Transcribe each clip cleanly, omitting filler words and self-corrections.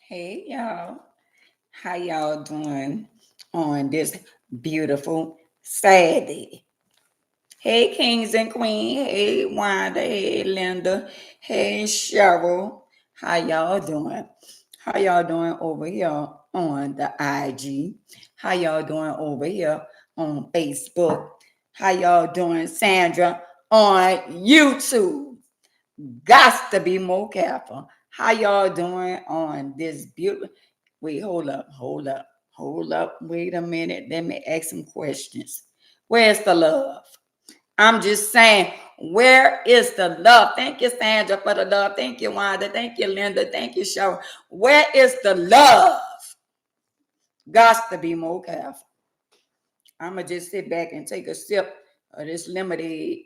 Hey y'all, how y'all doing on this beautiful Saturday? Hey kings and queens, hey Wanda, hey Linda, hey Cheryl, how y'all doing? How y'all doing over here on the IG? How y'all doing over here on Facebook? How y'all doing, Sandra, on YouTube? Got to be more careful. How y'all doing on this beautiful? Wait, hold up. Wait a minute. Let me ask some questions. Where's the love? I'm just saying, where is the love? Thank you, Sandra, for the love. Thank you, Wanda. Thank you, Linda. Thank you, Cheryl. Where is the love? Got to be more careful. I'm gonna just sit back and take a sip of this lemonade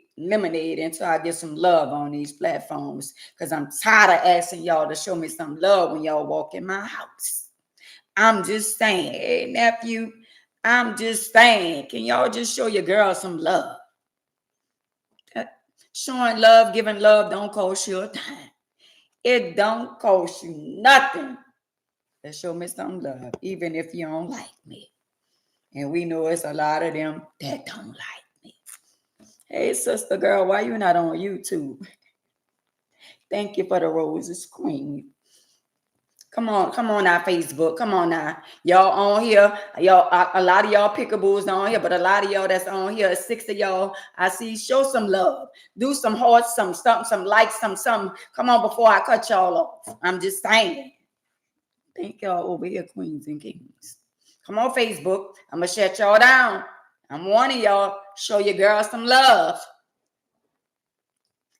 until I get some love on these platforms. Cause I'm tired of asking y'all to show me some love when y'all walk in my house. I'm just saying, hey nephew, I'm just saying, can y'all just show your girl some love? Uh, Showing love, giving love don't cost you a dime. It don't cost you nothing to show me some love, even if you don't like me. And we know it's a lot of them that don't like me. Hey, sister girl, why you not on YouTube? Thank you for the roses, queen. Come on now, Facebook. Come on now. Y'all on here. Y'all, a lot of y'all pickaboos on here, but a lot of y'all that's on here, 6 of y'all, I see, show some love. Do some hearts, some something, some likes, some. Come on before I cut y'all off. I'm just saying. Thank y'all over here, queens and kings. Come on, Facebook. I'm going to shut y'all down. I'm warning y'all. Show your girl some love.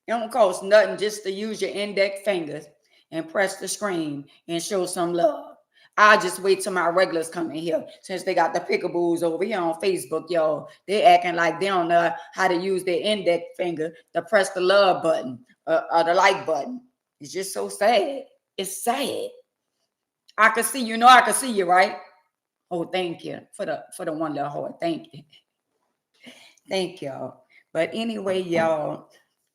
It don't cost nothing just to use your index fingers and press the screen and show some love. I'll just wait till my regulars come in here. Since they got the pickaboos over here on Facebook, y'all, they acting like they don't know how to use their index finger to press the love button or the like button. It's just so sad. It's sad. I can see you. Know I can see you, right? Oh, thank you for the one little heart. Thank you. Thank y'all. But anyway, y'all,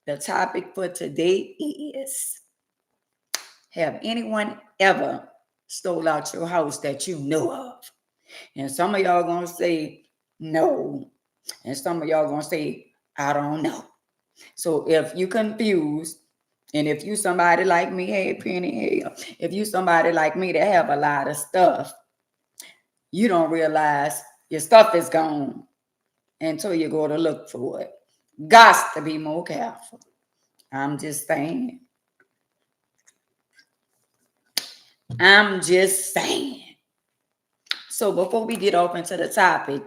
the topic for today is, have anyone ever stole out your house that you know of? And some of y'all gonna say no. And some of y'all gonna say, I don't know. So if you confused, and if you somebody like me, hey Penny, hey, if you somebody like me that have a lot of stuff, you don't realize your stuff is gone until you go to look for it. Got to be more careful. I'm just saying. I'm just saying. So before we get off into the topic,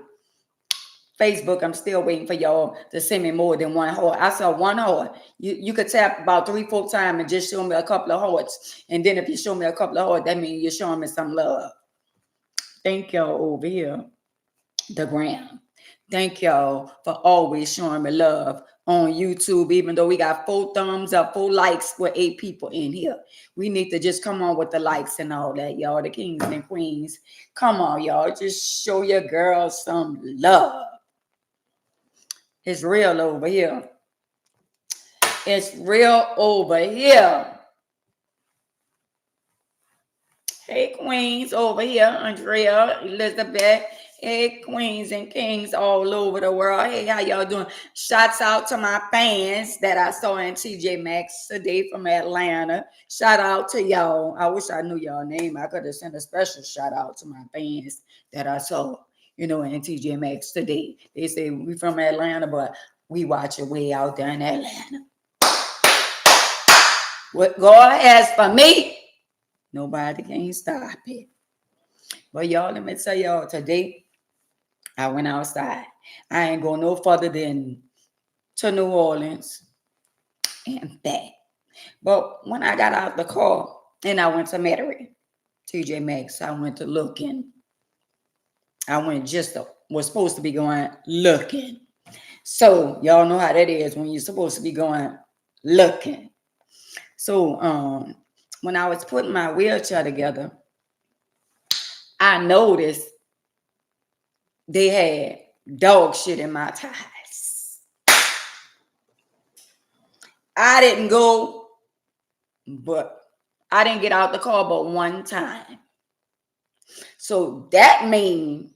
Facebook, I'm still waiting for y'all to send me more than one heart. I saw one heart. You could tap about 3-4 times and just show me a couple of hearts. And then if you show me a couple of hearts, that means you're showing me some love. Thank y'all over here, the gram. Thank y'all for always showing me love on YouTube, even though we got 4 thumbs up, 4 likes with 8 people in here. We need to just come on with the likes and all that, y'all, the kings and queens. Come on, y'all. Just show your girls some love. It's real over here. It's real over here. Hey, queens over here. Andrea, Elizabeth. Hey, queens and kings all over the world. Hey, how y'all doing? Shouts out to my fans that I saw in TJ Maxx today from Atlanta. Shout out to y'all. I wish I knew y'all name. I could have sent a special shout out to my fans that I saw, in TJ Maxx today. They say we from Atlanta, but we watch it way out there in Atlanta. What God has for me, nobody can stop it. But y'all, let me tell y'all, today I went outside. I ain't go no further than to New Orleans and back. But when I got out the car and I went to Metairie, TJ Maxx, I went to looking. I went was supposed to be going looking. So y'all know how that is when you're supposed to be going looking. So when I was putting my wheelchair together, I noticed they had dog shit in my tires. I didn't go, but I didn't get out the car but one time. So that means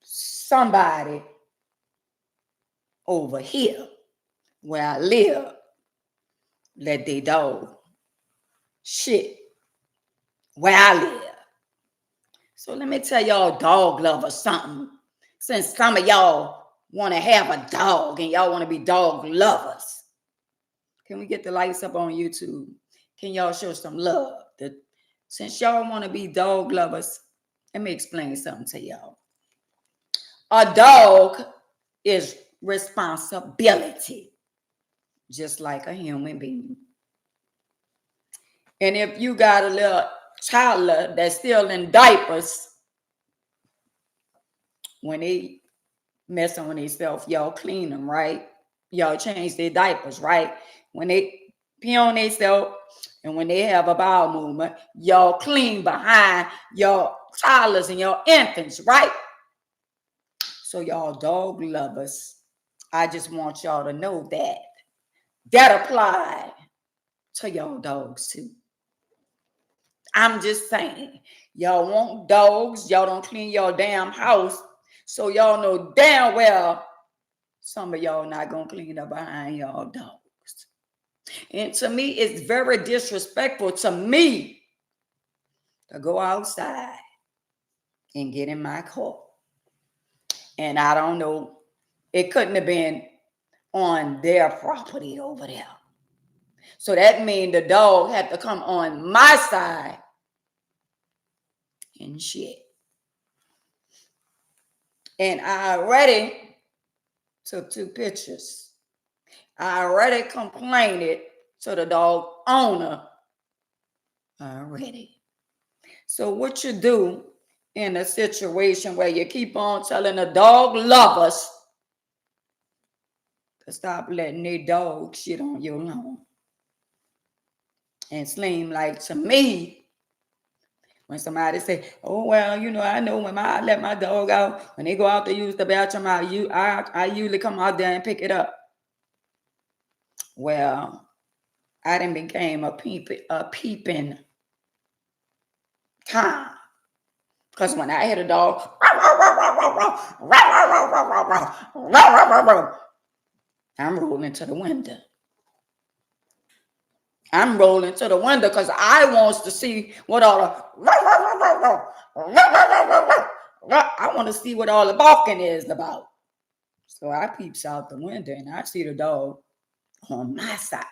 somebody over here where I live let their dog shit where I live. So let me tell y'all dog lovers something. Since some of y'all want to have a dog and y'all want to be dog lovers, can we get the lights up on YouTube? Can y'all show some love? Since y'all want to be dog lovers, let me explain something to y'all. A dog is responsibility, just like a human being. And if you got a little toddler that's still in diapers, when they messing with themselves, y'all clean them, right? Y'all change their diapers, right? When they pee on themselves and when they have a bowel movement, y'all clean behind your toddlers and your infants, right? So y'all dog lovers, I just want y'all to know that apply to y'all dogs too. I'm just saying, y'all want dogs, y'all don't clean your damn house, so y'all know damn well some of y'all not gonna clean up behind y'all dogs. And to me, it's very disrespectful to me to go outside and get in my car. And I don't know, it couldn't have been on their property over there. So that means the dog had to come on my side and shit. And I already took 2 pictures. I already complained it to the dog owner already. So what you do in a situation where you keep on telling the dog lovers to stop letting their dog shit on your lawn? And seem like to me, when somebody say, "Oh well, you know, I know when I let my dog out, when they go out to use the bathroom, I usually come out there and pick it up." Well, I done became a peeping Tom, because when I hear a dog, I'm rolling to the window. I'm rolling to the window because I wants to see what all the I want to see what all the barking is about. So I peeps out the window and I see the dog on my side.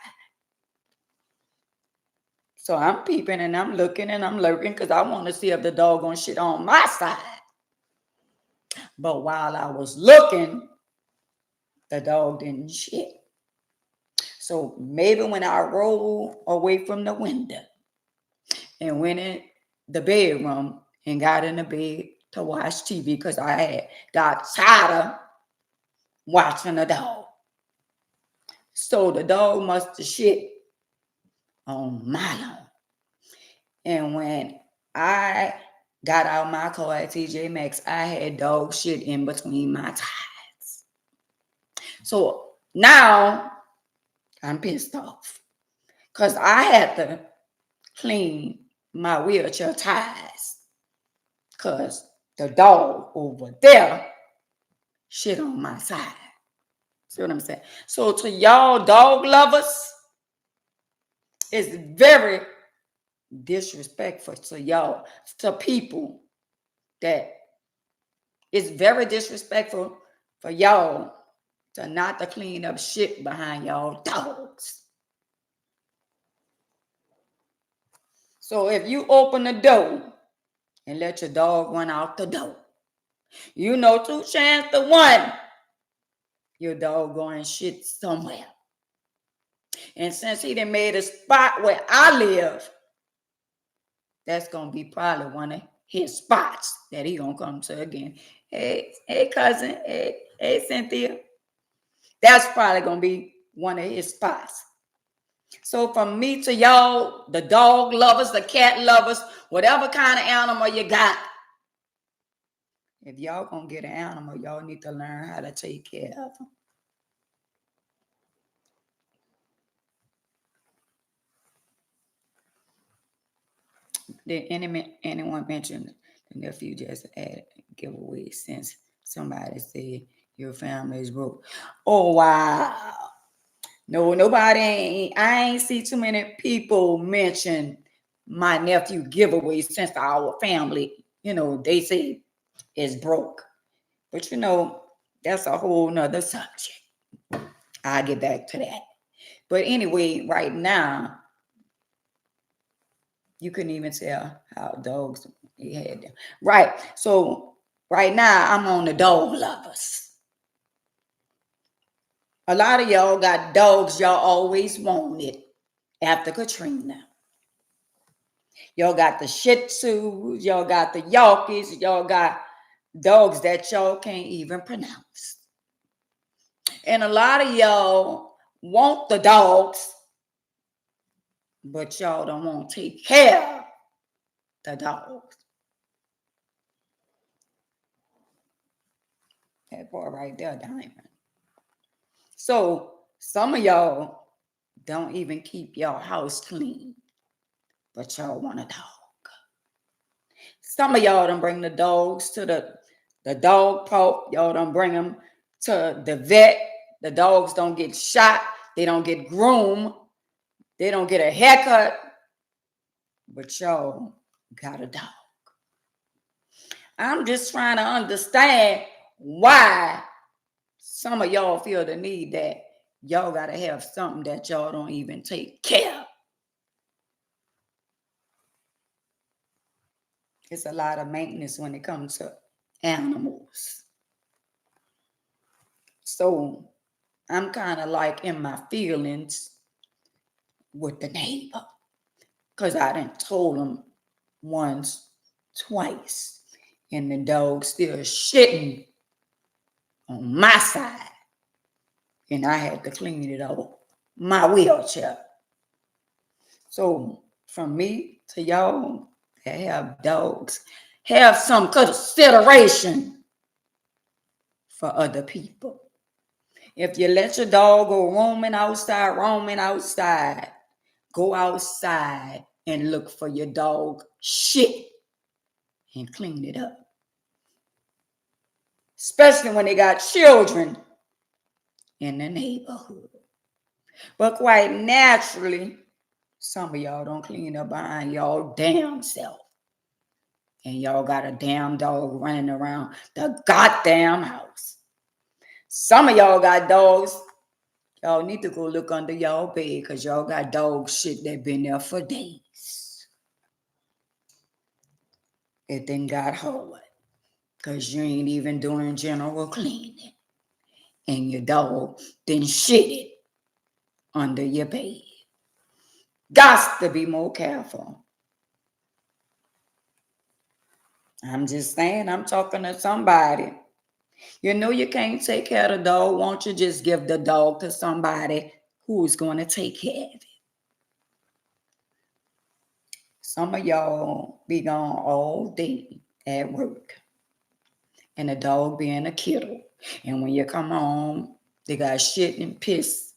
So I'm peeping and I'm looking and I'm lurking because I want to see if the dog gonna shit on my side. But while I was looking, the dog didn't shit. So maybe when I rolled away from the window and went in the bedroom and got in the bed to watch TV because I had got tired of watching the dog. So the dog must have shit on my lawn. And when I got out my car at TJ Maxx, I had dog shit in between my tires. So now I'm pissed off because I had to clean my wheelchair tires because the dog over there shit on my side. See what I'm saying? So to y'all dog lovers, it's very disrespectful to y'all, to people that it's very disrespectful for y'all to not to clean up shit behind y'all dogs. So if you open the door and let your dog run out the door, you know 2 chances to 1, your dog going shit somewhere. And since he done made a spot where I live, that's gonna be probably one of his spots that he gonna come to again. Hey, cousin. Hey, Cynthia. That's probably gonna be one of his spots. So from me to y'all, the dog lovers, the cat lovers, whatever kind of animal you got, if y'all gonna get an animal, y'all need to learn how to take care of them. Did anyone mention the nephew just added giveaway since somebody said your family is broke? Oh wow. No, nobody ain't. I ain't see too many people mention my nephew giveaway since our family, they say is broke. But that's a whole nother subject. I'll get back to that. But anyway, right now, you couldn't even tell how dogs he had them. Right. So right now I'm on the dog lovers. A lot of y'all got dogs y'all always wanted after Katrina. Y'all got the Shih Tzus, y'all got the Yorkies, y'all got dogs that y'all can't even pronounce. And a lot of y'all want the dogs, but y'all don't want to take care of the dogs. That boy right there, Diamond. So some of y'all don't even keep your house clean, but y'all want a dog. Some of y'all don't bring the dogs to the dog park. Y'all don't bring them to the vet. The dogs don't get shot. They don't get groomed. They don't get a haircut. But y'all got a dog. I'm just trying to understand why some of y'all feel the need that y'all got to have something that y'all don't even take care of. It's a lot of maintenance when it comes to animals. So I'm kind of like in my feelings with the neighbor because I done told him once, twice, and the dog still shitting on my side. And I had to clean it up my wheelchair. So from me to y'all that have dogs, have some consideration for other people. If you let your dog go roaming outside, go outside and look for your dog shit and clean it up. Especially when they got children in the neighborhood. But quite naturally, some of y'all don't clean up behind y'all damn self. And y'all got a damn dog running around the goddamn house. Some of y'all got dogs. Y'all need to go look under y'all bed because y'all got dog shit that been there for days. It then got hard because you ain't even doing general cleaning. And your dog then shit it under your bed. Got to be more careful. I'm just saying, I'm talking to somebody. You can't take care of the dog. Won't you just give the dog to somebody who's going to take care of it? Some of y'all be gone all day at work. And the dog be in a kennel. And when you come home, they got shit and piss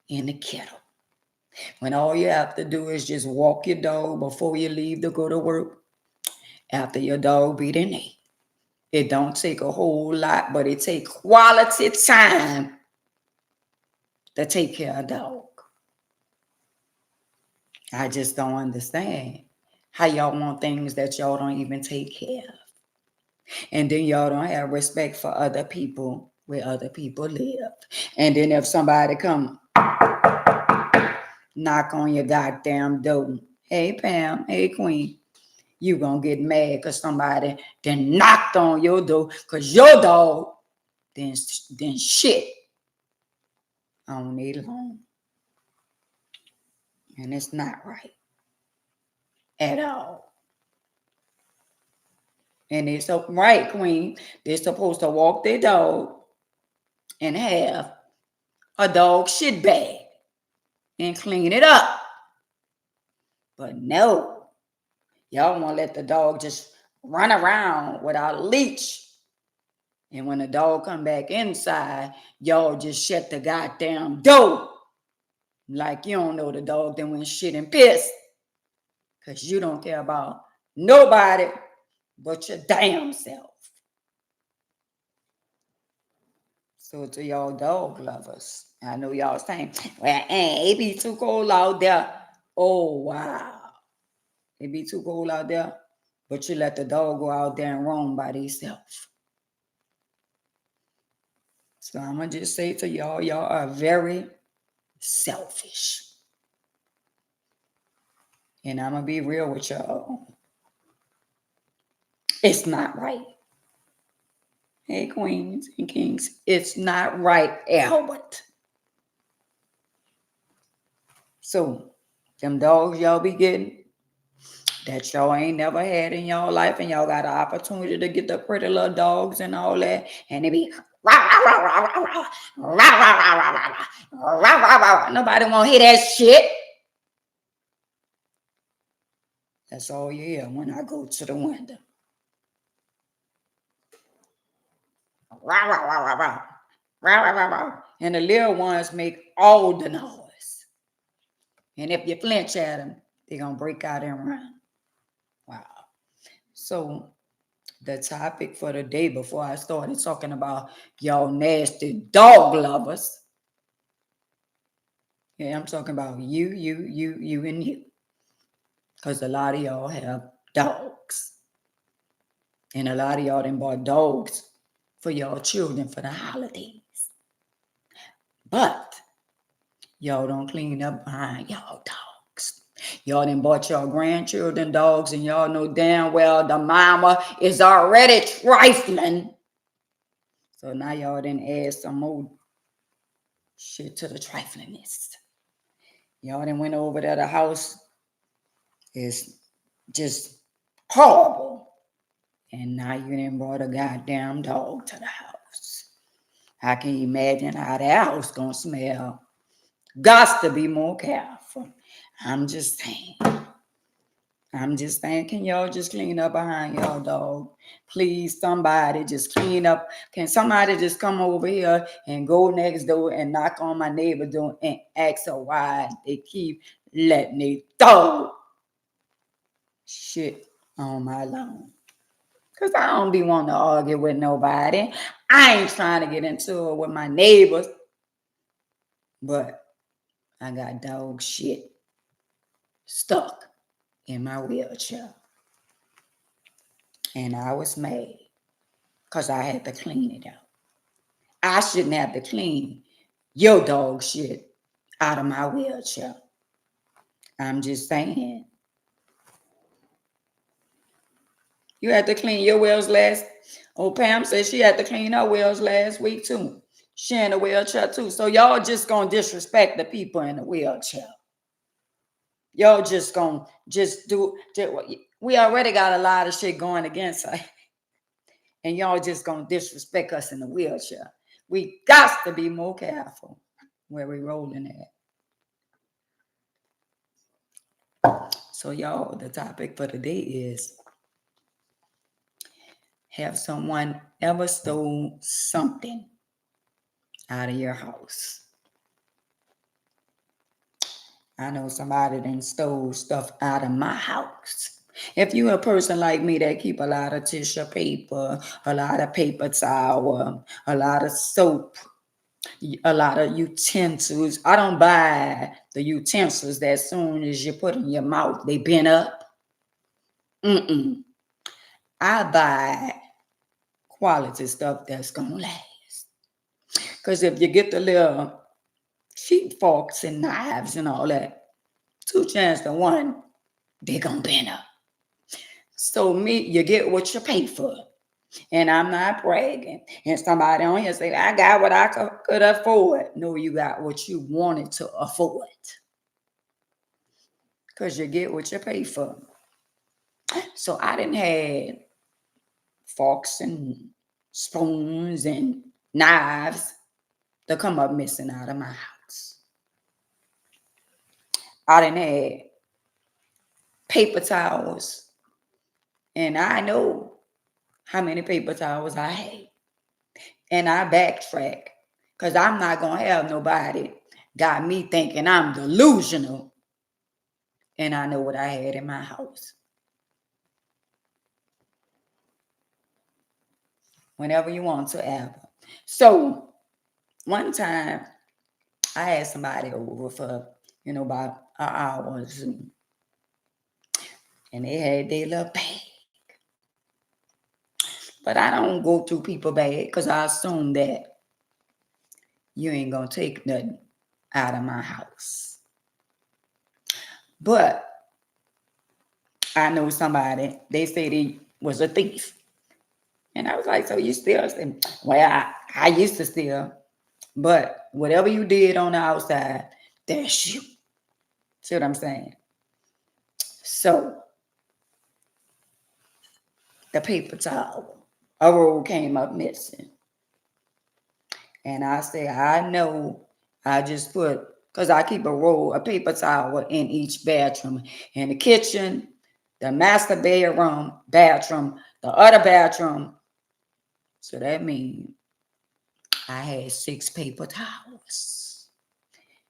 in the kennel. When all you have to do is just walk your dog before you leave to go to work, after your dog be in there. It don't take a whole lot, but it take quality time to take care of a dog. I just don't understand how y'all want things that y'all don't even take care of. And then y'all don't have respect for other people where other people live. And then if somebody come knock on your goddamn door, hey Pam, hey Queen, you gonna get mad because somebody then knocked on your door because your dog then shit on their lawn. And it's not right at all. And it's so right, Queen. They're supposed to walk their dog and have a dog shit bag and clean it up. But no, y'all want to let the dog just run around without a leash. And when the dog come back inside, y'all just shut the goddamn door. Like you don't know the dog then went shit and piss. Because you don't care about Nobody but your damn self. So to y'all dog lovers, I know y'all saying, well, it be too cold out there. Oh, wow. It be too cold out there. But you let the dog go out there and roam by themselves. So I'm going to just say to y'all are very selfish. And I'm going to be real with y'all. It's not right. Hey, queens and kings, it's not right, Albert. So, them dogs y'all be getting that y'all ain't never had in y'all life, and y'all got an opportunity to get the pretty little dogs and all that, and they be nobody want to hear that shit. That's all you hear when I go to the window. And the little ones make all the noise. And if you flinch at them, they're going to break out and run. Wow. So the topic for the day, before I started talking about y'all nasty dog lovers. Yeah, I'm talking about you, and you. Because a lot of y'all have dogs. And a lot of y'all done bought dogs for y'all children for the holidays. But y'all don't clean up behind y'all dogs. Y'all done bought y'all grandchildren dogs, and y'all know damn well the mama is already trifling. So now y'all done add some more shit to the triflingness. Y'all done went over there, the house is just horrible. And now you done brought a goddamn dog to the house. I can imagine how that house gonna smell. Got to be more careful. I'm just saying. Can y'all just clean up behind y'all dog? Please, somebody just clean up. Can somebody just come over here and go next door and knock on my neighbor's door and ask her why they keep letting their dog shit on my lawn? Because I don't be wanting to argue with nobody. I ain't trying to get into it with my neighbors. But I got dog shit stuck in my wheelchair. And I was mad because I had to clean it out. I shouldn't have to clean your dog shit out of my wheelchair. I'm just saying. You had to clean your wheels last. Oh, Pam said she had to clean her wheels last week too. She in a wheelchair too. So y'all just gonna disrespect the people in the wheelchair. Y'all just gonna we already got a lot of shit going against us. And y'all just gonna disrespect us in the wheelchair. We got to be more careful where we rolling at. So y'all, the topic for today is, have someone ever stole something out of your house? I know somebody done stole stuff out of my house. If you're a person like me that keep a lot of tissue paper, a lot of paper towel, a lot of soap, a lot of utensils. I don't buy the utensils that as soon as you put in your mouth, they bend up. I buy quality stuff that's going to last. Because if you get the little cheap forks and knives and all that, 2 chances to 1, they're going to bend up. So you get what you pay for. And I'm not bragging. And somebody on here say, I got what I could afford. No, you got what you wanted to afford. Because you get what you pay for. So I didn't have forks and spoons and knives to come up missing out of my house. I didn't have paper towels. And I know how many paper towels I had. And I backtrack. Because I'm not going to have nobody got me thinking I'm delusional. And I know what I had in my house. whenever you want to ever. So one time I had somebody over for, about an hour or two, and they had their little bag. But I don't go through people bag because I assume that you ain't gonna take nothing out of my house. But I know somebody, they said he was a thief. And I was like, so you still? Well, I used to steal, but whatever you did on the outside, that's you. See what I'm saying? So the paper towel, a roll came up missing. And I said, I know I just put, because I keep a roll, a paper towel in each bathroom. In the kitchen, the master bedroom, the other bathroom. So that means I had 6 paper towels.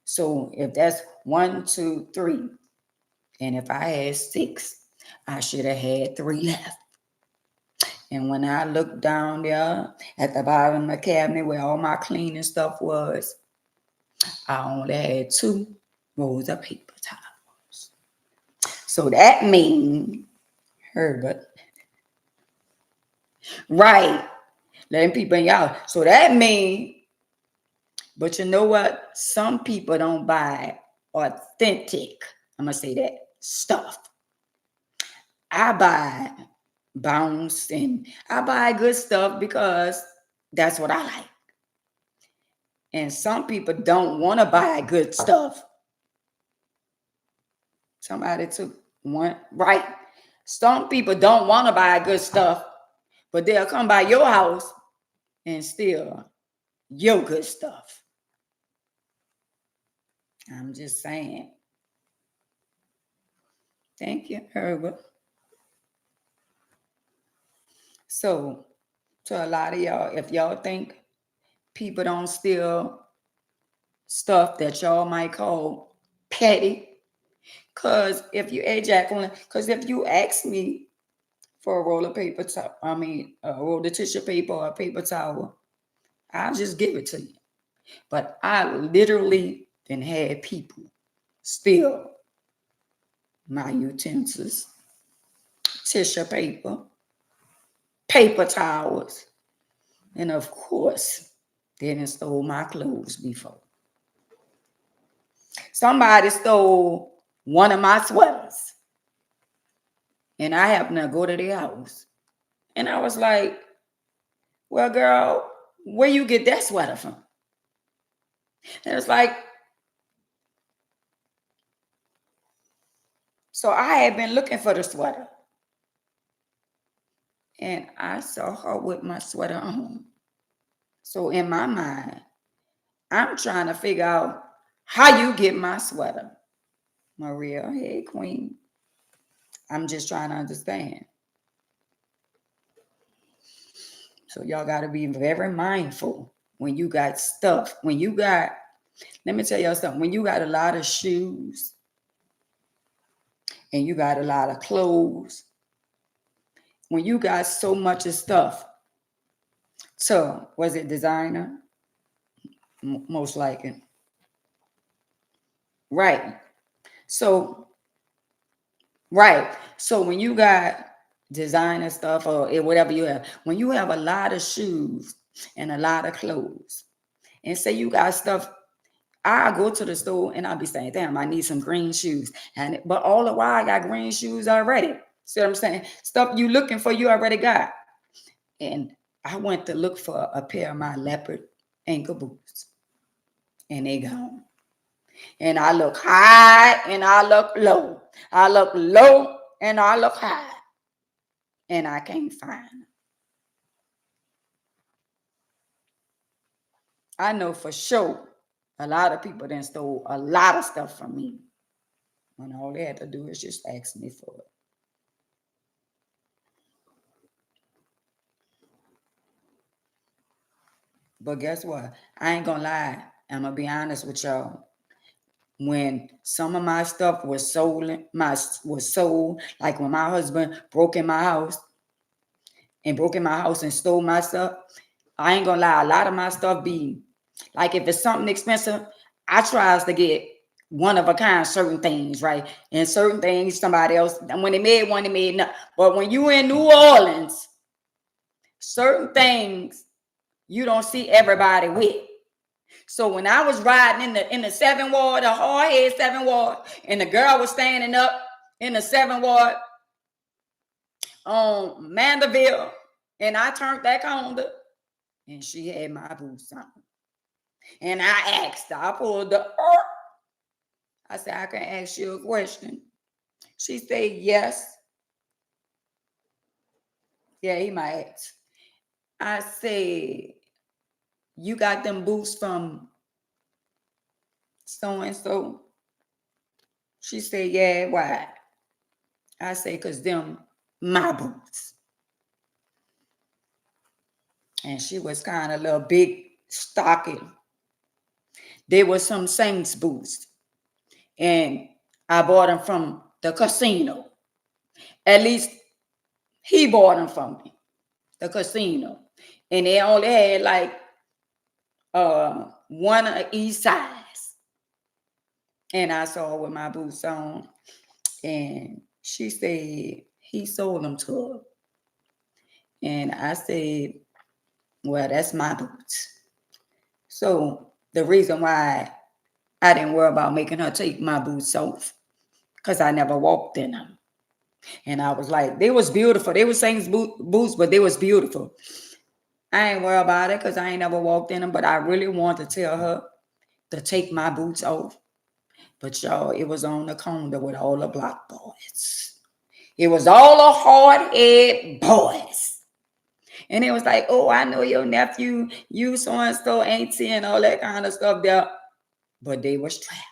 So if that's 1, 2, 3, and if I had 6, I should have had 3 left. And when I looked down there at the bottom of the cabinet where all my cleaning stuff was, I only had 2 rolls of paper towels. So that means, Herbert, right, letting people in y'all. So that means, but you know what? Some people don't buy authentic, I'm going to say that, stuff. I buy bounce and I buy good stuff because that's what I like. And some people don't want to buy good stuff. Somebody took one, right? Some people don't want to buy good stuff, but they'll come by your house and steal your good stuff. I'm just saying. Thank you, Herbert. So, to a lot of y'all, if y'all think people don't steal stuff that y'all might call petty, because if you, hey Jacqueline, because if you ask me for a roll of paper towel, a roll of tissue paper or a paper towel, I'll just give it to you. But I literally then had people steal my utensils, tissue paper, paper towels, and of course, they done stole my clothes before. Somebody stole one of my sweaters, and I happened to go to their house. And I was like, well, girl, where you get that sweater from? And it's like, so I had been looking for the sweater. And I saw her with my sweater on. So in my mind, I'm trying to figure out how you get my sweater. Maria, hey, queen. I'm just trying to understand. So y'all got to be very mindful when you got stuff. Let me tell y'all something. When you got a lot of shoes and you got a lot of clothes, when you got so much of stuff, so was it designer? Most likely. Right. So, right. So when you got designer stuff or whatever you have, when you have a lot of shoes and a lot of clothes, and say you got stuff, I go to the store and I'll be saying, damn, I need some green shoes. But all the while I got green shoes already. See what I'm saying? Stuff you looking for, you already got. And I went to look for a pair of my leopard ankle boots. And they gone. And I look high and I look low. I look low and I look high. And I can't find them. I know for sure a lot of people then stole a lot of stuff from me. When all they had to do is just ask me for it. But guess what? I ain't gonna lie. I'm gonna be honest with y'all. When some of my stuff was sold, like when my husband broke in my house, and broke in my house and stole my stuff. I ain't gonna lie, a lot of my stuff be like if it's something expensive, I tries to get one of a kind certain things, right? And certain things somebody else, when they made one, they made nothing. But when you in New Orleans, certain things you don't see everybody with. So when I was riding in the 7 ward, the hard head 7 ward, and the girl was standing up in the 7 ward on Mandeville, and I turned that corner, and she had my boots on. And I asked her, I pulled the I said, I can ask you a question. She said, yes. Yeah, he might ask. I said, you got them boots from so and so? She said, yeah, why? I said, because them my boots. And she was kind of a little big, stocky. They were some Saints boots. And I bought them from the casino. At least he bought them from me, the casino. And they only had like one of each size. And I saw her with my boots on. And she said, he sold them to her. And I said, well, that's my boots. So the reason why I didn't worry about making her take my boots off, because I never walked in them. And I was like, they was beautiful. They were Saints boots, but they was beautiful. I ain't worried about it because I ain't never walked in them, but I really want to tell her to take my boots off. But y'all, it was on the corner with all the block boys. It was all the hard-head boys. And it was like, oh, I know your nephew, you so-and-so, auntie, and all that kind of stuff there. But they was trapped.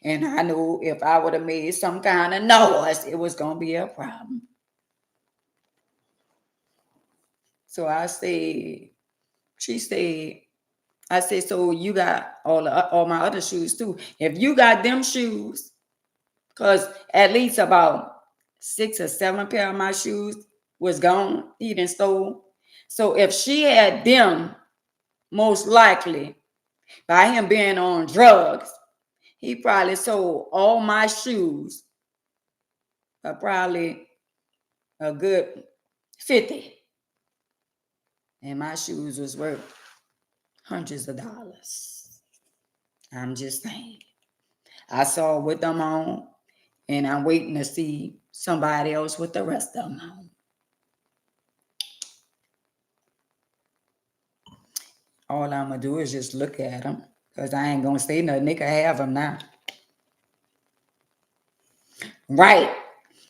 And I knew if I would have made some kind of noise, it was going to be a problem. So I said, she said, I said, so you got all my other shoes too. If you got them shoes, because at least about 6 or 7 pair of my shoes was gone, even stole. So if she had them, most likely, by him being on drugs, he probably sold all my shoes for probably a good 50. And my shoes was worth hundreds of dollars. I'm just saying. I saw with them on, and I'm waiting to see somebody else with the rest of them on. All I'm going to do is just look at them, because I ain't going to say nothing. They can have them now. Right.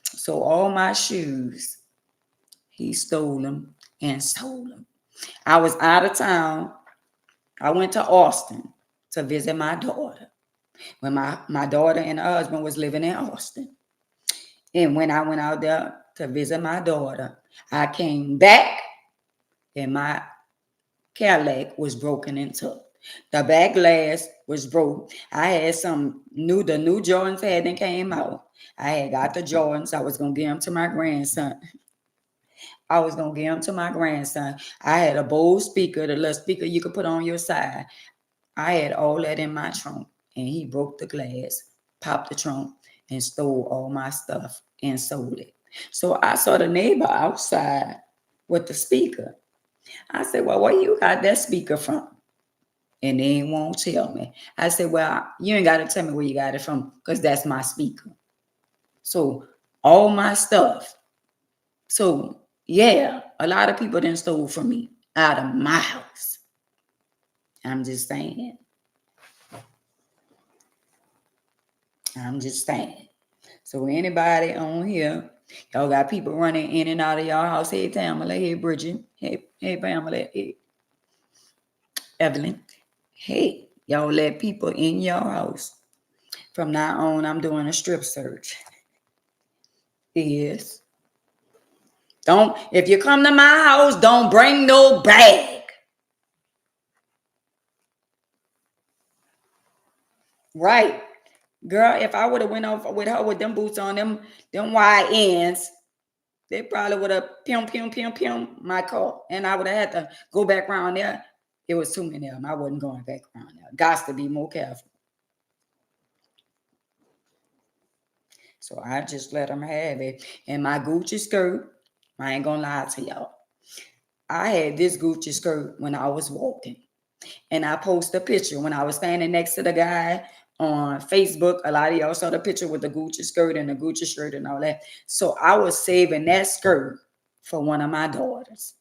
So all my shoes, he stole them and sold them. I was out of town. I went to Austin to visit my daughter when my daughter and her husband was living in Austin. And when I went out there to visit my daughter, I came back and my Cadillac was broken into. The back glass was broke. I had the new Jordans hadn't came out. I had got the Jordans. I was going to give them to my grandson. I had a Bose speaker, the little speaker you could put on your side. I had all that in my trunk, and he broke the glass, popped the trunk, and stole all my stuff and sold it. So I saw the neighbor outside with the speaker. I said, well, where you got that speaker from? And they won't tell me. I said, well, you ain't got to tell me where you got it from, because that's my speaker. So all my stuff. So yeah, a lot of people didn't stole from me out of my house. I'm just saying. So anybody on here, y'all got people running in and out of y'all house. Hey, Tamala. Hey, Bridget. Hey, Pamela. Hey, Evelyn. Hey, y'all let people in your house. From now on, I'm doing a strip search. Yes. If you come to my house, don't bring no bag. Right. Girl, if I would have went off with her with them boots on, them wide ends, they probably would have my car. And I would have had to go back around there. It was too many of them. I wasn't going back around there. Got to be more careful. So I just let them have it. And my Gucci skirt, I ain't gonna lie to y'all. I had this Gucci skirt when I was walking. And I posted a picture when I was standing next to the guy on Facebook. A lot of y'all saw the picture with the Gucci skirt and the Gucci shirt and all that. So I was saving that skirt for one of my daughters.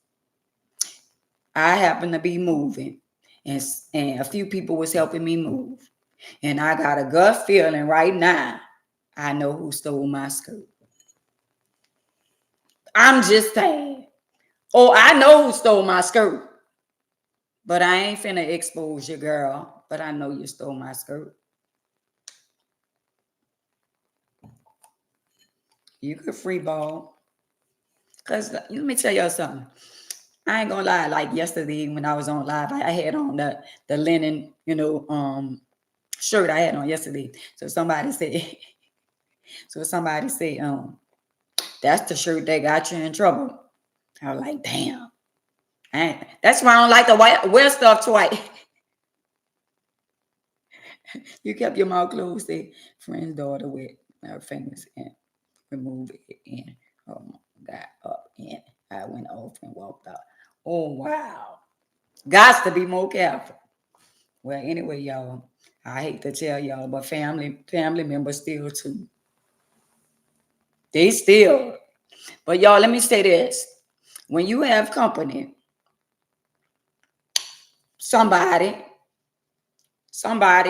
I happened to be moving, and a few people was helping me move. And I got a gut feeling right now, I know who stole my skirt. I'm just saying. Oh, I know who stole my skirt. But I ain't finna expose you, girl. But I know you stole my skirt. You could free ball. Because let me tell y'all something. I ain't gonna lie, like yesterday when I was on live, I had on the linen, shirt I had on yesterday. So somebody said, that's the shirt that got you in trouble. I was like, damn. That's why I don't like to wear stuff twice. You kept your mouth closed. Say, friend's daughter with her fingers and remove it and got up and I went off and walked out. Oh wow. Got to be more careful. Well, anyway, y'all, I hate to tell y'all, but family members still too. They still. But y'all, let me say this. When you have company, somebody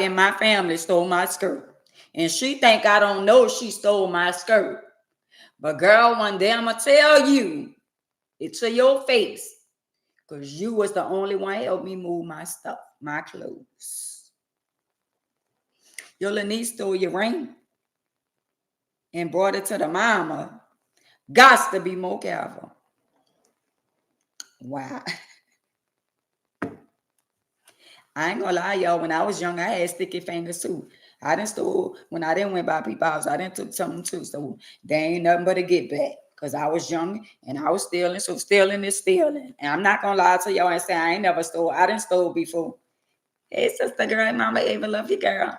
in my family stole my skirt. And she think I don't know she stole my skirt. But girl, one day I'm going to tell you it to your face. Because you was the only one help me move my stuff, my clothes. Your little niece stole your ring and brought it to the mama. Gots to be more careful. Wow. I ain't gonna lie, y'all. When I was young, I had sticky fingers too. I didn't stole when I didn't went by people's house. I didn't took something too. So they ain't nothing but a get back. Because I was young and I was stealing. So stealing is stealing. And I'm not gonna lie to y'all and say I ain't never stole. I didn't stole before. Hey, sister girl, mama Ava, love you, girl.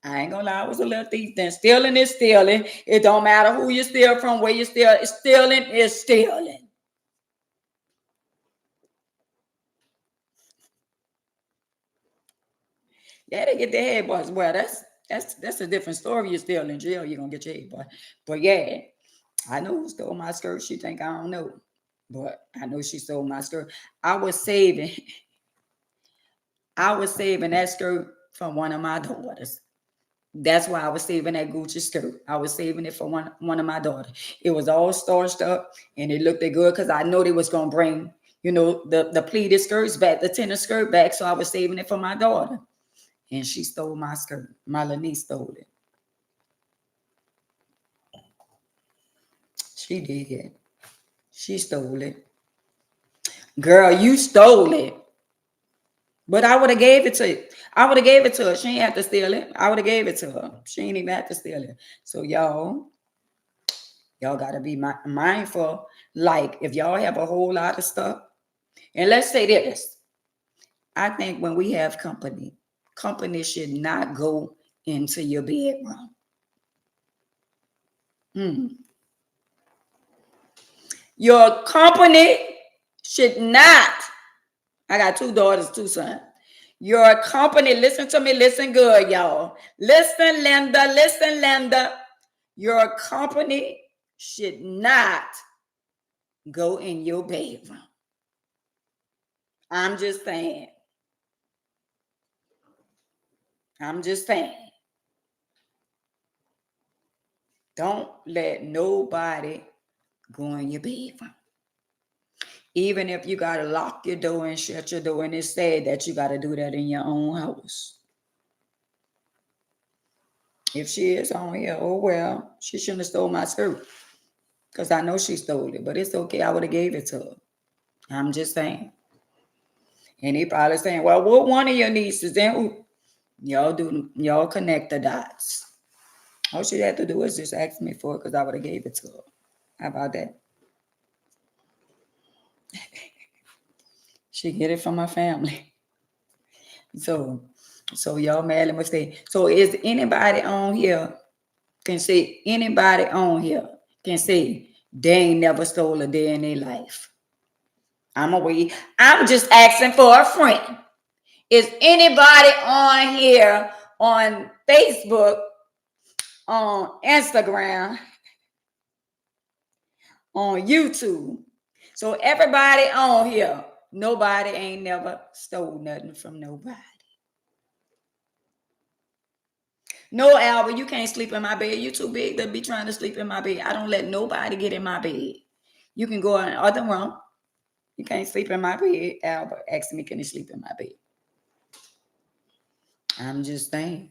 I ain't gonna lie, I was a little thief then. Stealing is stealing. It don't matter who you steal from, where you steal. Stealing is stealing. Yeah, they get their head boys. Well, that's a different story. You're still in jail, you're gonna get your head boy. But yeah, I know who stole my skirt. She think I don't know. But I know she stole my skirt. I was saving that skirt from one of my daughters. That's why I was saving that Gucci skirt. I was saving it for one of my daughters. It was all starched up and it looked good because I know they was gonna bring, the pleated skirts back, the tennis skirt back. So I was saving it for my daughter. And she stole my skirt. My little niece stole it. She did. She stole it. Girl, you stole it. But I would have gave it to you. I would have gave it to her. She ain't have to steal it. I would have gave it to her. She ain't even have to steal it. So y'all gotta be mindful. Like if y'all have a whole lot of stuff, and let's say this. I think when we have company should not go into your bedroom. Your company should not. I got 2 daughters, 2 sons. Your company, listen to me, listen good, y'all. Listen, Linda. Your company should not go in your bedroom. I'm just saying. Don't let nobody go in your bedroom. Even if you got to lock your door and shut your door, and it's said that you got to do that in your own house. If she is on here, oh well, she shouldn't have stole my skirt because I know she stole it, but it's okay. I would have gave it to her. I'm just saying. And he probably saying, well, what one of your nieces and who? Y'all connect the dots. All she had to do is just ask me for it because I would have gave it to her. How about that? She get it from her family. So y'all madly mistake. So is anybody on here can say anybody on here can say they ain't never stole a day in their life? I'm away. I'm just asking for a friend. Is anybody on here on Facebook, on Instagram, on YouTube? So everybody on here, nobody ain't never stole nothing from nobody. No, Albert, you can't sleep in my bed. You too big to be trying to sleep in my bed. I don't let nobody get in my bed. You can go in the other room. You can't sleep in my bed. Albert asked me, can you sleep in my bed? I'm just saying.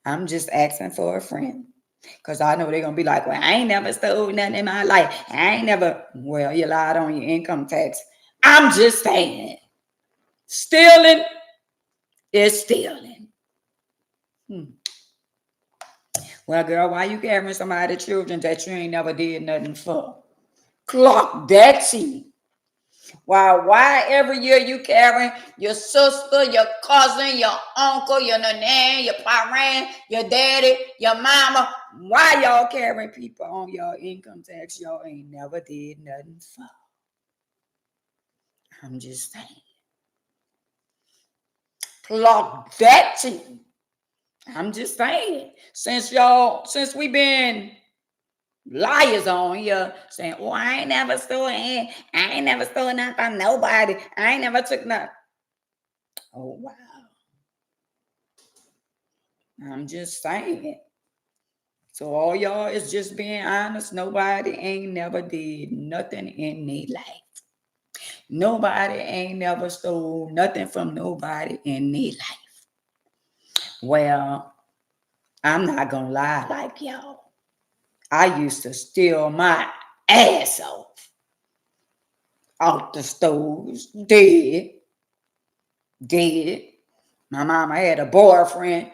I'm just asking for a friend. Because I know they're going to be like, well, I ain't never stole nothing in my life. I ain't never, well, you lied on your income tax. I'm just saying. Stealing is stealing. Well, girl, why you carrying somebody's children that you ain't never did nothing for? Clock that tea. Why every year you carrying your sister, your cousin, your uncle, your nan, your parent, your daddy, your mama? Why y'all carrying people on your income tax y'all ain't never did nothing for? I'm just saying. Clock that tea. I'm just saying. Since we been liars on here saying, oh, I ain't never stolen nothing from nobody. I ain't never took nothing. Oh, wow. I'm just saying. So all y'all is just being honest. Nobody ain't never did nothing in their life. Nobody ain't never stole nothing from nobody in their life. Well, I'm not gonna lie like y'all. I used to steal my ass off the stores. Dead. My mama had a boyfriend,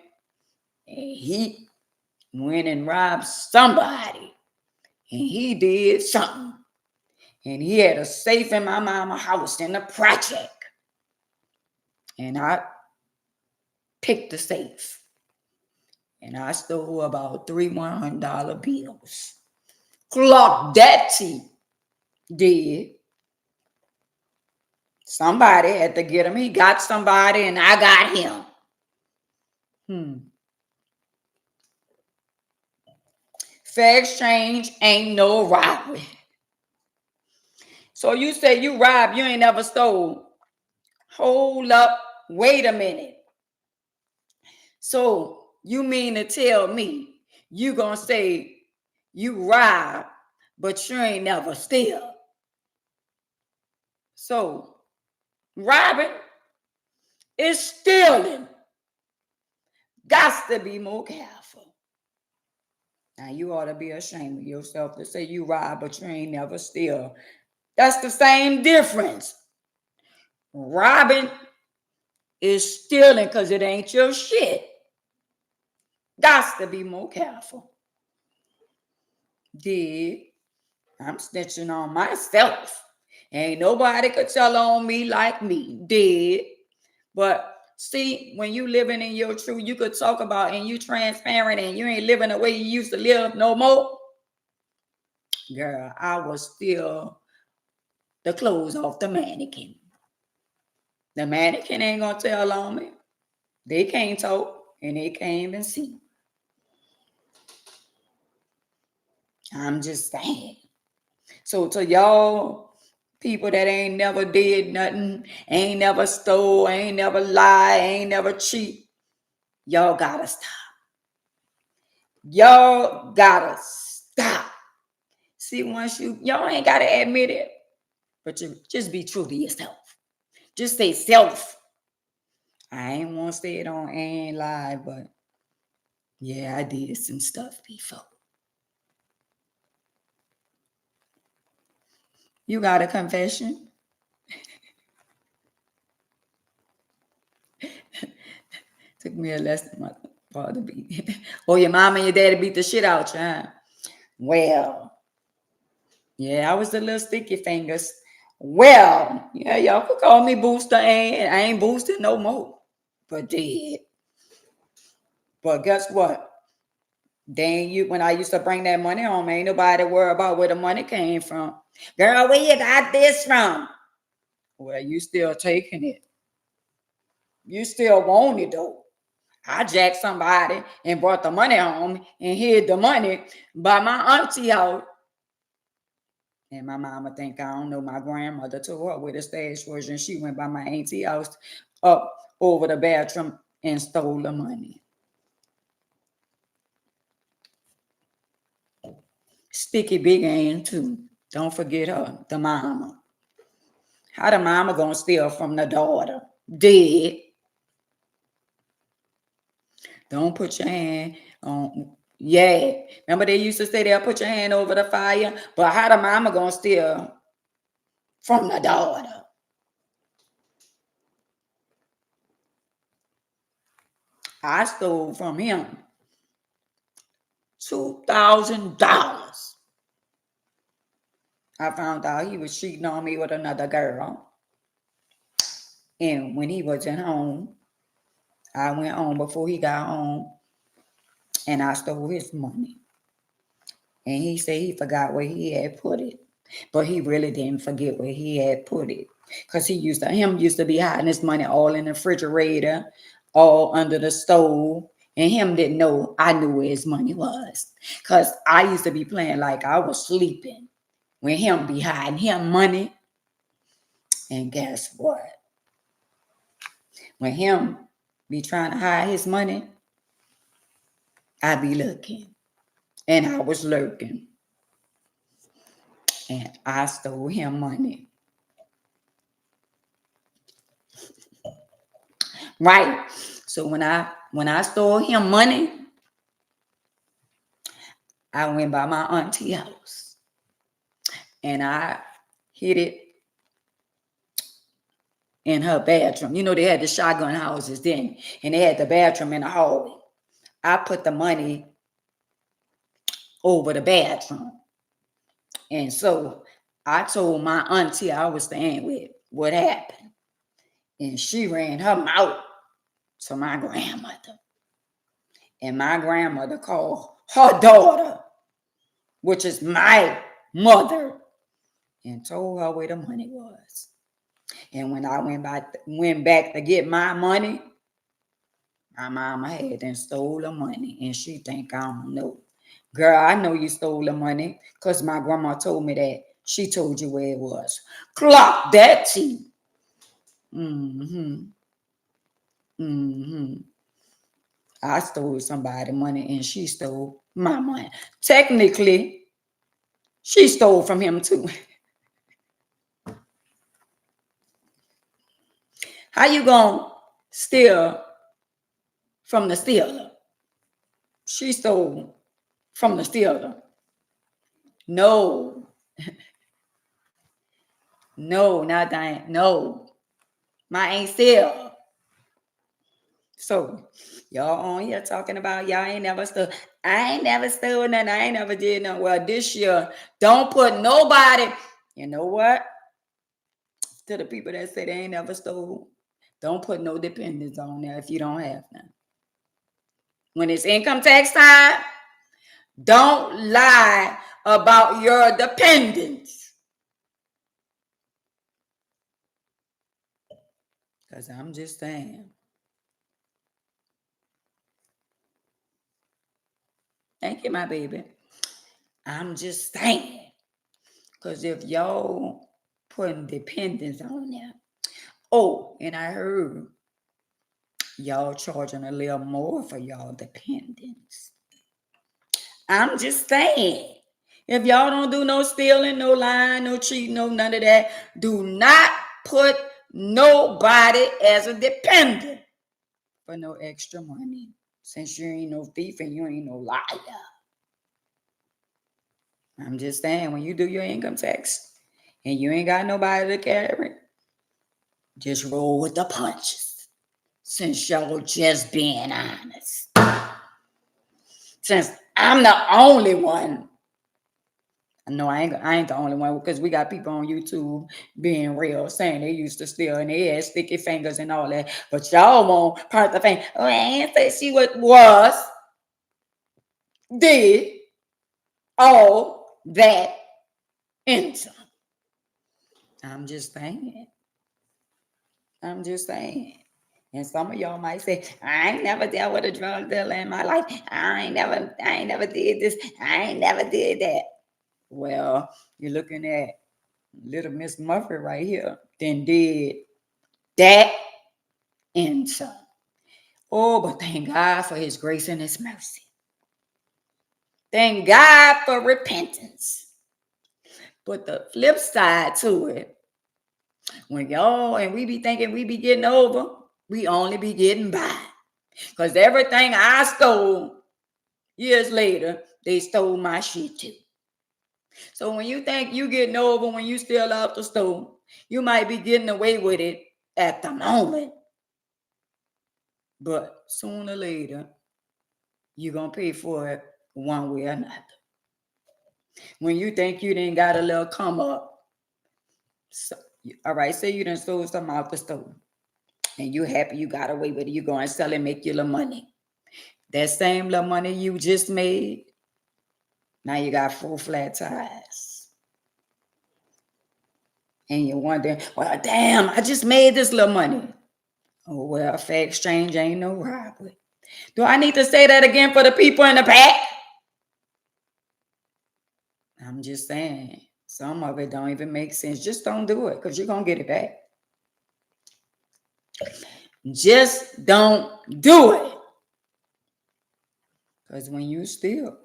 and he went and robbed somebody, and he did something. And he had a safe in my mama's house in the project. And I picked the safe. And I stole about $3 $100 bills. Clock that tea. Did. Somebody had to get him. He got somebody and I got him. Fair exchange ain't no robbery. So you say you robbed, you ain't never stole. Hold up, wait a minute. So you mean to tell me you gonna say you robbed, but you ain't never steal? So robbing is stealing. Got to be more careful. Now you ought to be ashamed of yourself to say you robbed, but you ain't never steal. That's the same difference. Robbing is stealing because it ain't your shit. Got to be more careful. Did. I'm snitching on myself. Ain't nobody could tell on me like me. Did. But see, when you living in your truth, you could talk about and you transparent and you ain't living the way you used to live no more. Girl, I was still the clothes off the mannequin. The mannequin ain't gonna tell on me. They can't talk and they can't even see. I'm just saying. So to y'all people that ain't never did nothing, ain't never stole, ain't never lie, ain't never cheat, y'all gotta stop. Y'all gotta stop. See, once y'all ain't gotta admit it, but you just be true to yourself. Just say self. I ain't want to say it on ain't live, but yeah, I did some stuff before. You got a confession? Took me a lesson my father beat. Or your mom and your daddy beat the shit out you, huh? Well, yeah, I was the little sticky fingers Well, yeah, y'all could call me Booster, and I ain't boosting no more. But did. But guess what? Then you when I used to bring that money home, ain't nobody worry about where the money came from. Girl, where you got this from? Well, you still taking it. You still want it though. I jacked somebody and brought the money home and hid the money by my auntie house. And my mama think I don't know. My grandmother told her with the stage version. She went by my auntie house up over the bathroom and stole the money. Sticky Big Ann too. Don't forget her, the mama. How the mama gonna steal from the daughter? Dead. Don't put your hand on. Yeah. Remember they used to say they'll put your hand over the fire? But how the mama gonna steal from the daughter? I stole from him $2,000. I found out he was cheating on me with another girl. And when he wasn't home, I went home before he got home and I stole his money. And he said he forgot where he had put it. But he really didn't forget where he had put it. Because him used to be hiding his money all in the refrigerator, all under the stove. And him didn't know I knew where his money was. Because I used to be playing like I was sleeping when him be hiding him money. And guess what? When him be trying to hide his money, I be looking. And I was lurking. And I stole him money. Right. So when I stole him money, I went by my auntie house and I hid it in her bathroom. You know, they had the shotgun houses then, and they had the bathroom in the hallway. I put the money over the bathroom. And so I told my auntie I was staying with what happened. And she ran her mouth to my grandmother. And my grandmother called her daughter, which is my mother, and told her where the money was. And when I went back to get my money, my mama had and stole the money. And she think I don't know. Girl, I know you stole the money because my grandma told me that. She told you where it was. Clock that tea. Mm-hmm. Mm-hmm. I stole somebody's money and she stole my money. Technically, she stole from him too. How you gonna steal from the stealer? She stole from the stealer. No, no, not that. No, my ain't steal. So y'all on here talking about y'all ain't never stole. I ain't never stole nothing. I ain't never did nothing. Well, this year, don't put nobody. You know what? To the people that say they ain't never stole, don't put no dependents on there if you don't have none. When it's income tax time, don't lie about your dependents. Because I'm just saying. Thank you, my baby. I'm just saying. Because if y'all putting dependents on there. Oh, and I heard y'all charging a little more for y'all dependents. I'm just saying. If y'all don't do no stealing, no lying, no cheating, no none of that, do not put nobody as a dependent for no extra money. Since you ain't no thief and you ain't no liar. I'm just saying, when you do your income tax and you ain't got nobody to carry, just roll with the punches. Since y'all just being honest. Since I'm the only one, No, I ain't the only one because we got people on YouTube being real, saying they used to steal and they had sticky fingers and all that. But y'all won't part the thing. Oh, I ain't say she was, did all that into. I'm just saying. I'm just saying. And some of y'all might say, I ain't never dealt with a drug dealer in my life. I ain't never did this. I ain't never did that. Well, you're looking at little Miss Murphy right here. Then did that and some. Oh, but thank God for his grace and his mercy. Thank God for repentance. But the flip side to it, when y'all and we be thinking we be getting over, we only be getting by. Because everything I stole years later, they stole my shit too. So when you think you getting over when you still out the store, you might be getting away with it at the moment. But sooner or later, you're going to pay for it one way or another. When you think you didn't got a little come up, so, all right, say you done stole something out the store and you happy you got away with it, you go and sell and make your little money. That same little money you just made, now you got 4 flat tires. And you're wondering, well, damn, I just made this little money. Oh, well, fair exchange ain't no robbery. Do I need to say that again for the people in the back? I'm just saying, some of it don't even make sense. Just don't do it because you're going to get it back. Just don't do it. Because when you steal,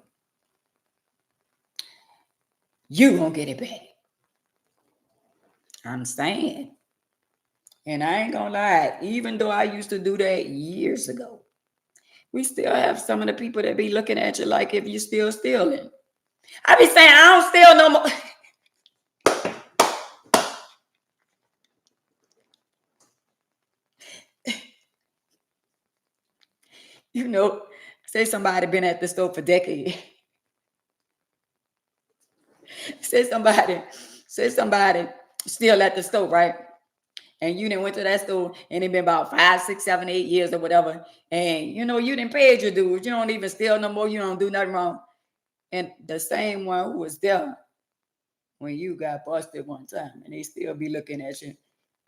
you're going to get it back. I'm saying. And I ain't going to lie, even though I used to do that years ago, we still have some of the people that be looking at you like if you're still stealing. I be saying, I don't steal no more. You know, say somebody been at the store for decades. say somebody still at the store, right? And you didn't went to that store and it been about 5, 6, 7, 8 years or whatever. And you know, you didn't pay your dues. You don't even steal no more. You don't do nothing wrong. And the same one who was there when you got busted one time and they still be looking at you.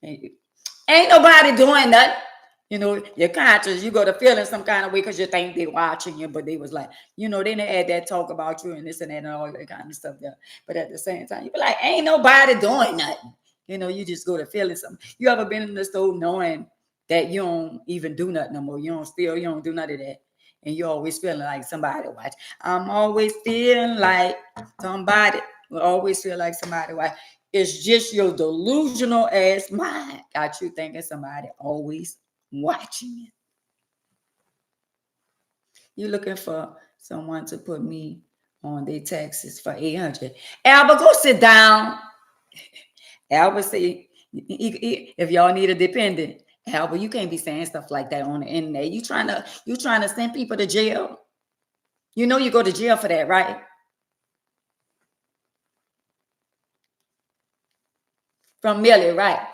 Ain't nobody doing nothing. You know, your conscience, you go to feeling some kind of way because you think they watching you, but they was like, you know, they didn't had that talk about you and this and that and all that kind of stuff there. But at the same time, you be like, ain't nobody doing nothing. You know, you just go to feeling something. You ever been in the store knowing that you don't even do nothing no more? You don't steal, you don't do none of that. And you always feeling like somebody watch. I'm always feeling like somebody will always feel like somebody watch. It's just your delusional ass mind got you thinking somebody always watching you. You're looking for someone to put me on their taxes for $800. Albert, go sit down. Albert say, if y'all need a dependent, Albert, you can't be saying stuff like that on the internet. You trying to send people to jail? You know you go to jail for that, right? From Millie, right?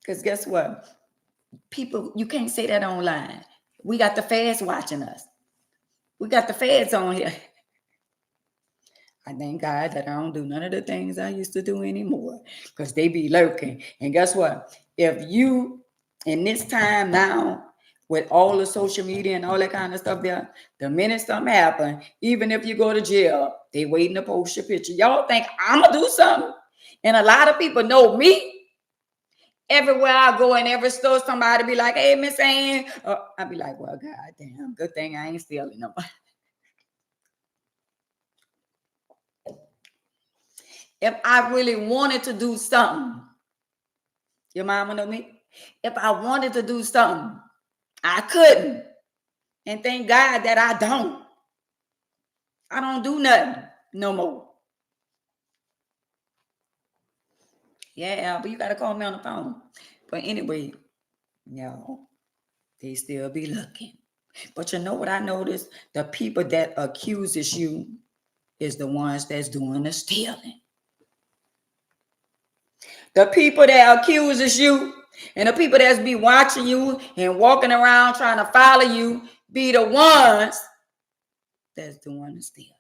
Because guess what? People, you can't say that online. We got the feds watching us. We got the feds on here. I thank God that I don't do none of the things I used to do anymore because they be lurking. And guess what? If you, in this time now, with all the social media and all that kind of stuff there, the minute something happen, even if you go to jail, they waiting to post your picture. Y'all think I'm going to do something? And a lot of people know me. Everywhere I go in every store, somebody be like, hey, Miss Ann. I be like, well, goddamn, good thing I ain't stealing nobody. If I really wanted to do something, your mama know me? If I wanted to do something, I couldn't. And thank God that I don't. I don't do nothing no more. Yeah, but you got to call me on the phone. But anyway, y'all, they still be looking. But you know what I noticed? The people that accuses you is the ones that's doing the stealing. The people that accuses you and the people that's be watching you and walking around trying to follow you be the ones that's doing the stealing.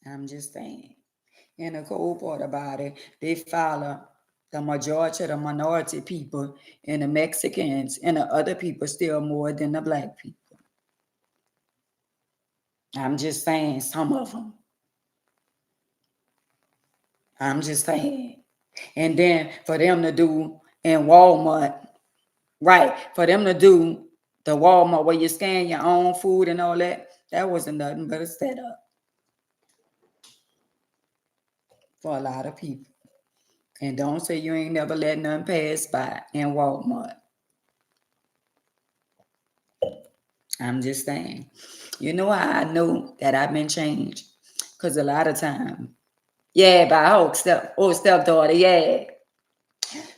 I'm just saying. And the cool part about it, they follow the majority of the minority people and the Mexicans and the other people still more than the black people. I'm just saying some of them. I'm just saying. And then for them to do in Walmart, right, for them to do the Walmart where you scan your own food and all that wasn't nothing but a setup for a lot of people. And don't say you ain't never let none pass by in Walmart. I'm just saying. You know how I know that I've been changed? Because a lot of time, yeah, by stepdaughter, yeah.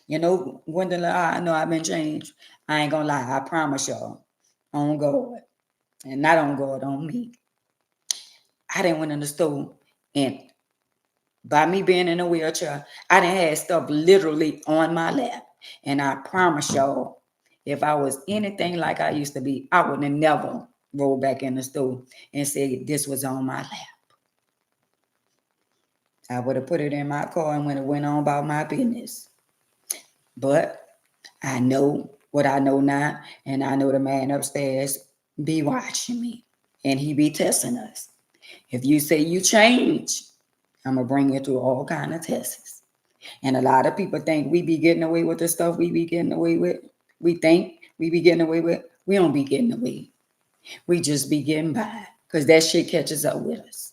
You know, Gwendolyn, I know I've been changed. I ain't gonna lie, I promise y'all. On God. And not on God, on me. I didn't went in the store and by me being in a wheelchair, I didn't have stuff literally on my lap. And I promise y'all, if I was anything like I used to be, I would have never rolled back in the store and said this was on my lap. I would have put it in my car and went on about my business. But I know what I know now, and I know the man upstairs be watching me, and he be testing us. If you say you change, I'm gonna bring you through all kind of tests. And a lot of people think we be getting away with the stuff we be getting away with. We think we be getting away with. We don't be getting away. We just be getting by because that shit catches up with us.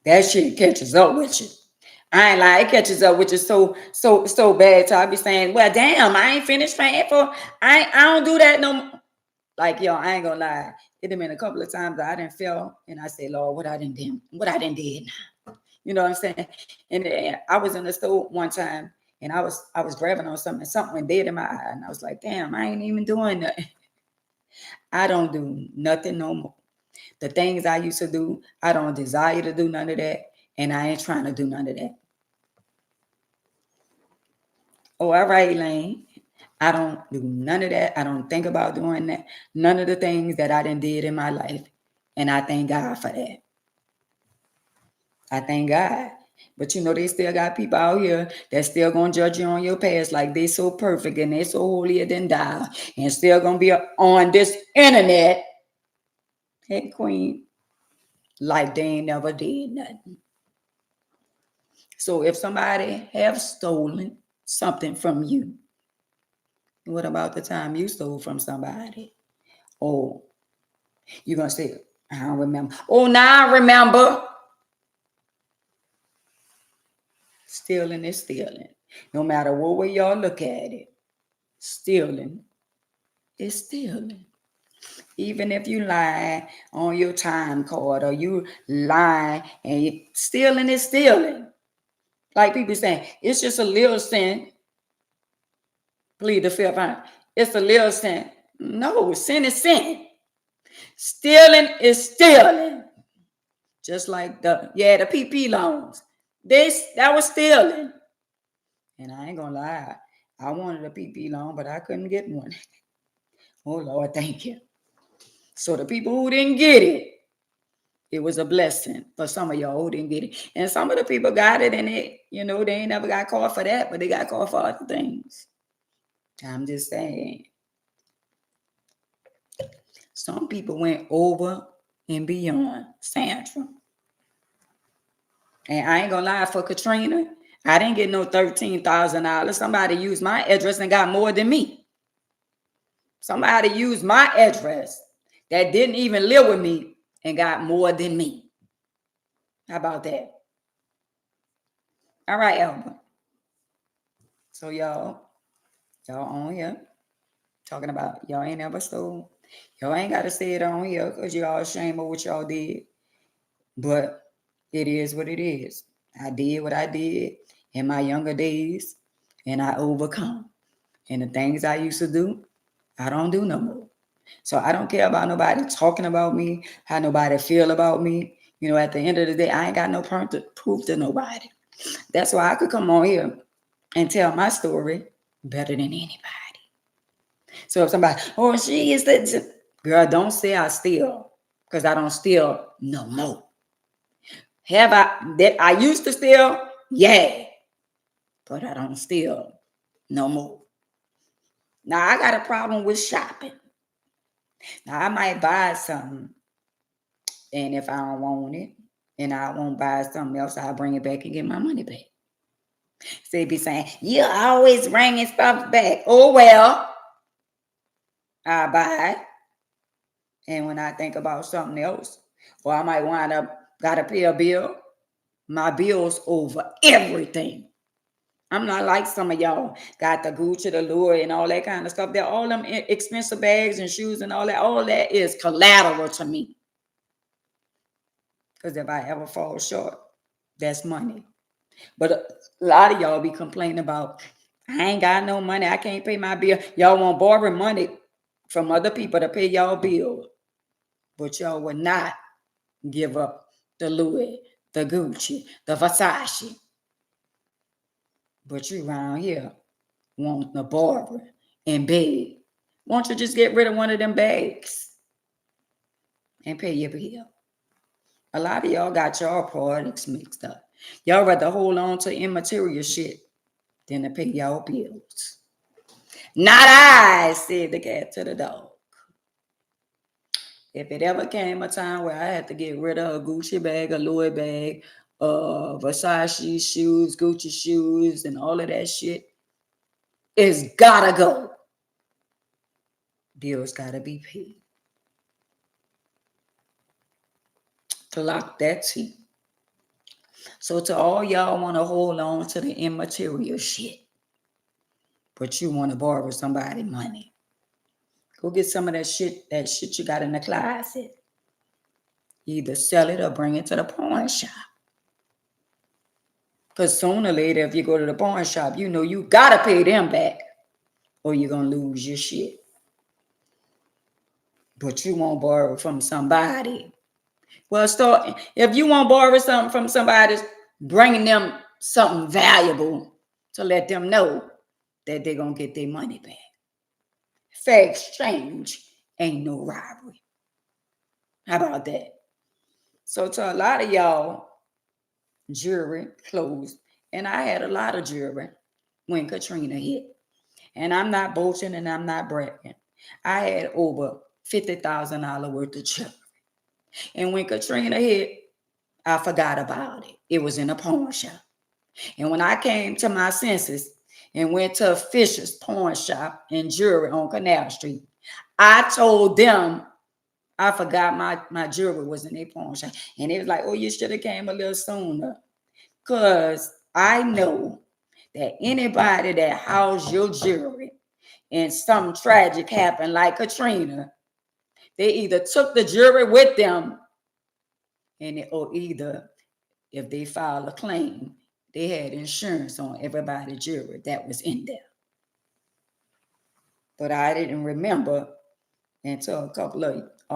That shit catches up with you. I ain't like it catches up with you so bad. So I be saying, well, damn, I ain't finished paying for. I don't do that no more. Like yo, I ain't gonna lie. It done been a couple of times that I didn't feel, and I say, Lord, what I done did now. You know what I'm saying? And I was in the store one time, and I was grabbing on something, and something went dead in my eye, and I was like, damn, I ain't even doing nothing. I don't do nothing no more. The things I used to do, I don't desire to do none of that, and I ain't trying to do none of that. Oh, all right, Elaine. I don't do none of that. I don't think about doing that. None of the things that I done did in my life. And I thank God for that. I thank God. But you know, they still got people out here that still gonna judge you on your past like they so perfect and they so holier than thou and still gonna be on this internet. Hey, Queen, like they ain't never did nothing. So if somebody have stolen something from you, what about the time you stole from somebody? Oh, you're going to say, I don't remember. Oh, now I remember. Stealing is stealing. No matter what way y'all look at it, stealing is stealing. Even if you lie on your time card or you lie and stealing is stealing. Like people saying, it's just a little sin. Plead the fifth. It's a little sin. No, sin is sin. Stealing is stealing. Just like the PP loans. That was stealing. And I ain't gonna lie, I wanted a PP loan, but I couldn't get one. Oh Lord, thank you. So the people who didn't get it was a blessing for some of y'all who didn't get it. And some of the people got it and they ain't never got caught for that, but they got caught for other things. I'm just saying. Some people went over and beyond, Sandra. And I ain't gonna lie, for Katrina, I didn't get no $13,000. Somebody used my address and got more than me. Somebody used my address that didn't even live with me and got more than me. How about that? All right, Elba. So y'all on here talking about y'all ain't never stole. Y'all ain't got to say it on here because y'all ashamed of what y'all did. But it is what it is. I did what I did in my younger days, and I overcome. And the things I used to do, I don't do no more. So I don't care about nobody talking about me, how nobody feel about me. At the end of the day, I ain't got no proof to nobody. That's why I could come on here and tell my story better than anybody. So if somebody, oh, she is the girl, don't say I steal, because I don't steal no more. Have I used to steal? Yeah. But I don't steal no more. Now I got a problem with shopping. Now I might buy something, and if I don't want it, and I won't buy something else, I'll bring it back and get my money back. So they be saying, you always bringing stuff back. Oh, well, I buy it. And when I think about something else, or I might wind up, got to pay a bill, my bill's over everything. I'm not like some of y'all got the Gucci, the Louis, and all that kind of stuff. They're all them expensive bags and shoes and all that. All that is collateral to me. Because if I ever fall short, that's money. But a lot of y'all be complaining about, I ain't got no money. I can't pay my bill. Y'all want borrow money from other people to pay y'all bill. But y'all will not give up the Louis, the Gucci, the Versace. But you around here want to borrow and beg. Won't you just get rid of one of them bags and pay your bill? A lot of y'all got y'all products mixed up. Y'all rather hold on to immaterial shit than to pay y'all bills. Not I, said the cat to the dog. If it ever came a time where I had to get rid of a Gucci bag, a Louis bag, Versace shoes, Gucci shoes, and all of that shit, it's gotta go. Bills gotta be paid. Clock that tea. So to all y'all want to hold on to the immaterial shit, but you want to borrow somebody money, go get some of that shit you got in the closet. Either sell it or bring it to the pawn shop. Because sooner or later, if you go to the pawn shop, you got to pay them back or you're going to lose your shit. But you won't borrow from somebody. Well, if you want to borrow something from somebody, bringing them something valuable to let them know that they're going to get their money back. Fair exchange ain't no robbery. How about that? So to a lot of y'all, jewelry, clothes, and I had a lot of jewelry when Katrina hit. And I'm not boasting and I'm not bragging. I had over $50,000 worth of jewelry. And when Katrina hit, I forgot about it. It was in a pawn shop. And when I came to my senses and went to Fisher's pawn shop and jewelry on Canal Street, I told them I forgot my jewelry was in a pawn shop. And it was like, oh, you should have came a little sooner. Because I know that anybody that housed your jewelry and something tragic happened like Katrina, they either took the jewelry with them or either if they filed a claim, they had insurance on everybody's jewelry that was in there. But I didn't remember until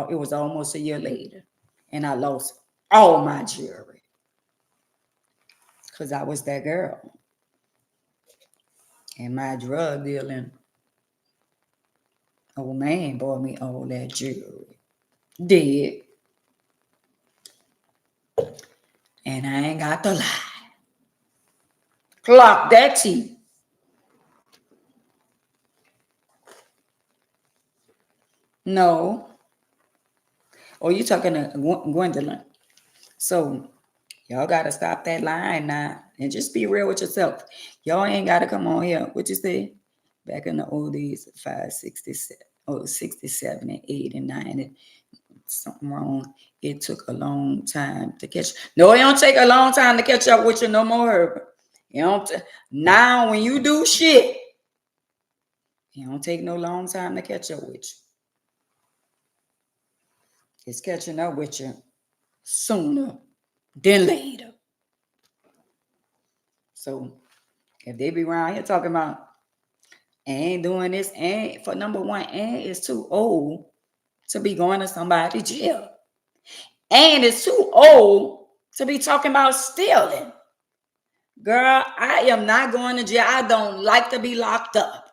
it was almost a year later. And I lost all my jewelry because I was that girl. And my drug dealing old man bought me all that jewelry. Did. And I ain't got to lie. Clock that tea. No. Oh, you talking to Gwendolyn. So y'all got to stop that line now and just be real with yourself. Y'all ain't got to come on here. What you say? Back in the old days, 67 and 8 and 9 and something wrong. It took a long time to catch. No, it don't take a long time to catch up with you no more, Herbert. You don't. Now, when you do shit, it don't take no long time to catch up with you. It's catching up with you sooner than later. So, if they be around here talking about ain't doing this, and for number one, and is too old to be going to somebody's jail. And is too old to be talking about stealing. Girl, I am not going to jail. I don't like to be locked up.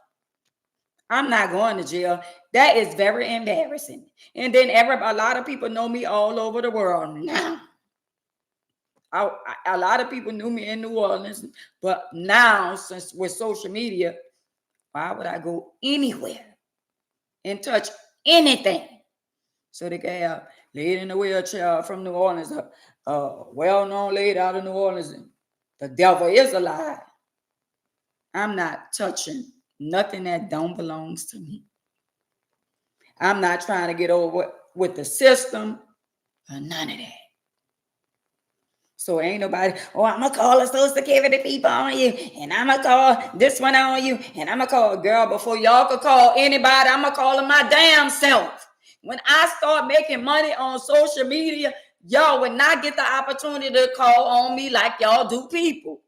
I'm not going to jail. That is very embarrassing. And then a lot of people know me all over the world now. A lot of people knew me in New Orleans, but now, since with social media, why would I go anywhere and touch anything? So they can have lady in the wheelchair from New Orleans, a well-known lady out of New Orleans. The devil is a lie. I'm not touching nothing that don't belongs to me. I'm not trying to get over with the system or none of that. So ain't nobody, oh, I'm going to call the social security people on you, and I'm going to call this one on you, and I'm going to call a girl before y'all could call anybody. I'm going to call them my damn self. When I start making money on social media, y'all would not get the opportunity to call on me like y'all do people.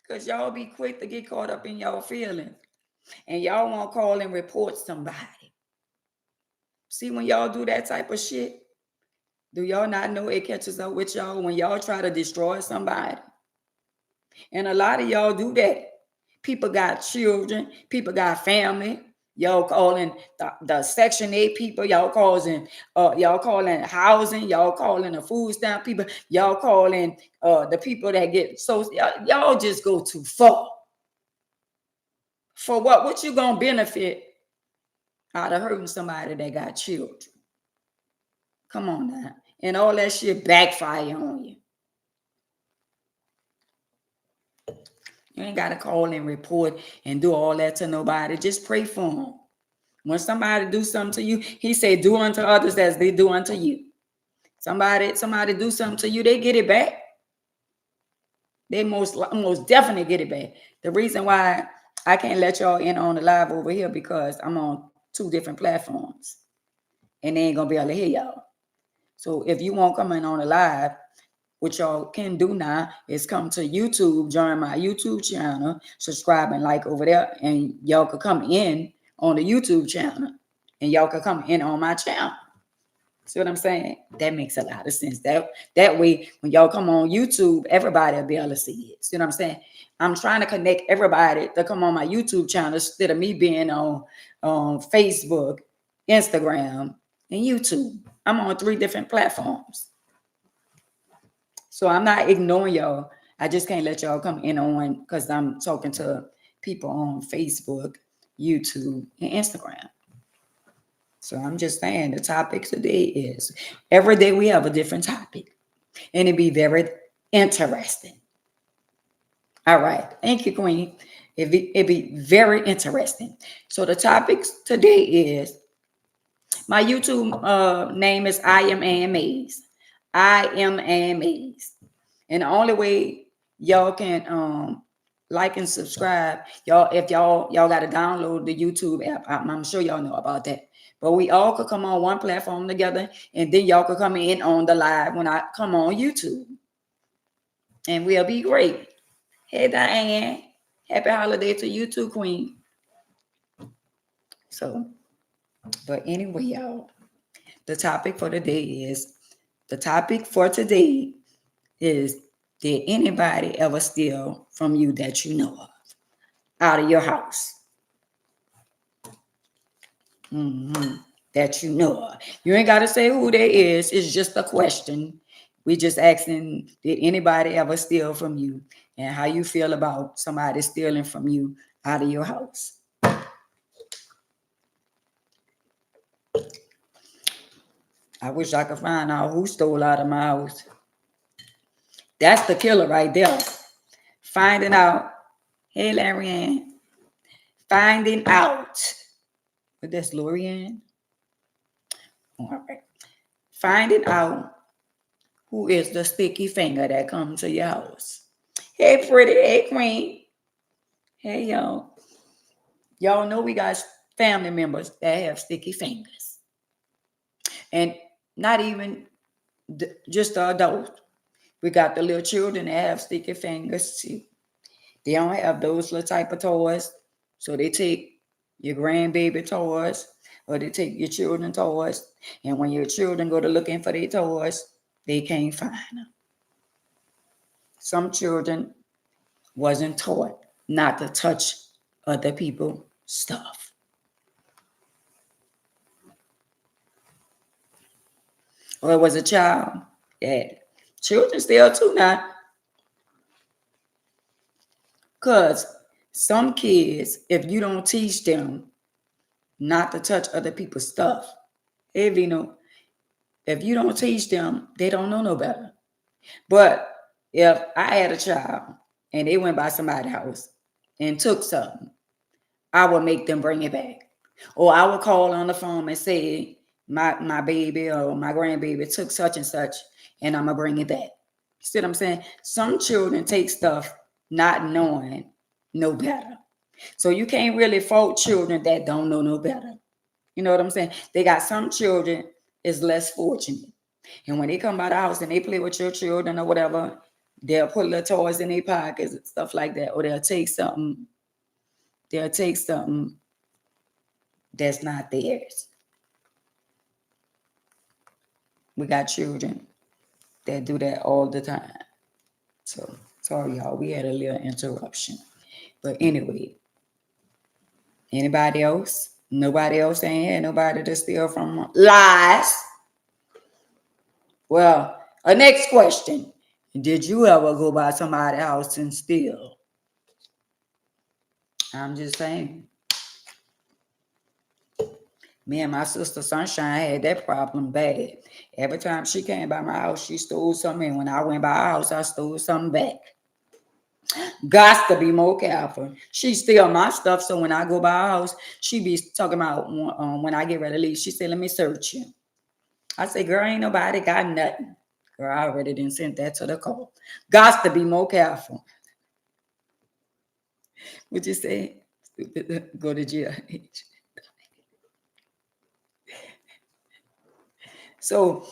Because y'all be quick to get caught up in y'all feelings. And y'all won't call and report somebody. See, when y'all do that type of shit, do y'all not know it catches up with y'all when y'all try to destroy somebody? And a lot of y'all do that. People got children, people got family. Y'all calling the Section 8 people, y'all calling housing, y'all calling the food stamp people, y'all calling the people that get so y'all just go too far. For what? What you gonna benefit out of hurting somebody that got children? Come on now. And all that shit backfire on you. You ain't got to call and report and do all that to nobody. Just pray for them. When somebody do something to you, he said, do unto others as they do unto you. Somebody do something to you, they get it back. They most definitely get it back. The reason why I can't let y'all in on the live over here because I'm on 2 different platforms. And they ain't going to be able to hear y'all. So if you won't come in on the live, what y'all can do now is come to YouTube, join my YouTube channel, subscribe and like over there, and y'all could come in on the YouTube channel, and y'all could come in on my channel. See what I'm saying? That makes a lot of sense. That way, when y'all come on YouTube, everybody will be able to see it. See what I'm saying? I'm trying to connect everybody to come on my YouTube channel instead of me being on Facebook, Instagram, and YouTube. I'm on 3 different platforms. So I'm not ignoring y'all. I just can't let y'all come in on because I'm talking to people on Facebook, YouTube, and Instagram. So I'm just saying the topic today is every day we have a different topic. And it'd be very interesting. All right. Thank you, Queen. It'd be very interesting. So the topics today is my YouTube name is I Am Ann Mays. I Am Ann Mays. And the only way y'all can like and subscribe, y'all, if y'all got to download the YouTube app. I'm sure y'all know about that. But we all could come on one platform together, and then y'all could come in on the live when I come on YouTube. And we'll be great. Hey, Diane. Happy holiday to you too, Queen. So, but anyway, y'all, the topic for today is, did anybody ever steal from you that you know of out of your house? That you know of. You ain't got to say who they is. It's just a question. We just asking, did anybody ever steal from you? And how you feel about somebody stealing from you out of your house? I wish I could find out who stole out of my house. That's the killer right there. Finding out. Hey, Larianne. Finding out. But that's Lorianne. All right. Finding out who is the sticky finger that comes to your house. Hey, pretty. Hey, Queen. Hey, y'all. Y'all know we got family members that have sticky fingers. And not even just the adult. We got the little children that have sticky fingers too. They don't have those little type of toys. So they take your grandbaby toys or they take your children toys. And when your children go to looking for their toys, they can't find them. Some children wasn't taught not to touch other people's stuff. Or it was a child. Yeah. Children still too now. Because some kids, if you don't teach them not to touch other people's stuff, if you don't teach them, they don't know no better. But if I had a child and they went by somebody's house and took something, I would make them bring it back. Or I would call on the phone and say, my baby or my grandbaby took such and such, and I'm going to bring it back. See what I'm saying? Some children take stuff not knowing no better. So you can't really fault children that don't know no better. You know what I'm saying? They got some children is less fortunate. And when they come by the house and they play with your children or whatever, they'll put little toys in their pockets and stuff like that. Or they'll take something that's not theirs. We got children that do that all the time. So sorry, y'all. We had a little interruption. But anyway, anybody else? Nobody else ain't had nobody to steal from lies. Well, a next question. Did you ever go by somebody's house and steal? I'm just saying. Me and my sister Sunshine had that problem bad. Every time she came by my house, she stole something. And when I went by her house, I stole something back. Got to be more careful. She steal my stuff, so when I go by her house, she be talking about when I get ready to leave. She said, "Let me search you." I say, "Girl, ain't nobody got nothing." Girl, I already didn't send that to the call. Got to be more careful. What you say? Go to jail. So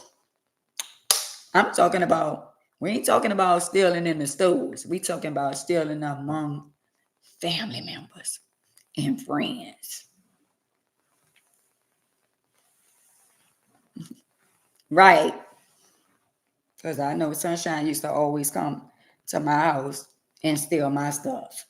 I'm talking about, we ain't talking about stealing in the stores. We talking about stealing among family members and friends. Right. Because I know Sunshine used to always come to my house and steal my stuff.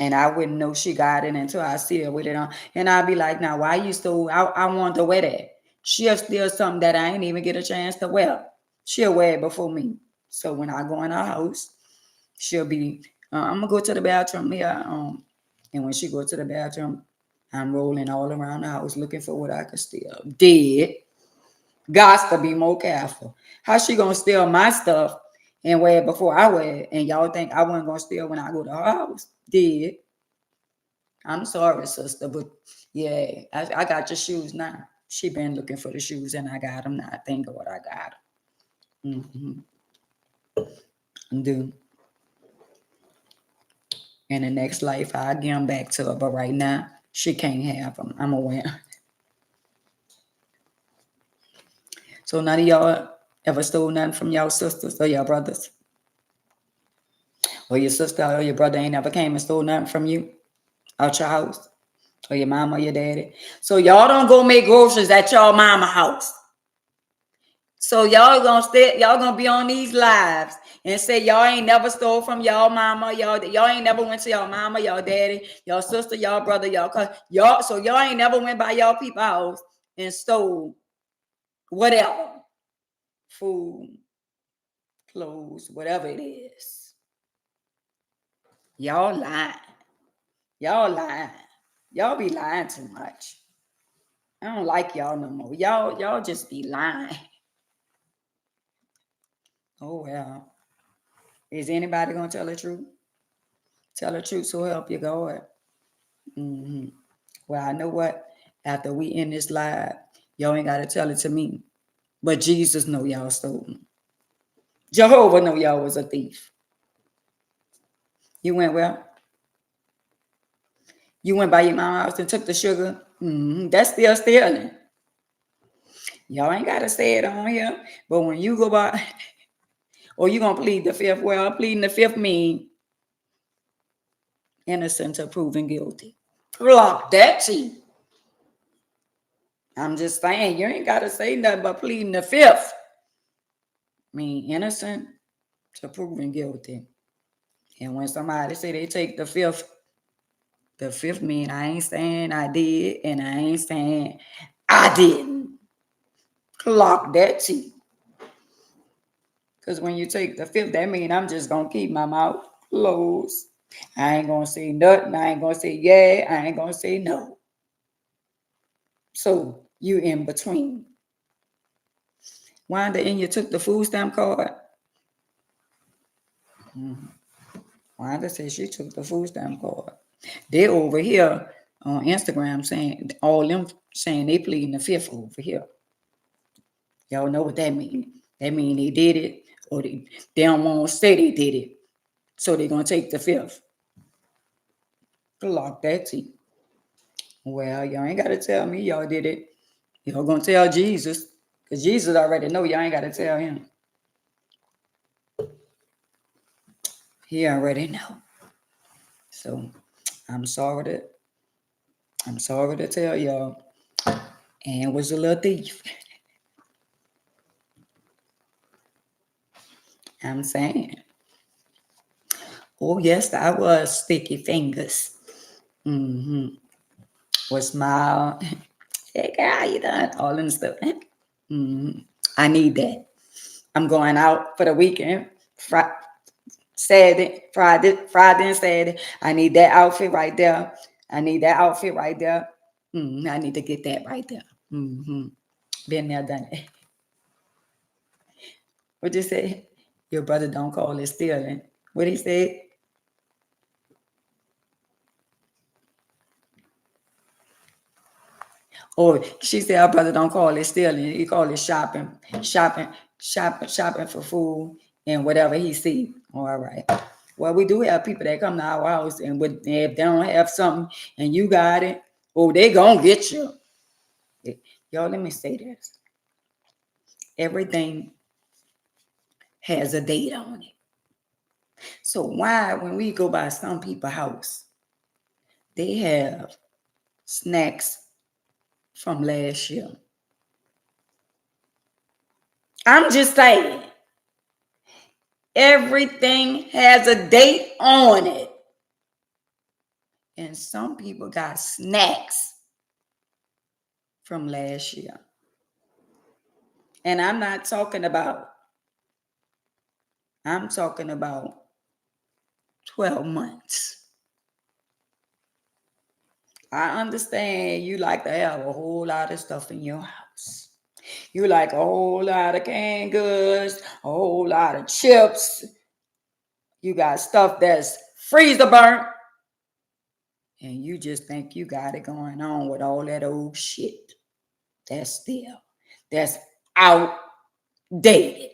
And I wouldn't know she got it until I see her with it on. And I'd be like, "Now, why you stole? I want to wear that." She'll steal something that I ain't even get a chance to wear. She'll wear it before me. So when I go in her house, she'll be, I'm going to go to the bathroom here. And when she go to the bathroom, I'm rolling all around the house looking for what I could steal. Dead. Got to be more careful. How she going to steal my stuff and wear it before I wear it? And y'all think I wasn't going to steal when I go to her house? Did. I'm sorry, sister, but yeah, I got your shoes now. She been looking for the shoes and I got them now. Thank God I got them. Do. In the next life, I'll give them back to her, but right now, she can't have them. I'm aware. So none of y'all ever stole nothing from y'all sisters or your brothers? Or your sister or your brother ain't ever came and stole nothing from you out your house? Or your mama or your daddy? So y'all don't go make groceries at y'all mama house. So y'all gonna be on these lives and say y'all ain't never stole from y'all mama, y'all ain't never went to y'all mama, y'all daddy, y'all sister, y'all brother, y'all cousin, so y'all ain't never went by y'all people's house and stole whatever, food, clothes, whatever it is. Y'all lying. Y'all lying. Y'all be lying too much. I don't like y'all no more. Y'all just be lying. Oh well. Is anybody gonna tell the truth? Tell the truth, so help you God. Well, I know what. After we end this live, y'all ain't gotta tell it to me, but Jesus know y'all stole. Jehovah know y'all was a thief. You went well. You went by your mom's house and took the sugar. That's still stealing. Y'all ain't gotta say it on here, but when you go by, Or you gonna plead the fifth? Well, pleading the fifth mean innocent or proven guilty. Lock that tea. I'm just saying, you ain't gotta say nothing but pleading the fifth. Mean innocent to proven guilty. And when somebody say they take the fifth mean I ain't saying I did and I ain't saying I didn't. Clock that tea. Because when you take the fifth, that mean I'm just gonna keep my mouth closed. I ain't gonna say nothing. I ain't gonna say yeah. I ain't gonna say no. So you in between. Wanda and you took the food stamp card. Wanda said she took the food stamp card. They over here on Instagram saying all them saying they pleading the fifth over here. Y'all know what that mean? That mean they did it, or they don't want to say they did it, so they're gonna take the fifth. Lock that tea. Well, y'all ain't gotta tell me y'all did it. Y'all gonna tell Jesus, because Jesus already know. Y'all ain't gotta tell him. He already know. So I'm sorry to tell y'all. Ann was a little thief. I'm saying. Oh yes, I was sticky fingers. Was smile. Hey girl, you done all in stuff. I need that. I'm going out for the weekend. Friday and Saturday. I need that outfit right there. I need that outfit right there. I need to get that right there. Been there, done it. What you say? Your brother don't call it stealing. What he said? Or she said our brother don't call it stealing. He call it shopping for food and whatever he see. All right. Well, we do have people that come to our house and if they don't have something and you got it, they gonna get you. Y'all, let me say this. Everything has a date on it. So why, when we go by some people's house, they have snacks from last year? I'm just saying, everything has a date on it. And some people got snacks from last year. And I'm talking about 12 months. I understand you like to have a whole lot of stuff in your house. You like a whole lot of canned goods, a whole lot of chips. You got stuff that's freezer burnt. And you just think you got it going on with all that old shit. That's outdated.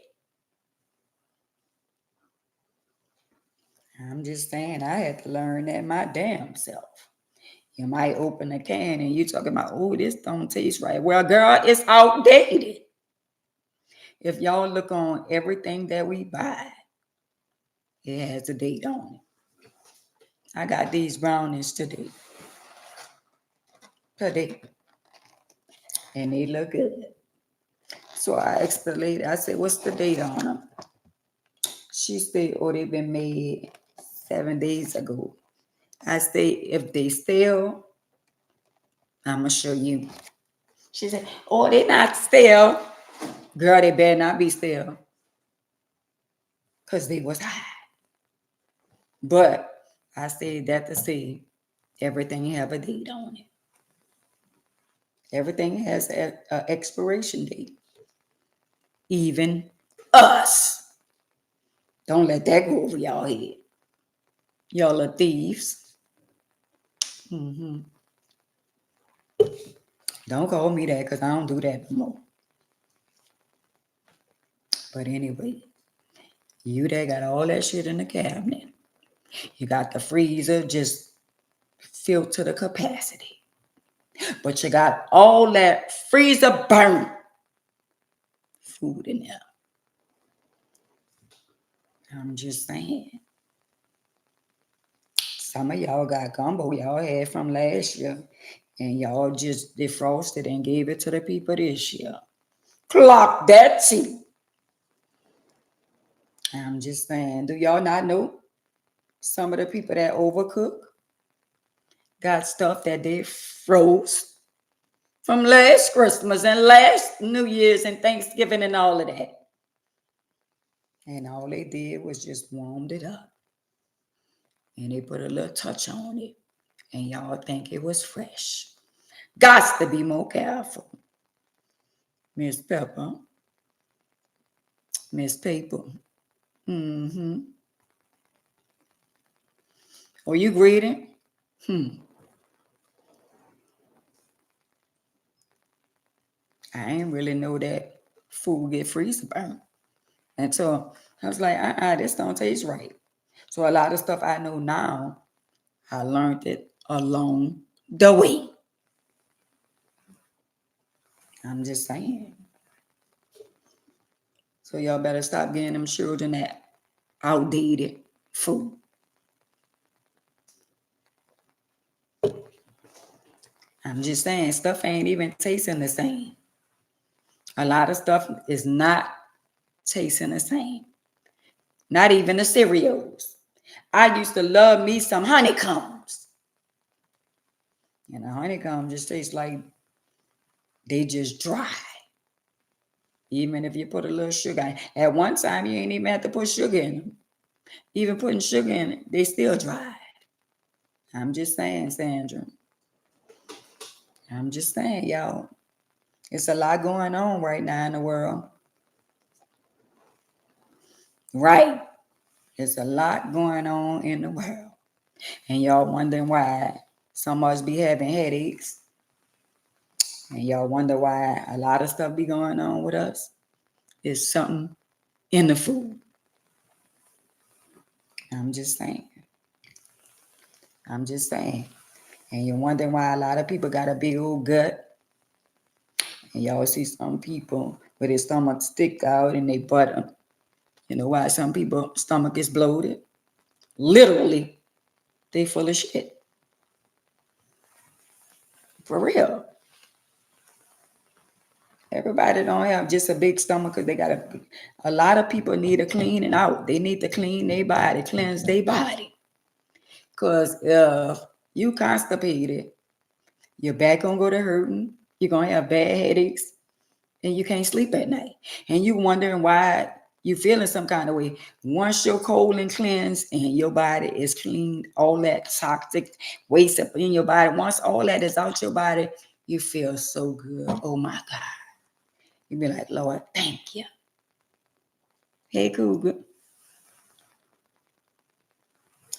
I'm just saying, I had to learn that my damn self. You might open a can and you talking about, this don't taste right. Well, girl, it's outdated. If y'all look on everything that we buy, it has a date on it. I got these brownies today. And they look good. So I asked the lady, I said, what's the date on them? She said, they've been made 7 days ago. I say, if they stale, I'm going to show you. She said, they not stale. Girl, they better not be stale. Because they was high. But I said that to say, everything have a date on it. Everything has an expiration date. Even us. Don't let that go over y'all head. Y'all are thieves. Don't call me that because I don't do that no more. But anyway, you that got all that shit in the cabinet. You got the freezer just filled to the capacity. But you got all that freezer burnt food in there. I'm just saying. Some of y'all got gumbo y'all had from last year, and y'all just defrosted and gave it to the people this year. Clock that tea. I'm just saying, do y'all not know some of the people that overcook got stuff that they froze from last Christmas and last New Year's and Thanksgiving and all of that? And all they did was just warmed it up. And they put a little touch on it. And y'all think it was fresh. Gots to be more careful. Miss Pepper. Miss Paper. Mm-hmm. Are you greeting? I ain't really know that food get freeze burnt. And so I was like, this don't taste right. So a lot of stuff I know now, I learned it along the way. I'm just saying. So y'all better stop getting them children that outdated food. I'm just saying, stuff ain't even tasting the same. A lot of stuff is not tasting the same. Not even the cereals. I used to love me some honeycombs. And the honeycomb just tastes like they just dry. Even if you put a little sugar in. At one time, you ain't even have to put sugar in them. Even putting sugar in it, they still dry. I'm just saying, Sandra. I'm just saying, y'all. It's a lot going on right now in the world. Right. It's a lot going on in the world. And y'all wondering why some of us be having headaches. And y'all wonder why a lot of stuff be going on with us. It's something in the food. I'm just saying. I'm just saying. And you're wondering why a lot of people got a big old gut. And y'all see some people with their stomach stick out and they butt. You know why some people stomach is bloated? Literally, they full of shit. For real. Everybody don't have just a big stomach because they got a lot of people need to clean it out. They need to clean their body, cleanse their body. Because if you constipated, your back gonna go to hurting, you're gonna have bad headaches, and you can't sleep at night. And you wondering why you feeling some kind of way. Once your colon cleansed and your body is cleaned, all that toxic waste up in your body, once all that is out your body, you feel so good. Oh my God. You be like, Lord, thank you. Hey, Cougar.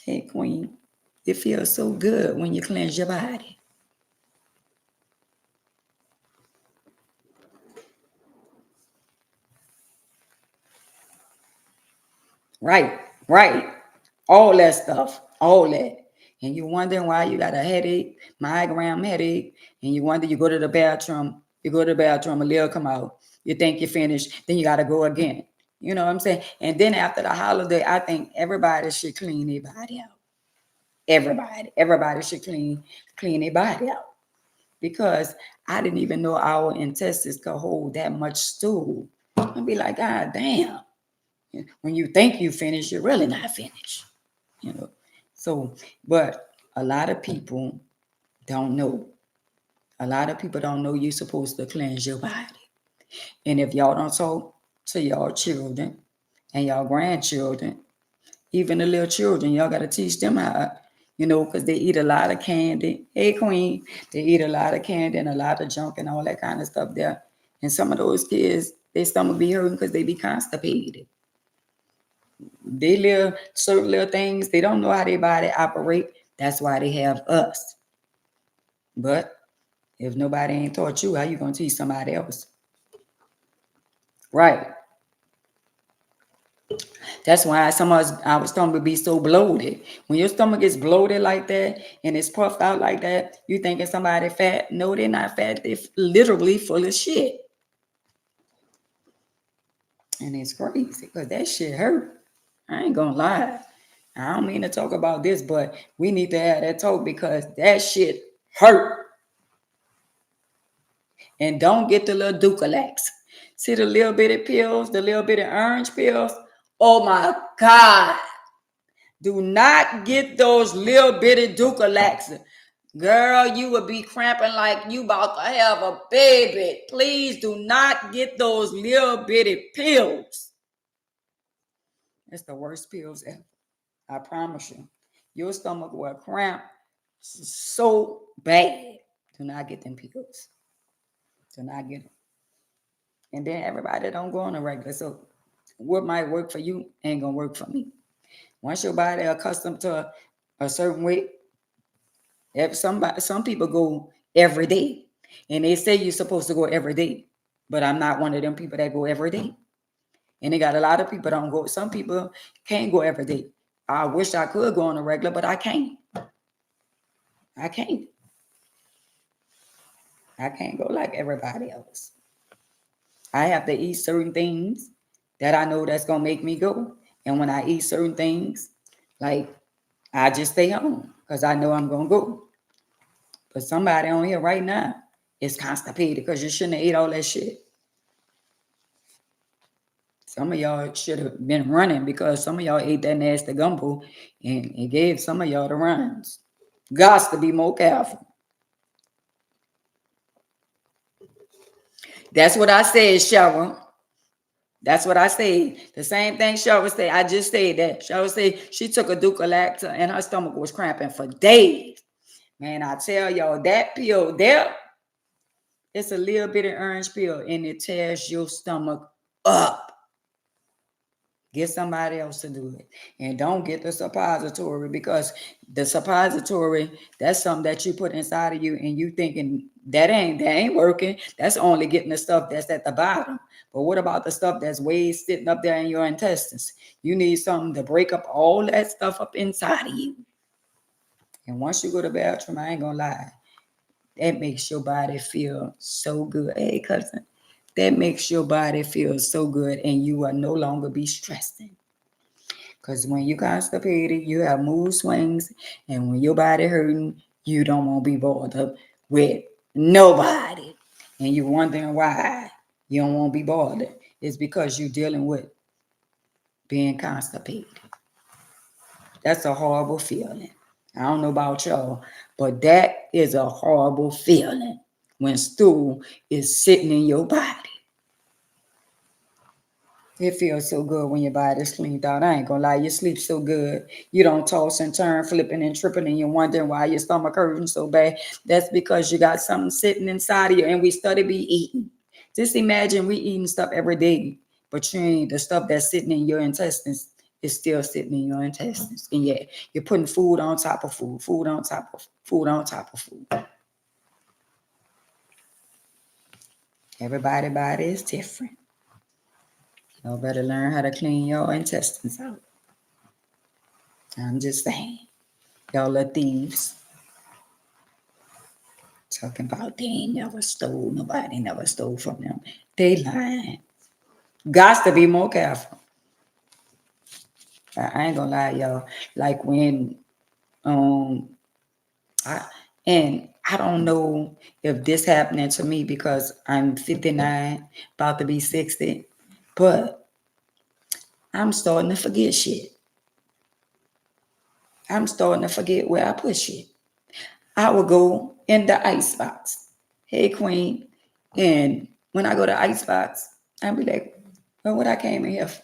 Hey, Queen. It feels so good when you cleanse your body. Right. All that stuff. All that. And you wondering why you got a headache, migraine headache, and you wonder, you go to the bathroom, a little come out. You think you're finished, then you got to go again. You know what I'm saying? And then after the holiday, I think everybody should clean their body out. Everybody should clean their body out. Because I didn't even know our intestines could hold that much stool. I'd be like, God damn. When you think you finished, you're really not finished. You know. So, but a lot of people don't know. A lot of people don't know you're supposed to cleanse your body. And if y'all don't talk to y'all children and y'all grandchildren, even the little children, y'all got to teach them how, because they eat a lot of candy. Hey, Queen, they eat a lot of candy and a lot of junk and all that kind of stuff there. And some of those kids, their stomach be hurting because they be constipated. They live certain little things. They don't know how their body operate. That's why they have us. But if nobody ain't taught you, how you going to teach somebody else? Right. That's why our stomach be so bloated. When your stomach is bloated like that and it's puffed out like that, you thinking somebody fat. No, they're not fat. They're literally full of shit. And it's crazy because that shit hurt. I ain't gonna lie. I don't mean to talk about this, but we need to have that talk because that shit hurt. And don't get the little Dukalax. See the little bitty pills, the little bitty orange pills? Oh my God. Do not get those little bitty Dukalax. Girl, you would be cramping like you about to have a baby. Please do not get those little bitty pills. It's the worst pills ever. I promise you. Your stomach will cramp so bad. Do not get them pills. Do not get them. And then everybody don't go on a regular. So what might work for you ain't gonna work for me. Once your body accustomed to a certain weight, some people go every day. And they say you're supposed to go every day. But I'm not one of them people that go every day. And they got a lot of people don't go. Some people can't go every day. I wish I could go on a regular, but I can't. I can't. I can't go like everybody else. I have to eat certain things that I know that's gonna make me go. And when I eat certain things, like I just stay home because I know I'm gonna go. But somebody on here right now is constipated because you shouldn't have ate all that shit. Some of y'all should have been running because some of y'all ate that nasty gumbo and it gave some of y'all the runs. Gots to be more careful. That's what I said, Cheryl. That's what I said. The same thing Cheryl said. I just said that. Cheryl said she took a Ducalacta and her stomach was cramping for days. Man, I tell y'all, that pill there, it's a little bit of orange pill and it tears your stomach up. Get somebody else to do it. And don't get the suppository because the suppository, that's something that you put inside of you and you thinking that ain't working. That's only getting the stuff that's at the bottom. But what about the stuff that's way sitting up there in your intestines? You need something to break up all that stuff up inside of you. And once you go to the bathroom, I ain't gonna lie, that makes your body feel so good. Hey, cousin, that makes your body feel so good and you will no longer be stressing. Because when you constipated, you have mood swings, and when your body hurting, you don't want to be bothered with nobody. And you're wondering why you don't want to be bothered. It's because you're dealing with being constipated. That's a horrible feeling. I don't know about y'all, but that is a horrible feeling when stool is sitting in your body. It feels so good when your body's cleaned out. I ain't gonna lie, you sleep so good. You don't toss and turn, flipping and tripping, and you're wondering why your stomach hurting so bad. That's because you got something sitting inside of you, and we study be eating. Just imagine we eating stuff every day, but you ain't the stuff that's sitting in your intestines is still sitting in your intestines. And yeah, you're putting food on top of food, food on top of food on top of food. Everybody's body is different. You better learn how to clean your intestines out. I'm just saying. Y'all are thieves. Talking about they ain't never stole. Nobody never stole from them. They lying. Got to be more careful. I ain't gonna lie, y'all. Like when I don't know if this happening to me because I'm 59, about to be 60, but I'm starting to forget shit. I'm starting to forget where I put shit. I will go in the icebox. Hey, Queen. And when I go to icebox, I'll be like, well, what I came in here for?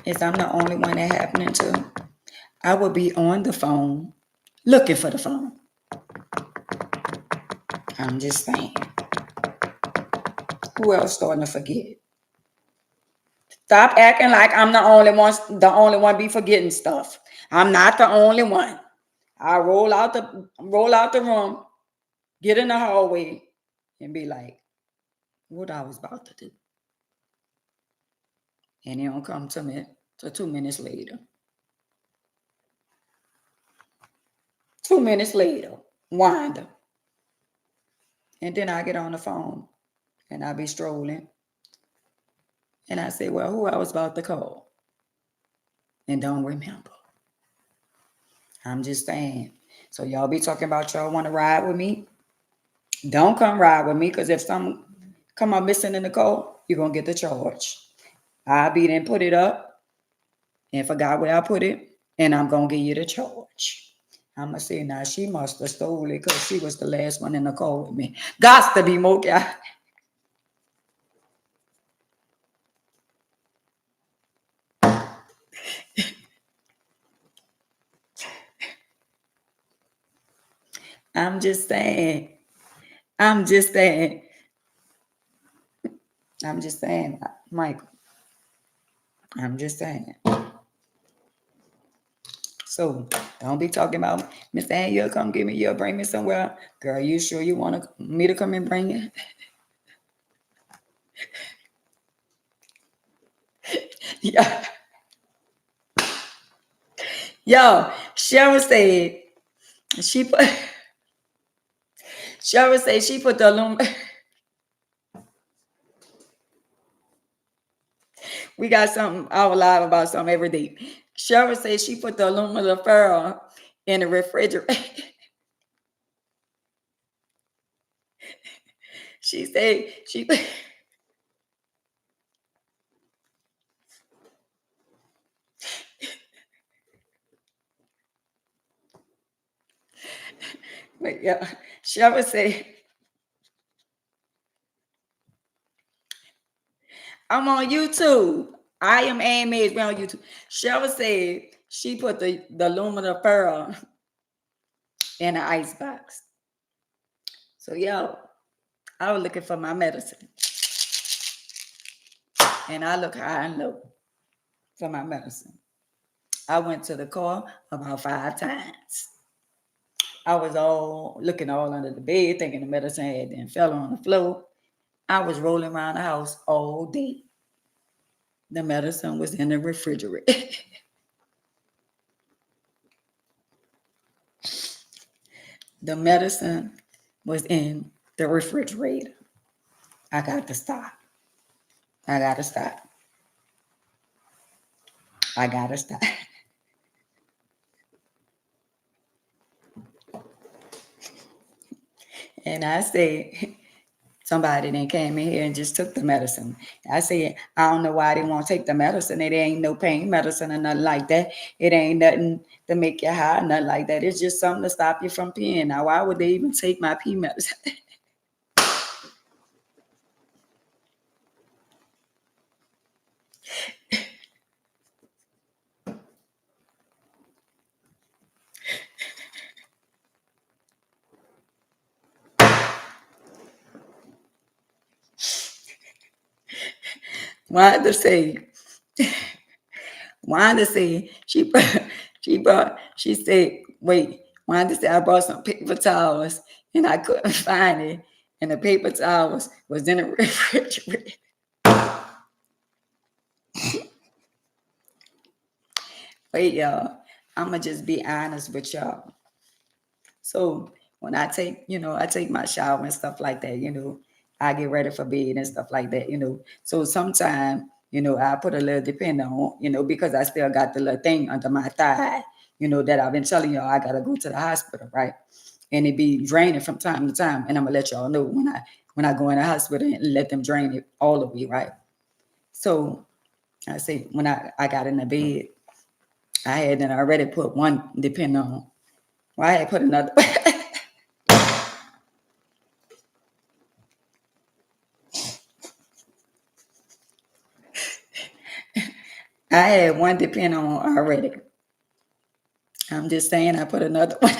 Is I'm the only one that happening to. I will be on the phone looking for the phone. I'm just saying. Who else starting to forget? Stop acting like I'm the only one be forgetting stuff. I'm not the only one. I roll out the room, get in the hallway, and be like, what I was about to do. And it don't come to me till 2 minutes later. 2 minutes later, wind up. And then I get on the phone and I be strolling. And I said, well, who I was about to call? And don't remember. I'm just saying. So y'all be talking about y'all want to ride with me. Don't come ride with me because if some come up missing in the call, you're going to get the charge. I'll be then put it up and forgot where I put it. And I'm going to give you the charge. I'm going to say, now she must have stole it because she was the last one in the call with me. Gots to be more guy. I'm just saying. I'm just saying. I'm just saying, Michael. I'm just saying. So don't be talking about Miss Ann, you'll come get me, you'll bring me somewhere. Girl, you sure you want me to come and bring you? Yeah. Yo, Cheryl said she put Cheryl said she put the aluminum. We got something our live about something every day. Cheryl said she put the aluminum foil in the refrigerator. She said she but yeah, Cheryl said I'm on YouTube. I am Ann Mays. We're on YouTube. Cheryl said she put the aluminum foil in an ice box. So yo, I was looking for my medicine. And I look high and low for my medicine. I went to the car about 5 times. I was all looking all under the bed, thinking the medicine had then fell on the floor. I was rolling around the house all day. The medicine was in the refrigerator. The medicine was in the refrigerator. I got to stop. I got to stop. I got to stop. And I said, somebody then came in here and just took the medicine. I said, I don't know why they won't take the medicine. It ain't no pain medicine or nothing like that. It ain't nothing to make you high, nothing like that. It's just something to stop you from peeing. Now, why would they even take my pee medicine? Wanda say, Wanda said, she said, wait, Wanda said, I brought some paper towels and I couldn't find it. And the paper towels was in the refrigerator. Wait, y'all, I'm going to just be honest with y'all. So when I take, I take my shower and stuff like that, I get ready for bed and stuff like that, So sometimes, I put a little depend on, because I still got the little thing under my thigh, that I've been telling y'all I gotta go to the hospital, right? And it be draining from time to time. And I'm gonna let y'all know when I go in the hospital and let them drain it all of me, right? So I say when I got in the bed, I had already put one depend on. Well, I had put another. I had one depend on already. I'm just saying I put another one.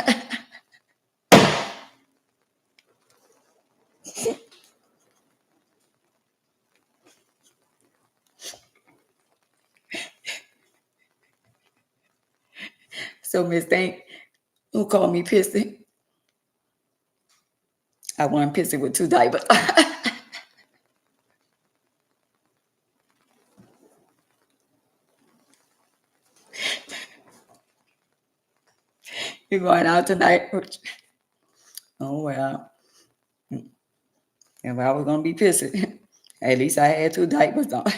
So Miss Thank, who called me pissy? I wasn't pissy with two diapers. You're going out tonight? Oh well. If I was gonna be pissy, at least I had two diapers on.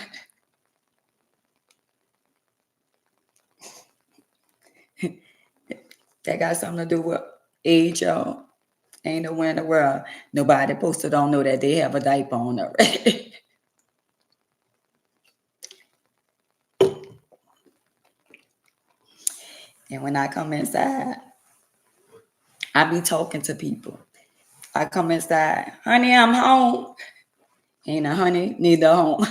That got something to do with age, y'all. Ain't nowhere in the world nobody supposed to don't know that they have a diaper on already. And when I come inside, I be talking to people. I come inside, honey, I'm home. Ain't a honey, neither home.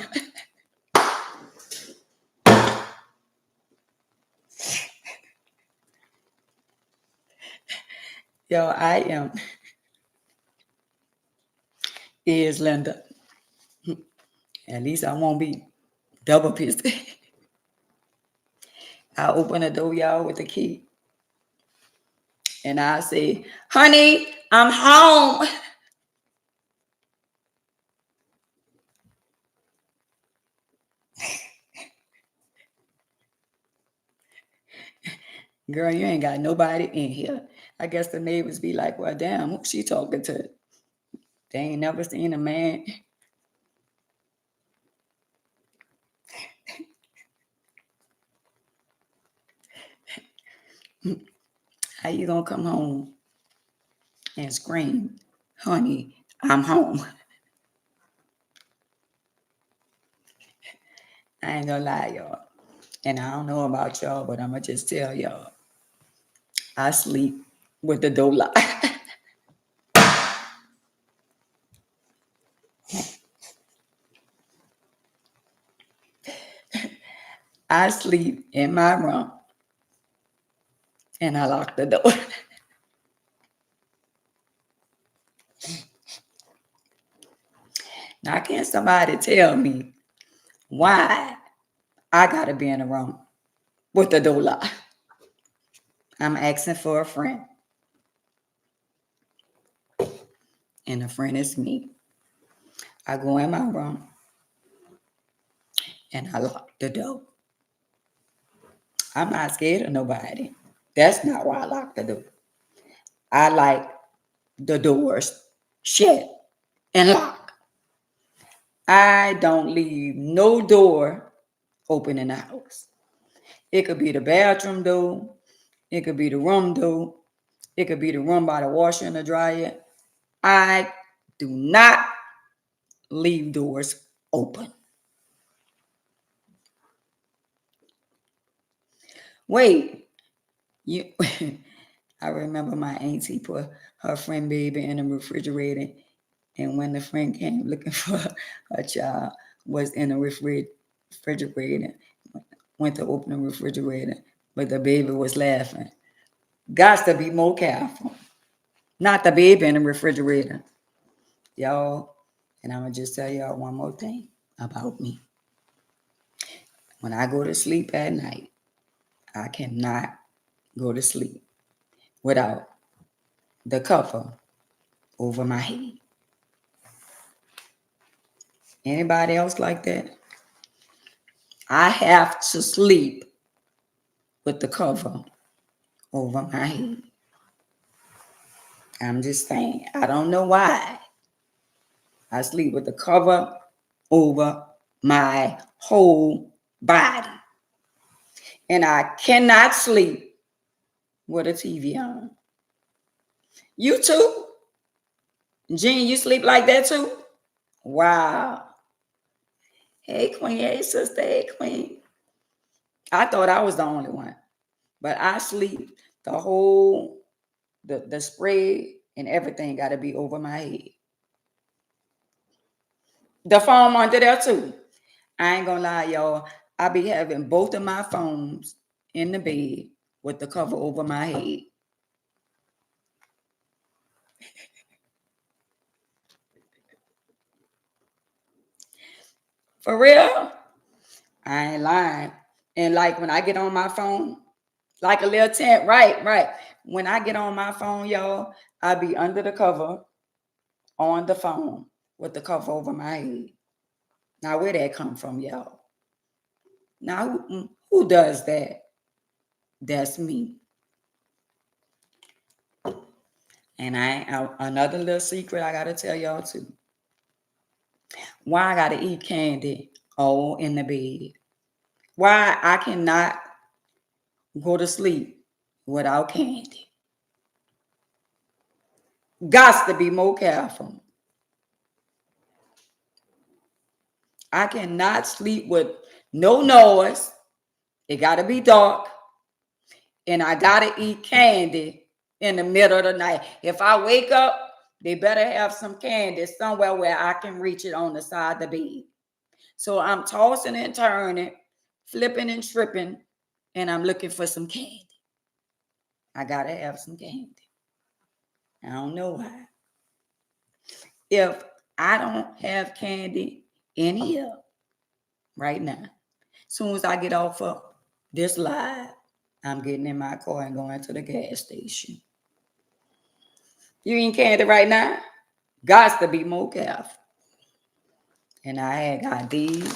Yo, I am is Linda. At least I won't be double pissed. I open the door, y'all, with the key. And I say, honey, I'm home. Girl, you ain't got nobody in here. I guess the neighbors be like, well, damn, who she talking to? They ain't never seen a man. How you gonna come home and scream, honey, I'm home? I ain't gonna lie, y'all. And I don't know about y'all, but I'm gonna just tell y'all, I sleep with the door locked. I sleep in my room and I lock the door. Now, can't somebody tell me why I gotta be in a room with the door locked? I'm asking for a friend, and a friend is me. I go in my room and I lock the door. I'm not scared of nobody. That's not why I lock the door. I like the doors shut and locked. I don't leave no door open in the house. It could be the bathroom door. It could be the room door. It could be the room by the washer and the dryer. I do not leave doors open. Wait, you I remember my auntie put her friend baby in the refrigerator, and when the friend came looking for her child, was in the refrigerator, went to open the refrigerator, but the baby was laughing. Got to be more careful. Not the baby in the refrigerator. Y'all, and I'm going to just tell y'all one more thing about me. When I go to sleep at night, I cannot go to sleep without the cover over my head. Anybody else like that? I have to sleep with the cover over my head. I'm just saying, I don't know why. I sleep with the cover over my whole body. And I cannot sleep with a TV on. You too? Jean, you sleep like that too? Wow. Hey, Queen. Hey, sister. Hey, Queen. I thought I was the only one. But I sleep the whole, the spray and everything got to be over my head. The phone under there too. I ain't gonna lie, y'all. I be having both of my phones in the bed with the cover over my head. For real? I ain't lying. And like when I get on my phone, like a little tent, right. When I get on my phone, y'all, I be under the cover on the phone with the cover over my head. Now, where that come from, y'all? Now, who does that? That's me. And another little secret I gotta tell y'all too. Why I gotta eat candy all in the bed? Why I cannot go to sleep without candy. Got to be more careful. I cannot sleep with no noise. It got to be dark. And I got to eat candy in the middle of the night. If I wake up, they better have some candy somewhere where I can reach it on the side of the bed. So I'm tossing and turning, flipping and tripping, and I'm looking for some candy. I got to have some candy. I don't know why. If I don't have candy in here right now, as soon as I get off of this live, I'm getting in my car and going to the gas station. You eating candy right now? Got to be more careful. And I had got these.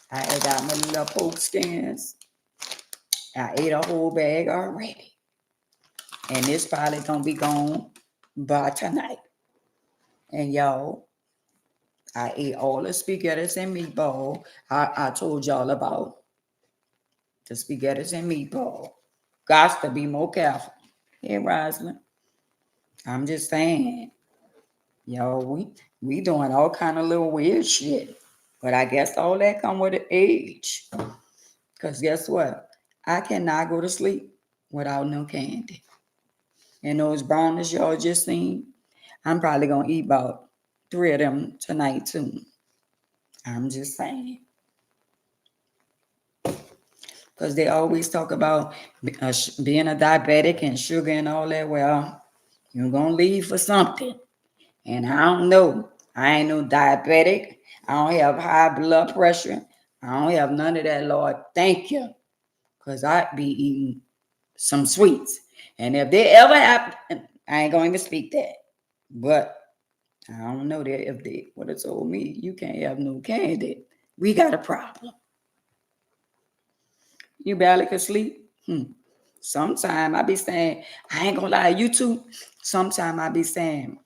I had got my little pork skins. I ate a whole bag already. And this probably gonna be gone by tonight. And y'all, I ate all the spaghettis and meatball I told y'all about. The spaghettis and meatball. Got to be more careful. Hey, Rosalind. I'm just saying. Yo, we doing all kind of little weird shit. But I guess all that come with the age. Because guess what? I cannot go to sleep without no candy. And those brownies y'all just seen, I'm probably going to eat about 3 of them tonight too. I'm just saying. Because they always talk about being a diabetic and sugar and all that. Well, you're going to leave for something. And I don't know. I ain't no diabetic. I don't have high blood pressure. I don't have none of that, Lord. Thank you. Because I'd be eating some sweets. And if they ever happen, I ain't going to speak that. But I don't know that if they would have told me you can't have no candy, we got a problem. You barely could sleep. Sometime I be saying, I ain't gonna lie, you too. Sometime I be saying,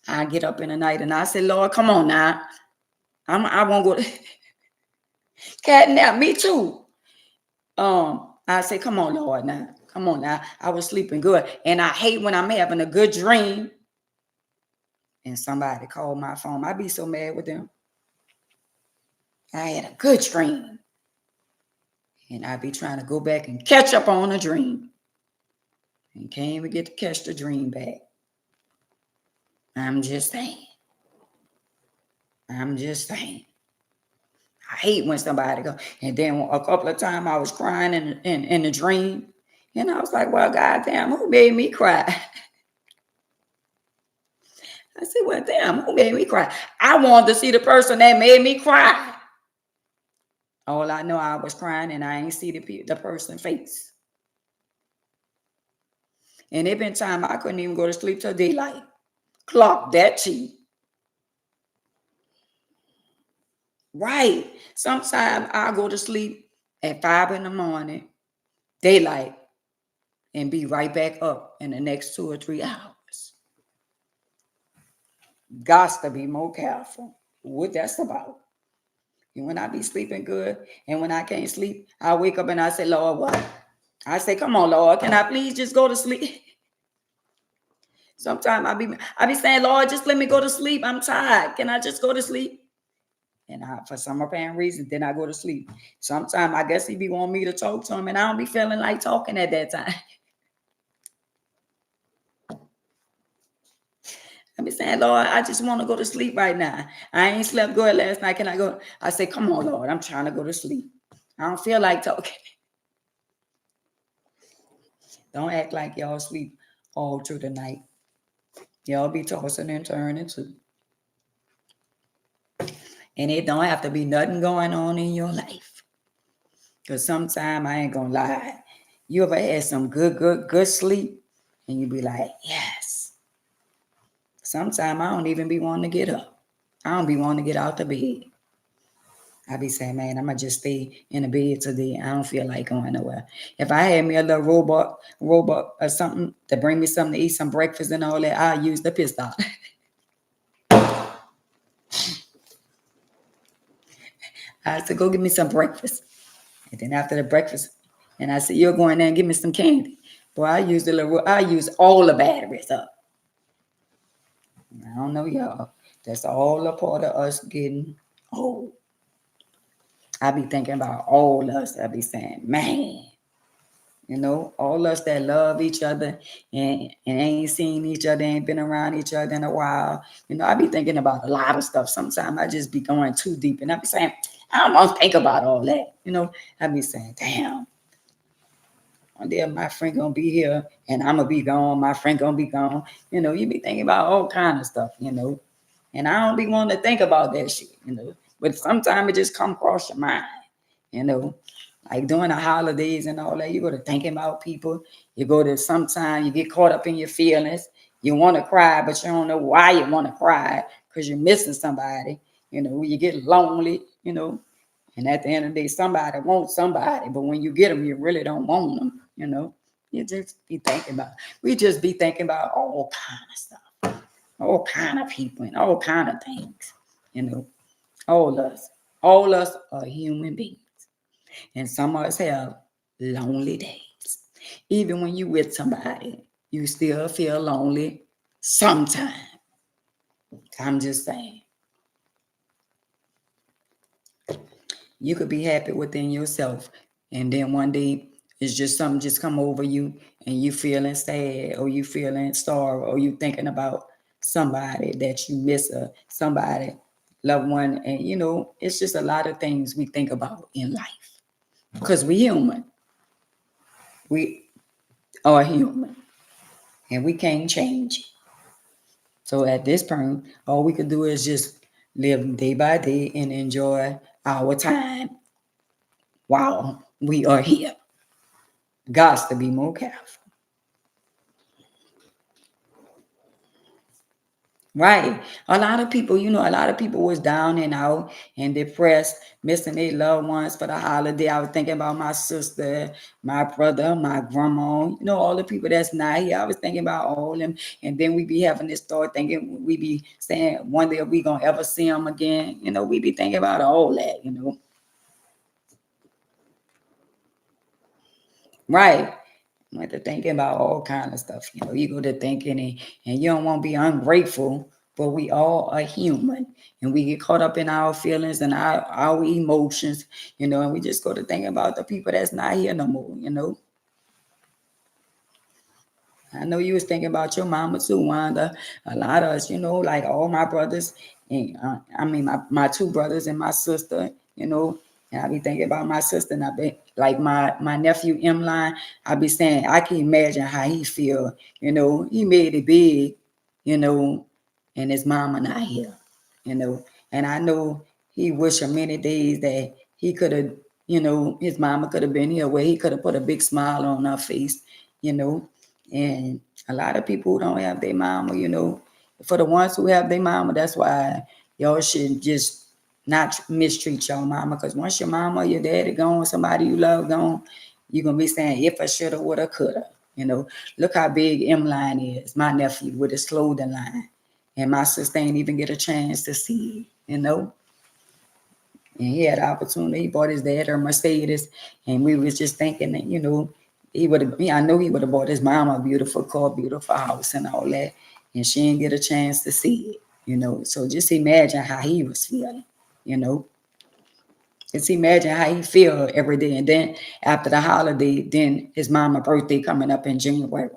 I get up in the night and I say, Lord, come on now. I won't go to catnap. Me too. I say, come on, Lord, now. Come on now. I was sleeping good. And I hate when I'm having a good dream and somebody called my phone. I be so mad with them. I had a good dream. And I be trying to go back and catch up on a dream. And can't even get to catch the dream back. I'm just saying. I hate when somebody go. And then a couple of times I was crying in the dream. And I was like, well, goddamn, who made me cry? I said, well, damn, who made me cry? I wanted to see the person that made me cry. All I know, I was crying and I ain't see the person's face. And it been time I couldn't even go to sleep till daylight. Clock that cheap. Right. Sometimes I go to sleep at 5 in the morning, daylight, and be right back up in the next 2 or 3 hours. Got to be more careful what that's about. And when I be sleeping good and when I can't sleep, I wake up and I say, Lord, what? I say, come on, Lord, can I please just go to sleep? Sometimes I be saying, Lord, just let me go to sleep. I'm tired. Can I just go to sleep? And for some apparent reason, then I go to sleep. Sometimes I guess he be wanting me to talk to him, and I don't be feeling like talking at that time. I be saying, Lord, I just want to go to sleep right now. I ain't slept good last night. Can I go? I say, come on, Lord, I'm trying to go to sleep. I don't feel like talking. Don't act like y'all sleep all through the night. Y'all be tossing and turning too. And it don't have to be nothing going on in your life. Because sometimes I ain't gonna lie. You ever had some good sleep? And you be like, yes. Sometimes I don't even be wanting to get up. I don't be wanting to get out the bed. I be saying, man, I'm going to just stay in the bed today. I don't feel like going nowhere. If I had me a little robot or something to bring me something to eat, some breakfast and all that, I'll use the pistol. I said, go get me some breakfast. And then after the breakfast, and I said, you're going there and give me some candy. Boy, I use all the batteries up. I don't know y'all. That's all a part of us getting old. I be thinking about all us. I be saying, man, all us that love each other and ain't seen each other, ain't been around each other in a while. I be thinking about a lot of stuff. Sometimes I just be going too deep, and I be saying, I don't want to think about all that. I be saying, damn, one day my friend gonna be here and I'm gonna be gone. My friend gonna be gone. You be thinking about all kind of stuff. And I don't be wanting to think about that shit. But sometimes it just come across your mind. You know, like during the holidays and all that, you go to thinking about people. You go to sometimes you get caught up in your feelings. You want to cry, but you don't know why you want to cry because you're missing somebody. You get lonely. And at the end of the day, somebody wants somebody, but when you get them, you really don't want them. You just be thinking about. We just be thinking about all kind of stuff, all kind of people, and all kind of things. All us are human beings. And some of us have lonely days. Even when you with somebody, you still feel lonely sometimes. I'm just saying. You could be happy within yourself. And then one day it's just something just come over you and you feeling sad or you feeling sorrow or you thinking about somebody that you miss or somebody loved one. And it's just a lot of things we think about in life. Because we human. We are human. And we can't change it. So at this point, all we could do is just live day by day and enjoy our time while we are here. God's to be more careful. Right. A lot of people, was down and out and depressed, missing their loved ones for the holiday. I was thinking about my sister, my brother, my grandma, all the people that's not here. I was thinking about all of them. And then we be having this thought thinking, we be saying one day we going to ever see them again. We be thinking about all that, Right. I went to thinking about all kind of stuff. You go to thinking and you don't want to be ungrateful, but we all are human and we get caught up in our feelings and our emotions, and we just go to thinking about the people that's not here no more. I know you was thinking about your mama too, Wanda. A lot of us, like all my brothers, and my two brothers and my sister, and I be thinking about my sister, and I be like my nephew M-Line. I be saying I can imagine how he feel. He made it big, and his mama not here, and I know he wish for many days that he could have, his mama could have been here where he could have put a big smile on her face, you know and a lot of people who don't have their mama, for the ones who have their mama, that's why y'all should just not mistreat your mama. Because once your mama, your daddy gone, somebody you love gone, you're going to be saying, if I shoulda, woulda, coulda. Look how big M-Line is, my nephew, with his clothing line. And my sister ain't even get a chance to see it. And he had the opportunity. He bought his dad a Mercedes, and we was just thinking that, he would have. I know he would have bought his mom a beautiful car, beautiful house, and all that, and she didn't get a chance to see it. So just imagine how he was feeling. Just imagine how he feel every day, and then after the holiday, then his mama's birthday coming up in January.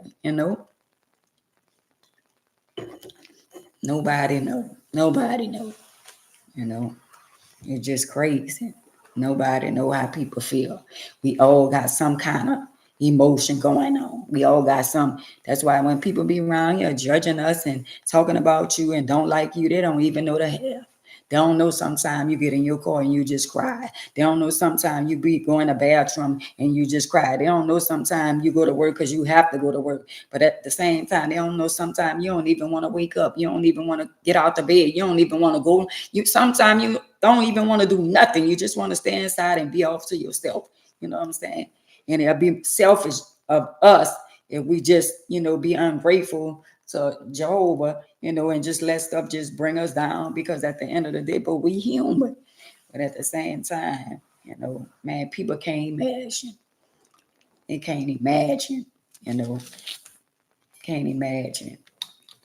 Nobody know. Nobody know. You know. It's just crazy. Nobody know how people feel. We all got some kind of emotion going on. We all got some. That's why when people be around here judging us and talking about you and don't like you, they don't even know the hell. They don't know sometimes you get in your car and you just cry. They don't know sometimes you be going to the bathroom and you just cry. They don't know sometimes you go to work because you have to go to work. But at the same time, they don't know sometimes you don't even want to wake up. You don't even want to get out the bed. You don't even want to go. Sometimes you don't even want to do nothing. You just want to stay inside and be off to yourself. You know what I'm saying? And it'll be selfish of us if we just, be ungrateful to Jehovah, and just let stuff just bring us down, because at the end of the day, but we human. But at the same time, You know, man, people can't imagine. They can't imagine, you know, can't imagine.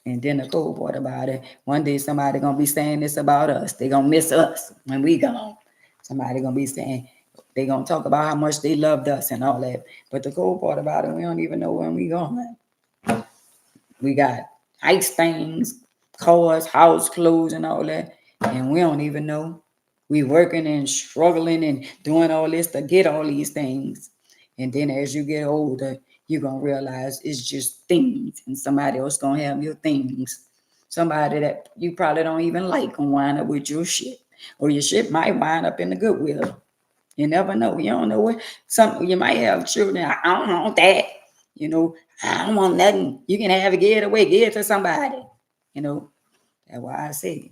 And then the cool part about it, one day somebody gonna be saying this about us. They gonna miss us when we gone. Somebody gonna be saying, they gonna talk about how much they loved us and all that. But the cool part about it, we don't even know when we gone. We got ice things, cars, house clothes, and all that, and we don't even know. We working and struggling and doing all this to get all these things. And then as you get older, you're gonna realize it's just things, and somebody else gonna have your things. Somebody that you probably don't even like gonna wind up with your shit. Or your shit might wind up in the Goodwill. You never know. You don't know what some you might have children. I don't want that. You know, I don't want nothing. You can have it, give it away, give it to somebody. You know, that's why I say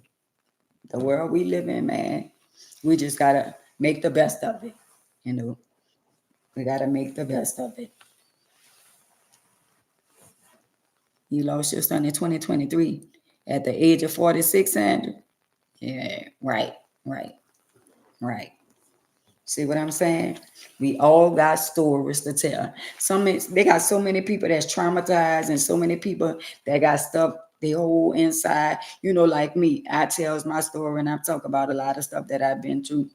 the world we live in, man, we just gotta make the best of it. You know, we gotta make the best of it. You lost your son in 2023 at the age of 46, Andrew. Yeah, right, right, right. See what I'm saying? We all got stories to tell. They got so many people that's traumatized, and so many people that got stuff they hold inside. You know, like me, I tells my story and I talk about a lot of stuff that I've been through.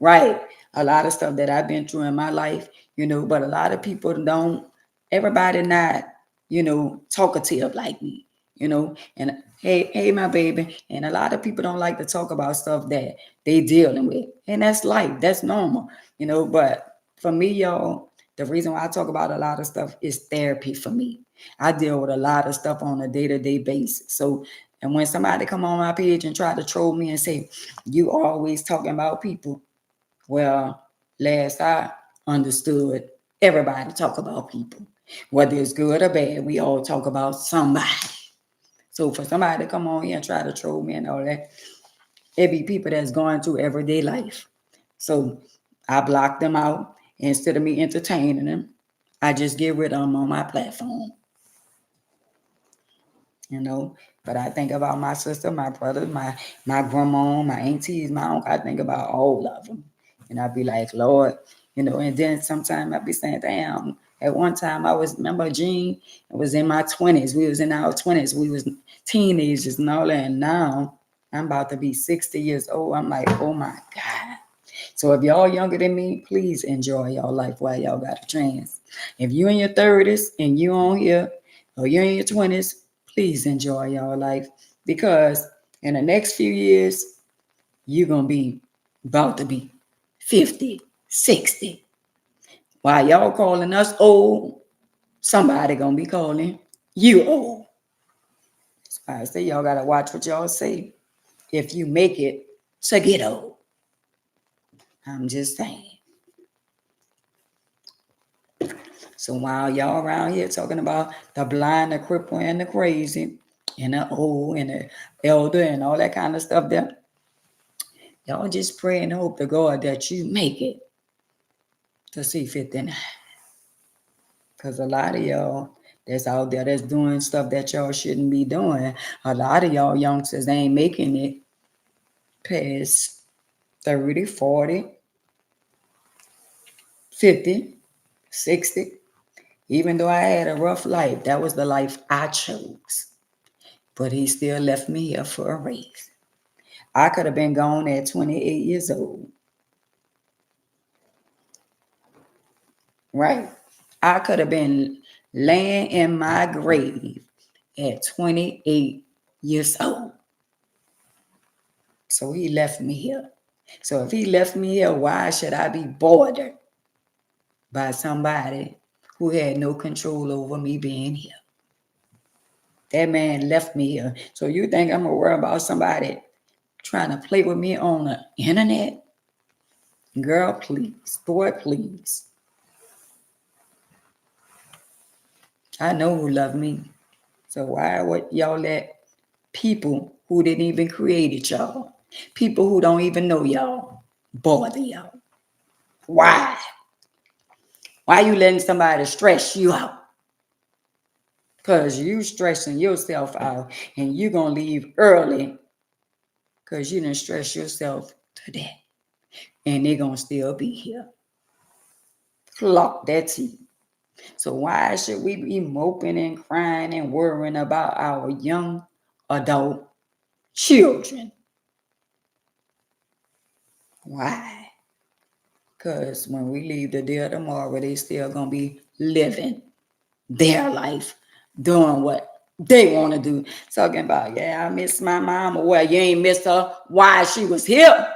Right. A lot of stuff that I've been through in my life, you know, but a lot of people don't, everybody not, you know, talkative like me, you know, and hey, my baby. And a lot of people don't like to talk about stuff that they dealing with. And that's life. That's normal, you know, but for me, y'all, the reason why I talk about a lot of stuff is therapy for me. I deal with a lot of stuff on a day-to-day basis. So, and when somebody come on my page and try to troll me and say, you always talking about people, well, last I understood, everybody talk about people. Whether it's good or bad, we all talk about somebody. So for somebody to come on here and try to troll me and all that, it be people that's going through everyday life. So I block them out. Instead of me entertaining them, I just get rid of them on my platform. You know, but I think about my sister, my brother, my grandma, my aunties, my uncle. I think about all of them. And I'd be like, Lord, you know, and then sometimes I'd be saying, damn, at one time remember Jean, it was in my 20s. We was in our 20s. We was teenagers and all that. And now I'm about to be 60 years old. I'm like, oh my God. So if y'all younger than me, please enjoy y'all life while y'all got a chance. If you in your 30s and you on here, or you're in your 20s, please enjoy y'all life, because in the next few years, you're going to be about to be 50, 60. While y'all calling us old, somebody going to be calling you old. So I say y'all got to watch what y'all say if you make it to get old. I'm just saying. So while y'all around here talking about the blind, the cripple, and the crazy, and the old, and the elder, and all that kind of stuff there, y'all just pray and hope to God that you make it to see 59. Because a lot of y'all that's out there that's doing stuff that y'all shouldn't be doing, a lot of y'all youngsters ain't making it past 30, 40, 50, 60. Even though I had a rough life, that was the life I chose. But he still left me here for a reason. I could have been gone at 28 years old. Right? I could have been laying in my grave at 28 years old. So he left me here. So if he left me here, why should I be bothered by somebody who had no control over me being here? That man left me here. So you think I'm gonna worry about somebody trying to play with me on the internet? Girl, please. Boy, please. I know who love me. So why would y'all let people who didn't even create y'all, people who don't even know y'all, bother y'all? Why? Why you letting somebody stress you out? Because you stressing yourself out and you going to leave early because you didn't stress yourself to death. and they're going to still be here. Clock that tea. So why should we be moping and crying and worrying about our young adult children? Why? Because when we leave the day tomorrow, they still going to be living their life, doing what they want to do. Talking about, yeah, I miss my mama. Well, you ain't miss her while she was here.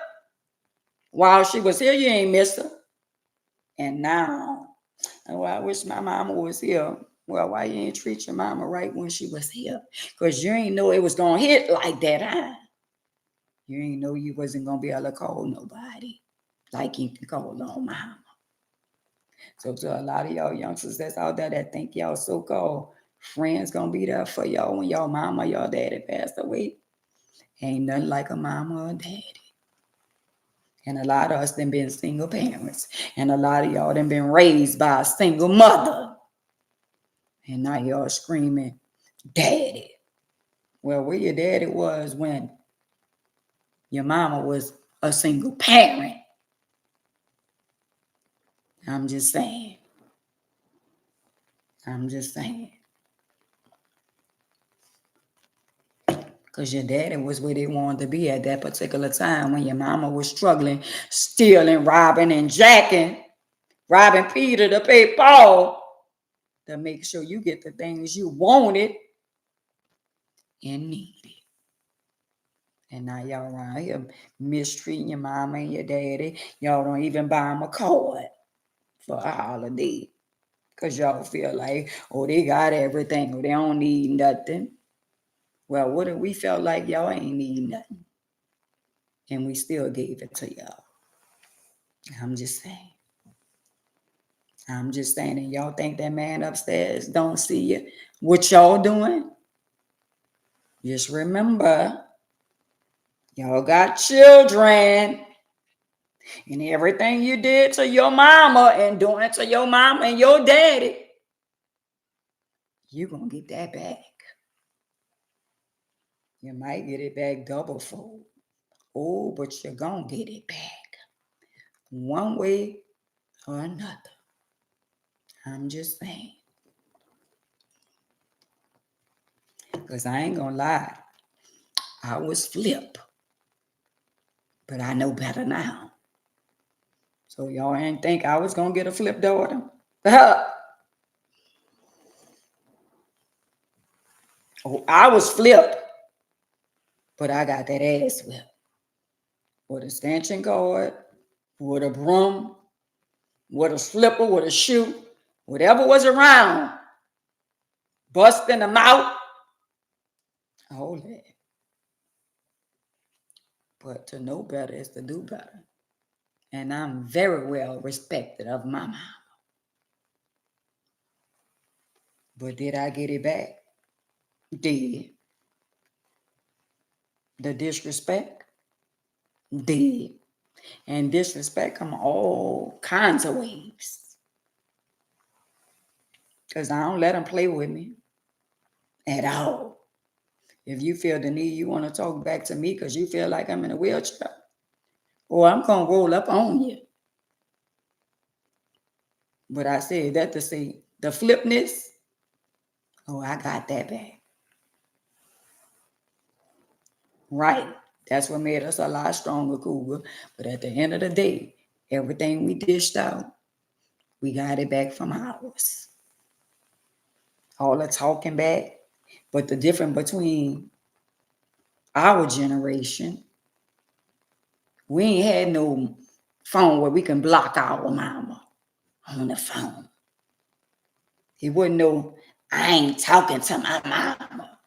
While she was here, you ain't miss her. And now, oh, I wish my mama was here. Well, why you ain't treat your mama right when she was here? Because you ain't know it was going to hit like that, huh? You ain't know you wasn't going to be able to call nobody like you can call on mama. So to a lot of y'all youngsters that's out there that think y'all so-called friends going to be there for y'all when y'all mama or y'all daddy passed away, ain't nothing like a mama or daddy. And a lot of us done been single parents. And a lot of y'all done been raised by a single mother. And now y'all screaming, daddy. Well, where your daddy was when your mama was a single parent. I'm just saying. Because your daddy was where they wanted to be at that particular time when your mama was struggling, stealing, robbing, and jacking, robbing Peter to pay Paul to make sure you get the things you wanted and needed. And now y'all around here mistreating your mama and your daddy. Y'all don't even buy them a card for a holiday. Because y'all feel like, oh, they got everything. Or they don't need nothing. Well, what if we felt like y'all ain't need nothing? And we still gave it to y'all. I'm just saying. And y'all think that man upstairs don't see you? What y'all doing? Just remember, y'all got children. And everything you did to your mama and doing it to your mama and your daddy, you're going to get that back. You might get it back double fold. Oh, but you're going to get it back. One way or another. I'm just saying. Because I ain't going to lie. I was flip. But I know better now. So y'all ain't think I was going to get a flip daughter? Oh, I was flipped. But I got that ass whipped. With a stanchion cord, with a broom, with a slipper, with a shoe, whatever was around, busting them out. All that. But to know better is to do better. And I'm very well respected of my mama. But did I get it back? Did. The disrespect? Did. And disrespect come all kinds of ways. Because I don't let them play with me at all. If you feel the need, you want to talk back to me because you feel like I'm in a wheelchair, or I'm going to roll up on you. But I said that to say the flipness, oh, I got that back. Right. That's what made us a lot stronger, Cougar. But at the end of the day, everything we dished out, we got it back from ours. All the talking back. But the difference between our generation, we ain't had no phone where we can block our mama on the phone. It wasn't no, I ain't talking to my mama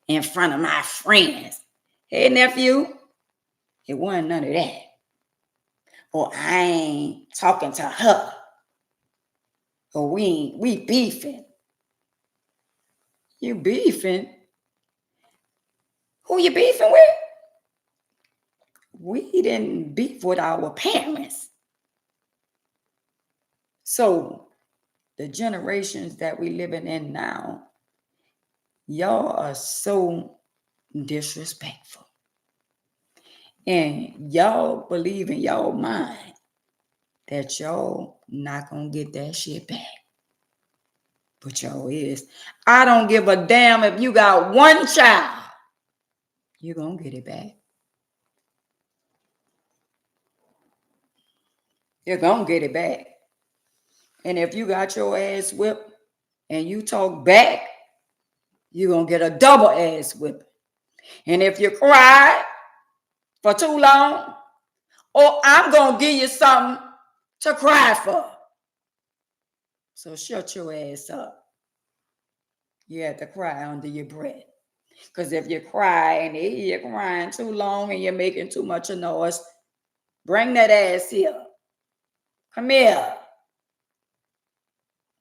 in front of my friends. Hey, nephew, it wasn't none of that. Or I ain't talking to her. Or we beefing. You beefing? Who you beefing with? We didn't beef with our parents. So the generations that we living in now, y'all are so disrespectful. And y'all believe in y'all mind that y'all not gonna get that shit back. But y'all is. I don't give a damn if you got one child. You're gonna get it back. You're gonna get it back. And if you got your ass whipped and you talk back, you're gonna get a double ass whipping. And if you cry for too long, or I'm gonna give you something to cry for. So shut your ass up. You have to cry under your breath. Because if you cry and they hear you crying too long and you're making too much of noise, bring that ass here. Come here.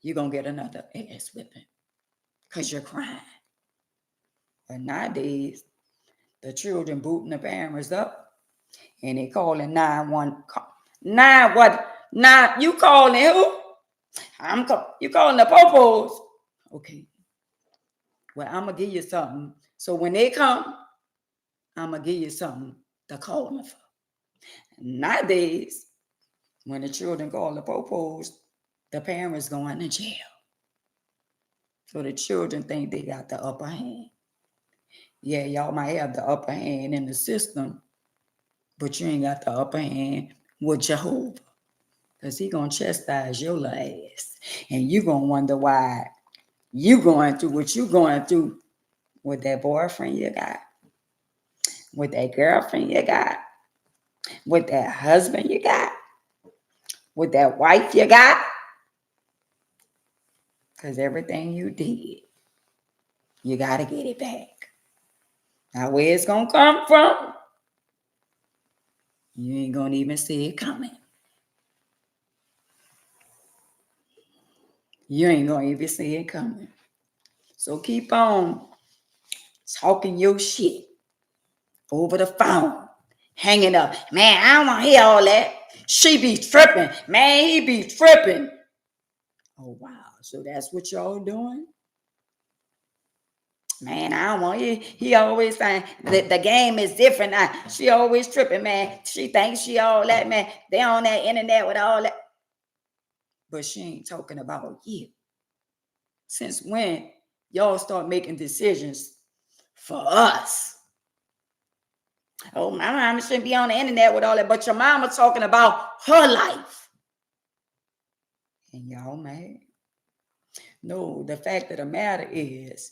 You're going to get another ass whipping because you're crying. But nowadays, the children booting the parents up and they calling 911. 9 what? 9, you calling who? You calling the popos. Okay. Well, I'm going to give you something. So when they come, I'm going to give you something to call them for. Nowadays, when the children call the popos, the parents going to jail. So the children think they got the upper hand. Yeah, y'all might have the upper hand in the system, but you ain't got the upper hand with Jehovah. Because he going to chastise your ass. And you going to wonder why you going through what you going through with that boyfriend you got, with that girlfriend you got, with that husband you got, with that wife you got. Because everything you did, you got to get it back. Now, where it's going to come from, you ain't going to even see it coming. You ain't going to even see it coming. So keep on talking your shit over the phone, hanging up. Man, I don't want to hear all that. She be tripping. Man, he be tripping. Oh, wow. So that's what y'all doing? Man, I don't want he always saying the game is different now. She always tripping, man. She thinks she all that, man. They on that internet with all that. But she ain't talking about you. Since when y'all start making decisions for us? Oh, my mama shouldn't be on the internet with all that, but your mama talking about her life. And y'all mad? No, the fact of the matter is,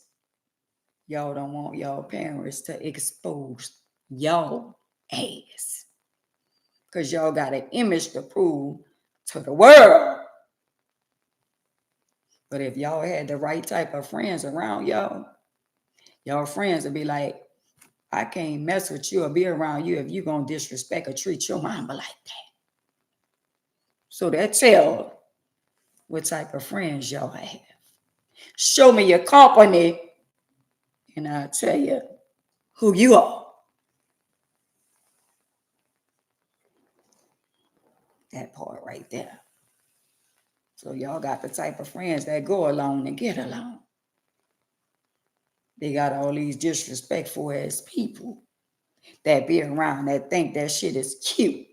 y'all don't want y'all parents to expose y'all ass. Because y'all got an image to prove to the world. But if y'all had the right type of friends around y'all friends would be like, I can't mess with you or be around you if you're going to disrespect or treat your mama like that. So that tell what type of friends y'all have. Show me your company and I'll tell you who you are. That part right there. So y'all got the type of friends that go along and get along. They got all these disrespectful ass people that be around that think that shit is cute.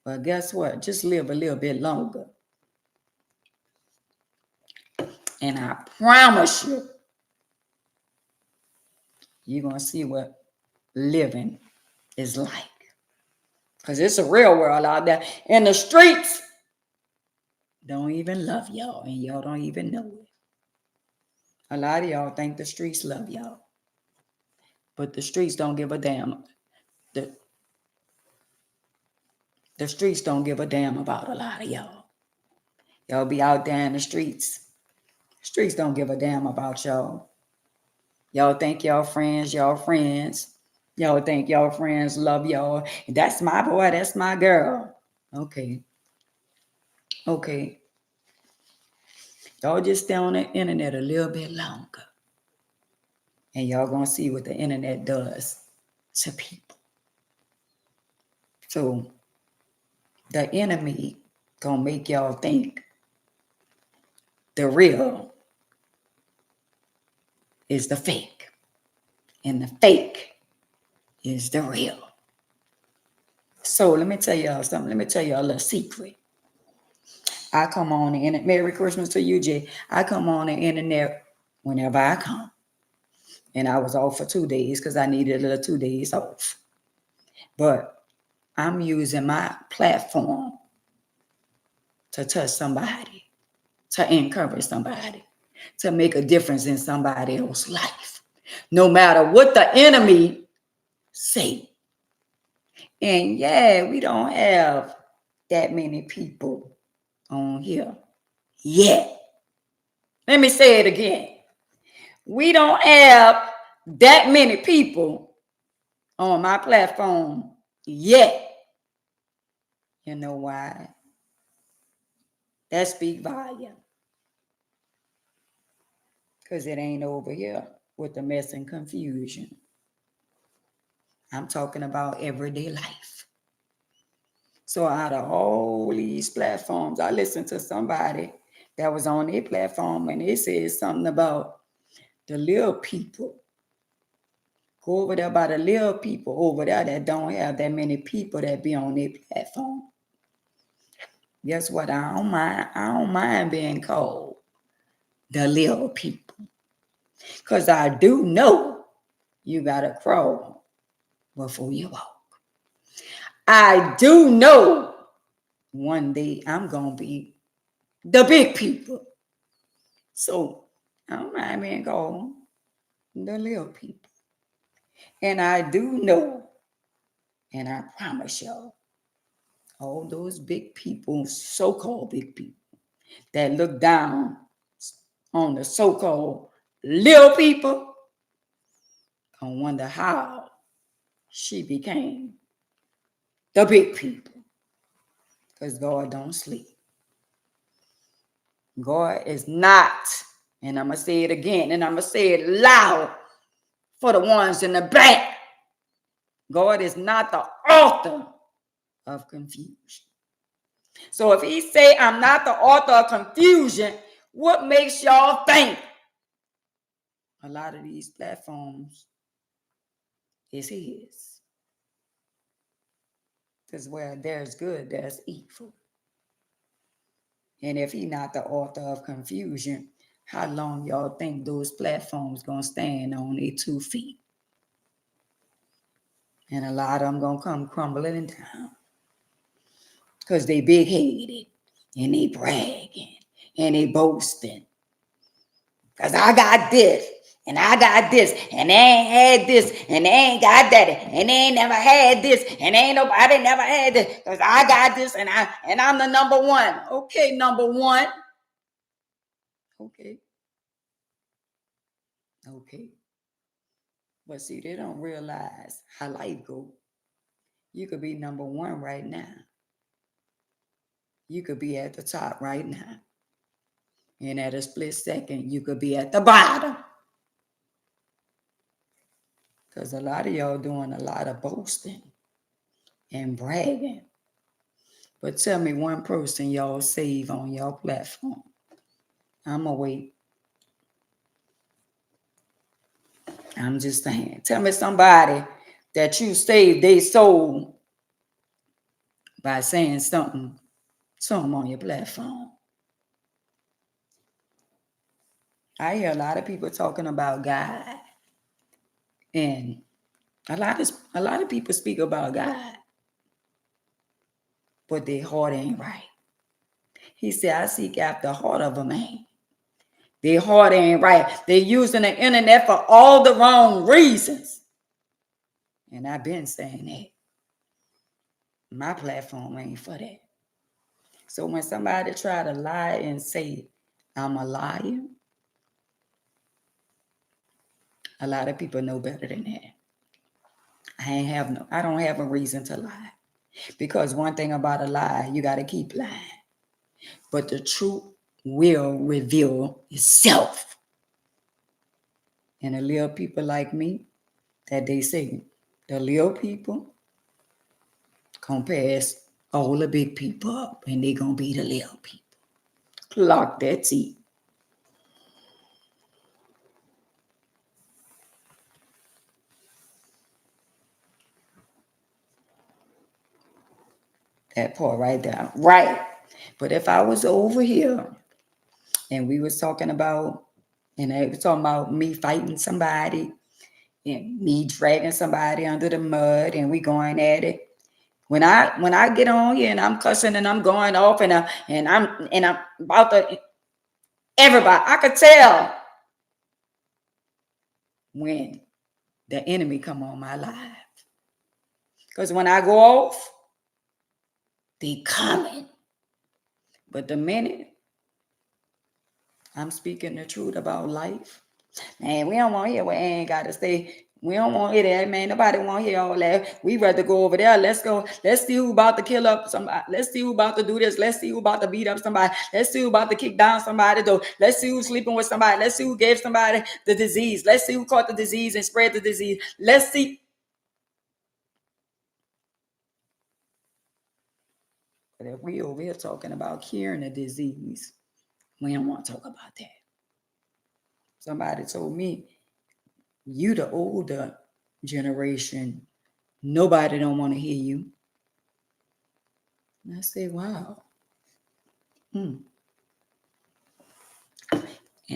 But guess what? Just live a little bit longer. And I promise you, you're going to see what living is like. Because it's a real world out there. And the streets don't even love y'all. And y'all don't even know it. A lot of y'all think the streets love y'all. But the streets don't give a damn. The streets don't give a damn about a lot of y'all. Y'all be out there in the streets. Streets don't give a damn about y'all. Y'all think y'all friends. Y'all think y'all friends love y'all. That's my boy. That's my girl. Okay. Y'all just stay on the internet a little bit longer. And y'all gonna see what the internet does to people. So the enemy gonna make y'all think the real is the fake. And the fake is the real. So let me tell y'all something. Let me tell y'all a little secret. I come on the internet. Merry Christmas to you, Jay. I come on the internet whenever I come. And I was off for 2 days because I needed a little 2 days off. But I'm using my platform to touch somebody, to encourage somebody, to make a difference in somebody else's life. No matter what the enemy say. And yeah, we don't have that many people on here yet. Let me say it again. We don't have that many people on my platform yet. You know why? That speak volume. Because it ain't over here with the mess and confusion. I'm talking about everyday life. So out of all these platforms, I listened to somebody that was on their platform and it said something about the little people. Go over there by the little people over there that don't have that many people that be on their platform. Guess what? I don't mind being called the little people. Because I do know you gotta crawl before you walk. I do know one day I'm gonna be the big people. So I don't mind being called the little people. And I do know, and I promise y'all, all those big people, so-called big people, that look down on the so-called little people, I wonder how she became the big people. Because God don't sleep. God is not, and I'm going to say it again, and I'm going to say it loud for the ones in the back. God is not the author of confusion. So if he say I'm not the author of confusion, what makes y'all think a lot of these platforms is his? Because where there's good, there's evil. And if he not the author of confusion, how long y'all think those platforms gonna stand on their 2 feet? And a lot of them gonna come crumbling down. Because they big-headed and they bragging and they boasting. Because I got this and I got this and they ain't had this and they ain't got that and they ain't never had this and ain't nobody never had this because I got this and I'm the number one. Okay, number one. Okay. But see, they don't realize how life goes. You could be number one right now. You could be at the top right now. And at a split second, you could be at the bottom. Because a lot of y'all doing a lot of boasting and bragging. But tell me one person y'all save on your platform. I'm going to wait. I'm just saying. Tell me somebody that you saved their soul by saying something to them on your platform. I hear a lot of people talking about God. And a lot of people speak about God. But their heart ain't right. He said, I seek after the heart of a man. Their heart ain't right. They're using the internet for all the wrong reasons. And I've been saying that. My platform ain't for that. So when somebody try to lie and say I'm a liar, a lot of people know better than that. I don't have a reason to lie. Because one thing about a lie, you got to keep lying. But the truth will reveal itself. And the little people like me, that they say, the little people gonna pass all the big people up and they gonna be the little people. Clock that T. That part right there. Right. But if I was over here and we was talking about, and they was talking about me fighting somebody and me dragging somebody under the mud and we going at it. When I get on here and I'm cussing and I'm going off and I'm about to everybody, I could tell when the enemy come on my life. Because when I go off, they coming. But the minute I'm speaking the truth about life, man, we don't want to hear what ain't got to say. We don't want to hear that, man. Nobody want to hear all that. We rather go over there. Let's go. Let's see who about to kill up somebody. Let's see who about to do this. Let's see who about to beat up somebody. Let's see who about to kick down somebody. Though. Let's see who's sleeping with somebody. Let's see who gave somebody the disease. Let's see who caught the disease and spread the disease. Let's see. But if we over here talking about curing the disease, we don't want to talk about that. Somebody told me, you the older generation, nobody don't want to hear you. And I say, wow. And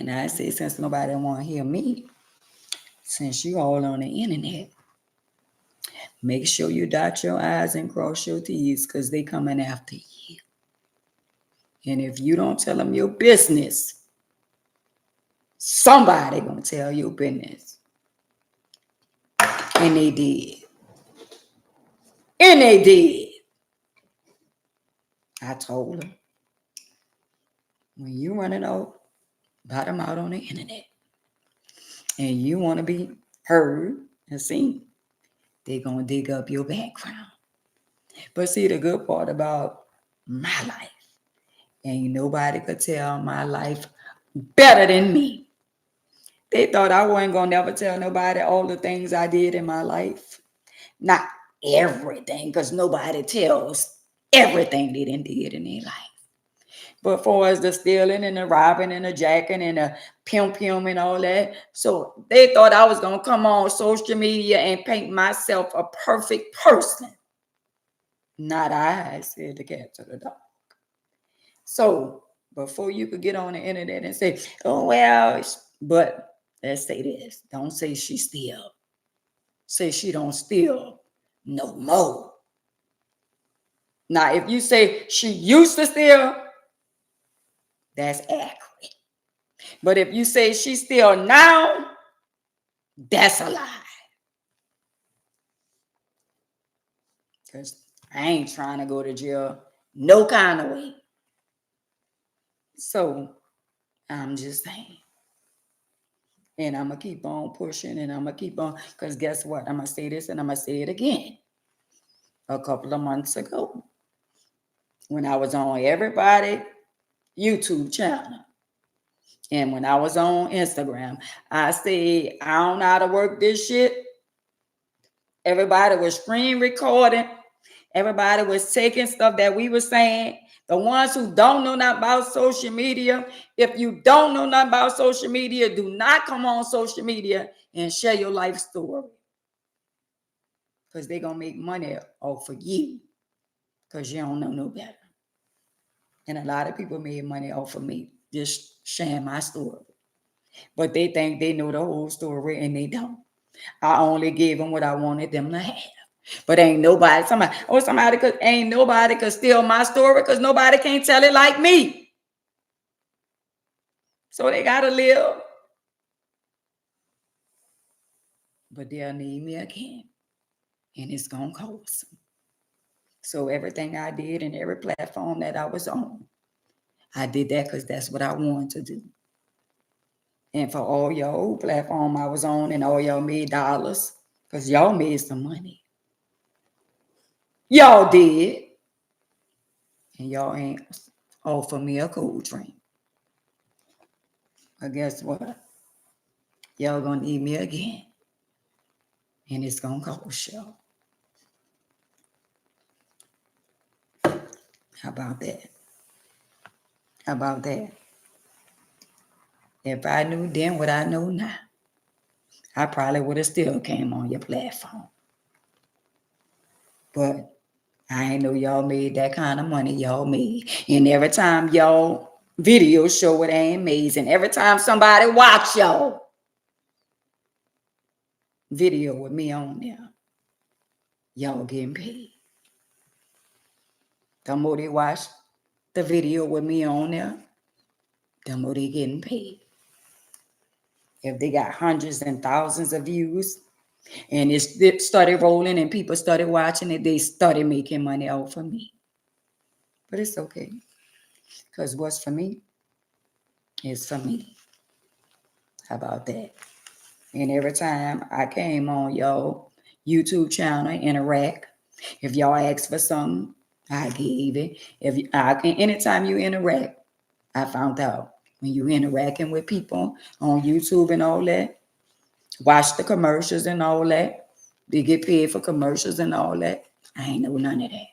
I say, since nobody want to hear me, since you all on the internet, make sure you dot your I's and cross your T's because they coming after you. And if you don't tell them your business, somebody gonna tell your business. And they did. And they did. I told them, when you running out, bottom out on the internet, and you want to be heard and seen, they're going to dig up your background. But see, the good part about my life, ain't nobody could tell my life better than me. They thought I wasn't going to never tell nobody all the things I did in my life. Not everything, because nobody tells everything they done did in their life. But for as the stealing and the robbing and the jacking and the pimp and all that. So they thought I was going to come on social media and paint myself a perfect person. Not I, said the cat to the dog. So before you could get on the internet and say, oh, well, but let's say this. Don't say she steal. Say she don't steal no more. Now, if you say she used to steal, that's accurate. But if you say she steal now, that's a lie. Because I ain't trying to go to jail no kind of way. So I'm just saying. And I'm going to keep on pushing and I'm going to keep on. Because guess what? I'm going to say this and I'm going to say it again. A couple of months ago, when I was on everybody YouTube channel, and when I was on Instagram, I said, I don't know how to work this shit. Everybody was screen recording. Everybody was taking stuff that we were saying. The ones who don't know nothing about social media, if you don't know nothing about social media, do not come on social media and share your life story. Because they're going to make money off of you because you don't know no better. And a lot of people made money off of me just sharing my story. But they think they know the whole story and they don't. I only gave them what I wanted them to have. But ain't nobody could steal my story because nobody can't tell it like me. So they gotta live. But they'll need me again. And it's gonna cost them. So everything I did in every platform that I was on, I did that because that's what I wanted to do. And for all y'all platform I was on and all y'all made dollars, because y'all made some money. Y'all did. And y'all ain't offer me a cold drink. But guess what? Y'all gonna need me again. And it's gonna cost y'all. How about that? How about that? If I knew then what I know now, I probably would have still came on your platform. But I ain't know y'all made that kind of money y'all made. And every time y'all videos show it ain't amazing. Every time somebody watch y'all video with me on there, y'all getting paid. The more they watch the video with me on there, the more they getting paid. If they got hundreds and thousands of views and it started rolling and people started watching it, they started making money off of me. But it's okay. Because what's for me is for me. How about that? And every time I came on y'all YouTube channel, interact. If y'all ask for something, I gave it. Anytime you interact, I found out when you interacting with people on YouTube and all that, watch the commercials and all that. They get paid for commercials and all that. I ain't know none of that.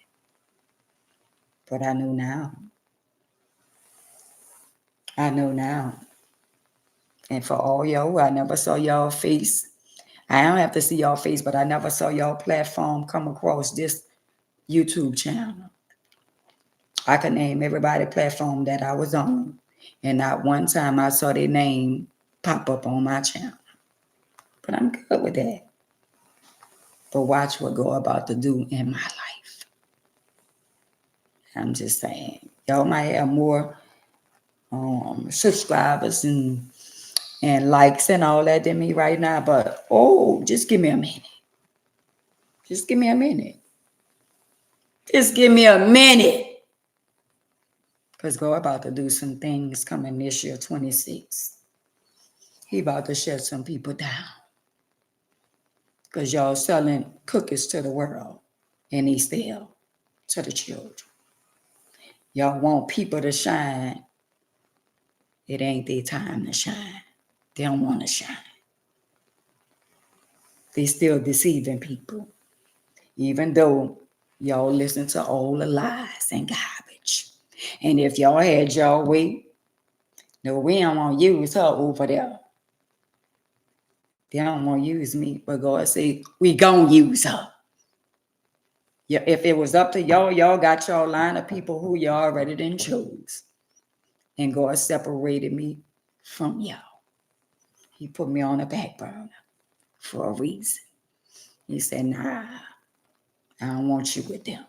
But I know now. I know now. And for all y'all, I never saw y'all face. I don't have to see y'all face, but I never saw y'all platform come across this YouTube channel. I could name everybody platform that I was on. And not one time I saw their name pop up on my channel. But I'm good with that. But watch what God about to do in my life. I'm just saying. Y'all might have more subscribers and likes and all that than me right now. But just give me a minute. Just give me a minute. Just give me a minute. Because God about to do some things coming this year, 26. He about to shut some people down. Because y'all selling cookies to the world and he still to the children. Y'all want people to shine. It ain't their time to shine. They don't want to shine. They still deceiving people. Even though y'all listen to all the lies and garbage. And if y'all had y'all way, no, we don't want to use her over there. They don't want to use me, but God say, we gonna use her. Yeah, if it was up to y'all got y'all line of people who y'all already done chose. And God separated me from y'all. He put me on the back burner for a reason. He said, nah, I don't want you with them.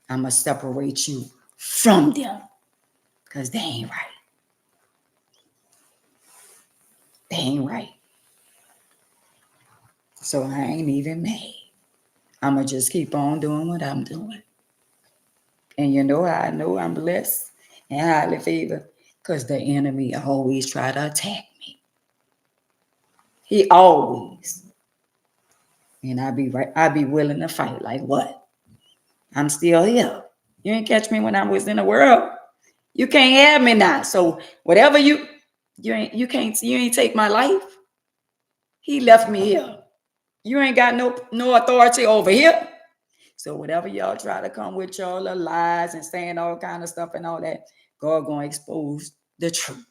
I'm going to separate you from them because they ain't right. They ain't right. So I ain't even mad. I'm going to just keep on doing what I'm doing. And you know how I know I'm blessed and highly favored? Because the enemy always try to attack me. He always. And I be willing to fight. Like what? I'm still here. You ain't catch me when I was in the world. You can't have me now. So whatever you ain't take my life. He left me here. You ain't got no authority over here. So whatever y'all try to come with y'all the lies and saying all kind of stuff and all that, God gonna expose the truth.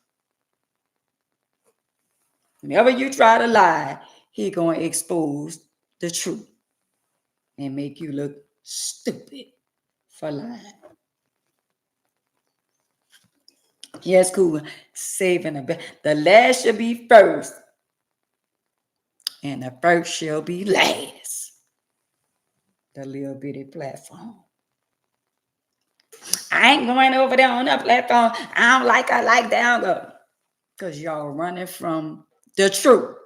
Whenever you try to lie, he gonna expose the truth and make you look stupid for lying. Yes, cool. Saving the last shall be first, and the first shall be last. The little bitty platform. I ain't going over there on that platform. I like that. Because y'all running from the truth.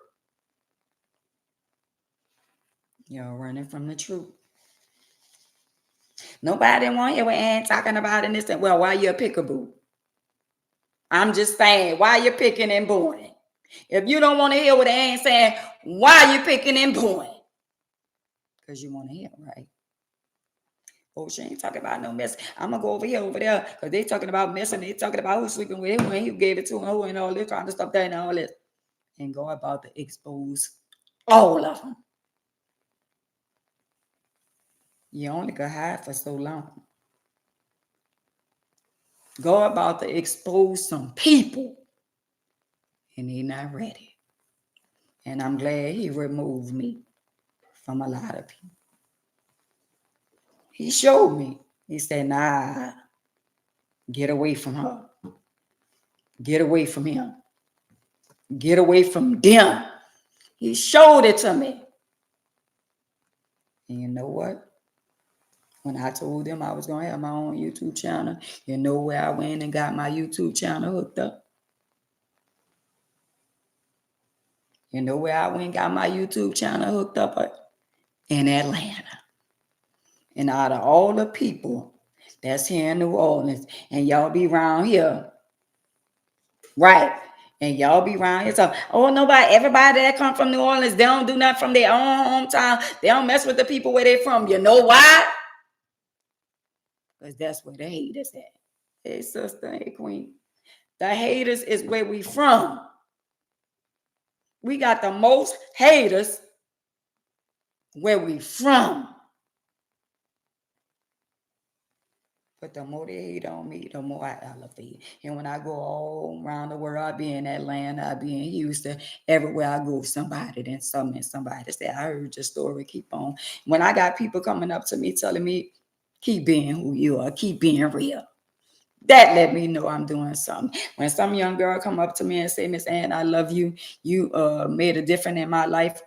Y'all running from the truth. Nobody want you ain't talking about in this. Well, why you a pickaboo? I'm just saying, why you picking and booing? If you don't want to hear what they ain't saying, why you picking and booing? Because you want to hear, right? Oh, she ain't talking about no mess. I'm going to go over there, because they talking about mess, and they talking about who's sleeping with him, when he gave it to him, who, and all this kind of stuff, that and all this. And go about to expose all of them. You only could hide for so long. Go about to expose some people, and they not ready. And I'm glad he removed me from a lot of people. He showed me. He said, nah, get away from her. Get away from him. Get away from them. He showed it to me. And you know what? When I told them I was going to have my own YouTube channel, you know where I went and got my YouTube channel hooked up? You know where I went and got my YouTube channel hooked up at? In Atlanta. And out of all the people that's here in New Orleans, and y'all be around here, right? And y'all be around here talking, oh, everybody that come from New Orleans, they don't do nothing from their own hometown. They don't mess with the people where they from. You know why? Because that's where the haters at. Hey, sister, hey, queen. The haters is where we from. We got the most haters where we from. But the more they hate on me, the more I elevate. And when I go all around the world, I be in Atlanta, I be in Houston, everywhere I go, somebody say, I heard your story, keep on. When I got people coming up to me telling me, keep being who you are, keep being real. That let me know I'm doing something. When some young girl come up to me and say, Miss Ann, I love you. You made a difference in my life.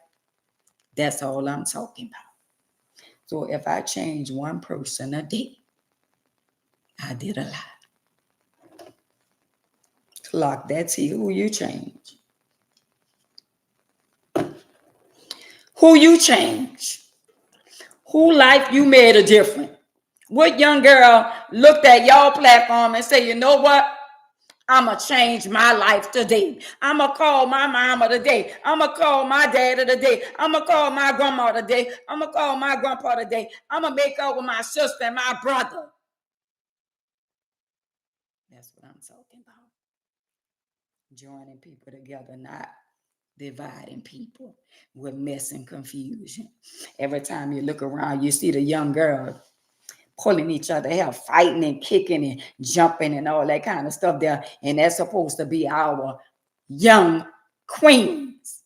That's all I'm talking about. So if I change one person a day, I did a lot. Clock that T. Who you change? Who you change? Who life you made a difference? What young girl looked at y'all platform and say, you know what? I'm going to change my life today. I'm going to call my mama today. I'm going to call my daddy today. I'm going to call my grandma today. I'm going to call my grandpa today. I'm going to make up with my sister and my brother. That's what I'm talking about. Joining people together, not dividing people with mess and confusion. Every time you look around, you see the young girls pulling each other hair, fighting and kicking and jumping and all that kind of stuff there. And that's supposed to be our young queens.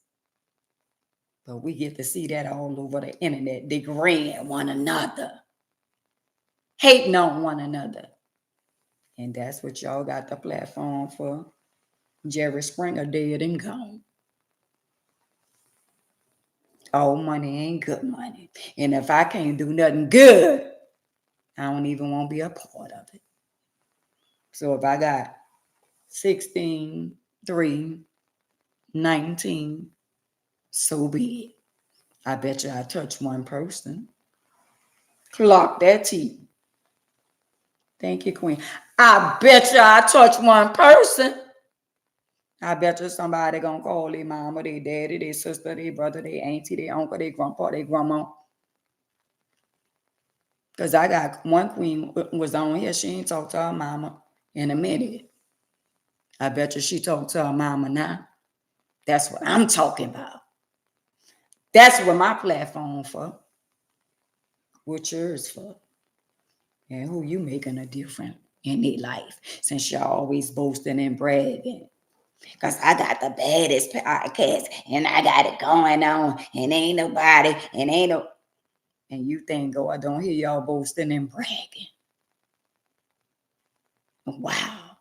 But we get to see that all over the internet, degrading one another, hating on one another. And that's what y'all got the platform for. Jerry Springer dead and gone. All money ain't good money. And if I can't do nothing good, I don't even want to be a part of it. So if I got 16, 3, 19, so be it. I bet you I touch one person. Clock that T. Thank you, Queen. I bet you I touch one person. I bet you somebody gonna call their mama, their daddy, their sister, their brother, their auntie, their uncle, their grandpa, their grandma. Because I got one queen was on here. She ain't talked to her mama in a minute. I bet you she talked to her mama now. That's what I'm talking about. That's what my platform for. What yours for? And who you making a difference in their life? Since y'all always boasting and bragging. Because I got the baddest podcast and I got it going on and ain't nobody and ain't no. And you think, oh, I don't hear y'all boasting and bragging. Wow.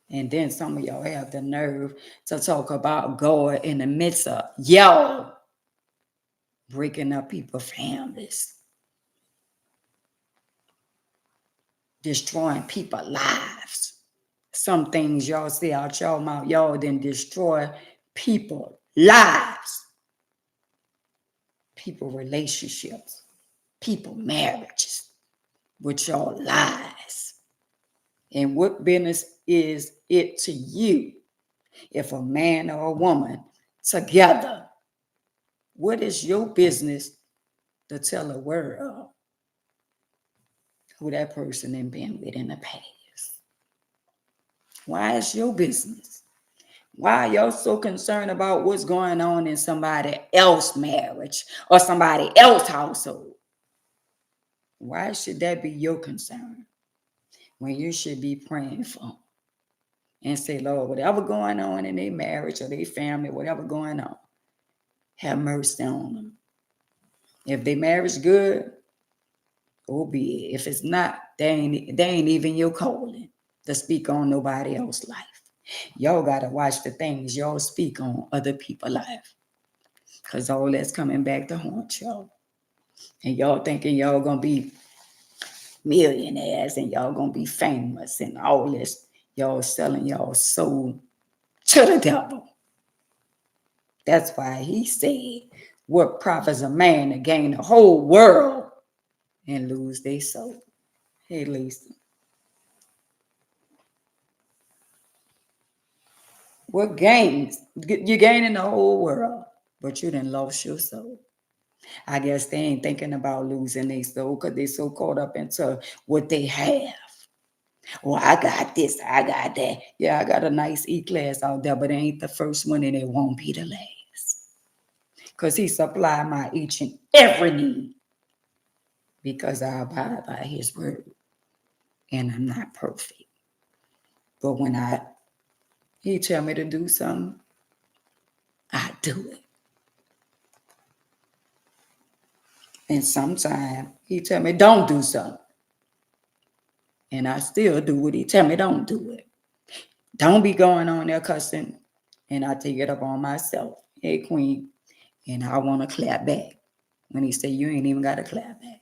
And then some of y'all have the nerve to talk about God in the midst of y'all breaking up people's families, destroying people's lives. Some things y'all say out y'all mouth, y'all then destroy people's lives, people relationships, people marriages with y'all lies. And what business is it to you if a man or a woman together? What is your business to tell the world who that person has been with in the past? Why is your business? Why are y'all so concerned about what's going on in somebody else's marriage or somebody else's household? Why should that be your concern when you should be praying for them and say, Lord, whatever going on in their marriage or their family, whatever going on, have mercy on them. If their marriage good, Oh, be it. If it's not, they ain't even your calling to speak on nobody else's life. Y'all gotta watch the things y'all speak on other people's life. Cause all that's coming back to haunt y'all. And y'all thinking y'all gonna be millionaires and y'all gonna be famous and all this. Y'all selling y'all soul to the devil. That's why he said, what profits a man to gain the whole world and lose their soul? Hey, Lisa. What gains? You're gaining the whole world, but you done lost your soul. I guess they ain't thinking about losing their soul because they're so caught up into what they have. Well, I got this, I got that. Yeah, I got a nice E-class out there, but it ain't the first one and it won't be the last. Because he supplied my each and every need because I abide by his word. And I'm not perfect. But when he tell me to do something, I do it. And sometimes he tell me don't do something. And I still do what he tell me don't do it. Don't be going on there cussing. And I take it up on myself. Hey, Queen. And I want to clap back. When he say you ain't even got to clap back.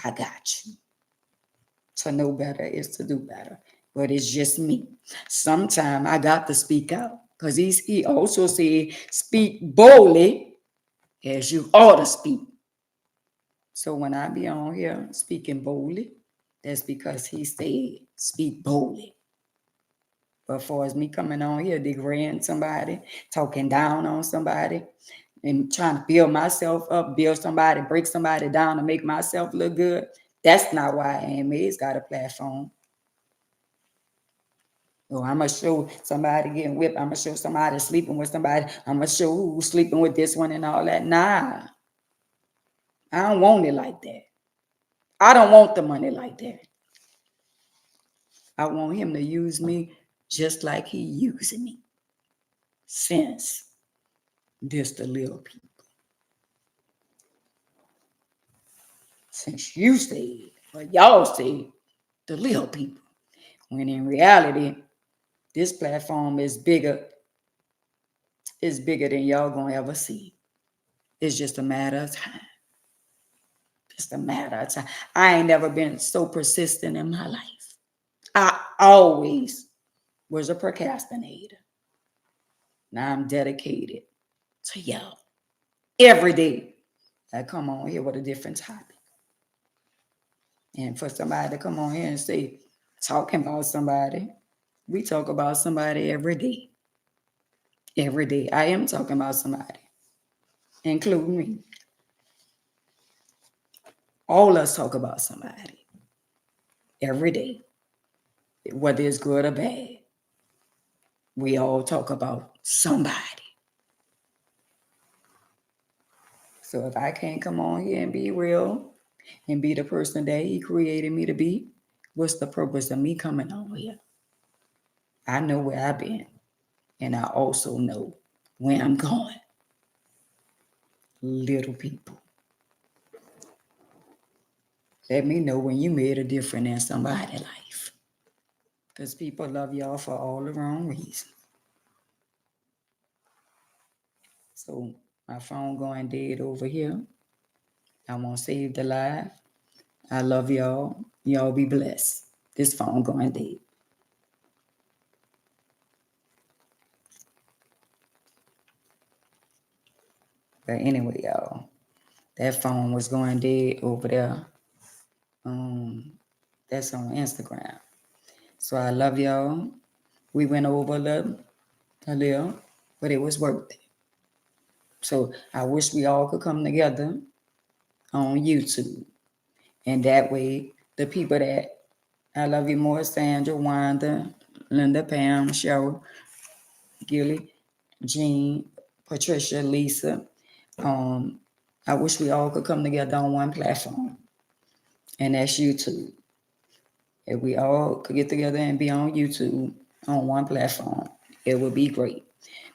I got you. To know better is to do better. But it's just me. Sometimes I got to speak out. Because he also said, speak boldly as you ought to speak. So when I be on here speaking boldly, that's because he said, speak boldly. But for as me coming on here degrading somebody, talking down on somebody, and trying to build myself up, build somebody, break somebody down to make myself look good, that's not why AMA's got a platform. Oh, I'm going to show somebody getting whipped. I'm going to show somebody sleeping with somebody. I'm going to show who's sleeping with this one and all that. Nah, I don't want it like that. I don't want the money like that. I want him to use me just like he using me. Since this the little people. Since you said, or y'all say, the little people. When in reality, this platform is bigger than y'all gonna ever see. It's just a matter of time. Just a matter of time. I ain't never been so persistent in my life. I always was a procrastinator. Now I'm dedicated to y'all. Every day I come on here with a different topic. And for somebody to come on here and say, talking about somebody, we talk about somebody every day. Every day. I am talking about somebody, including me. All us talk about somebody every day, whether it's good or bad. We all talk about somebody. So if I can't come on here and be real and be the person that he created me to be, what's the purpose of me coming on here? I know where I've been, and I also know where I'm going. Little people. Let me know when you made a difference in somebody's life. Because people love y'all for all the wrong reasons. So my phone going dead over here. I won't save the live. I love y'all. Y'all be blessed. This phone going dead. But anyway, y'all, that phone was going dead over there. That's on Instagram. So I love y'all. We went over a little, but it was worth it. So I wish we all could come together on YouTube. And that way, the people that I love you more, Sandra, Wanda, Linda, Pam, Cheryl, Gilly, Jean, Patricia, Lisa. I wish we all could come together on one platform, and that's YouTube. If we all could get together and be on YouTube on one platform, it would be great.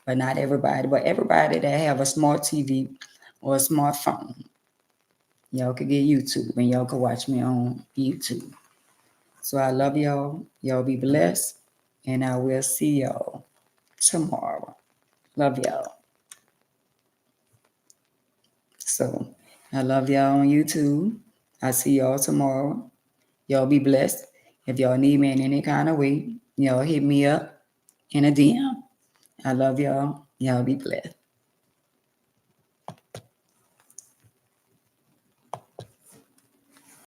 But not everybody, but everybody that have a smart TV or a smartphone Y'all could get YouTube and y'all could watch me on YouTube. So I love y'all. Y'all be blessed. And I will see y'all tomorrow. Love y'all. So I love y'all on YouTube. I see y'all tomorrow. Y'all be blessed. If y'all need me in any kind of way, y'all hit me up in a DM. I love y'all. Y'all be blessed.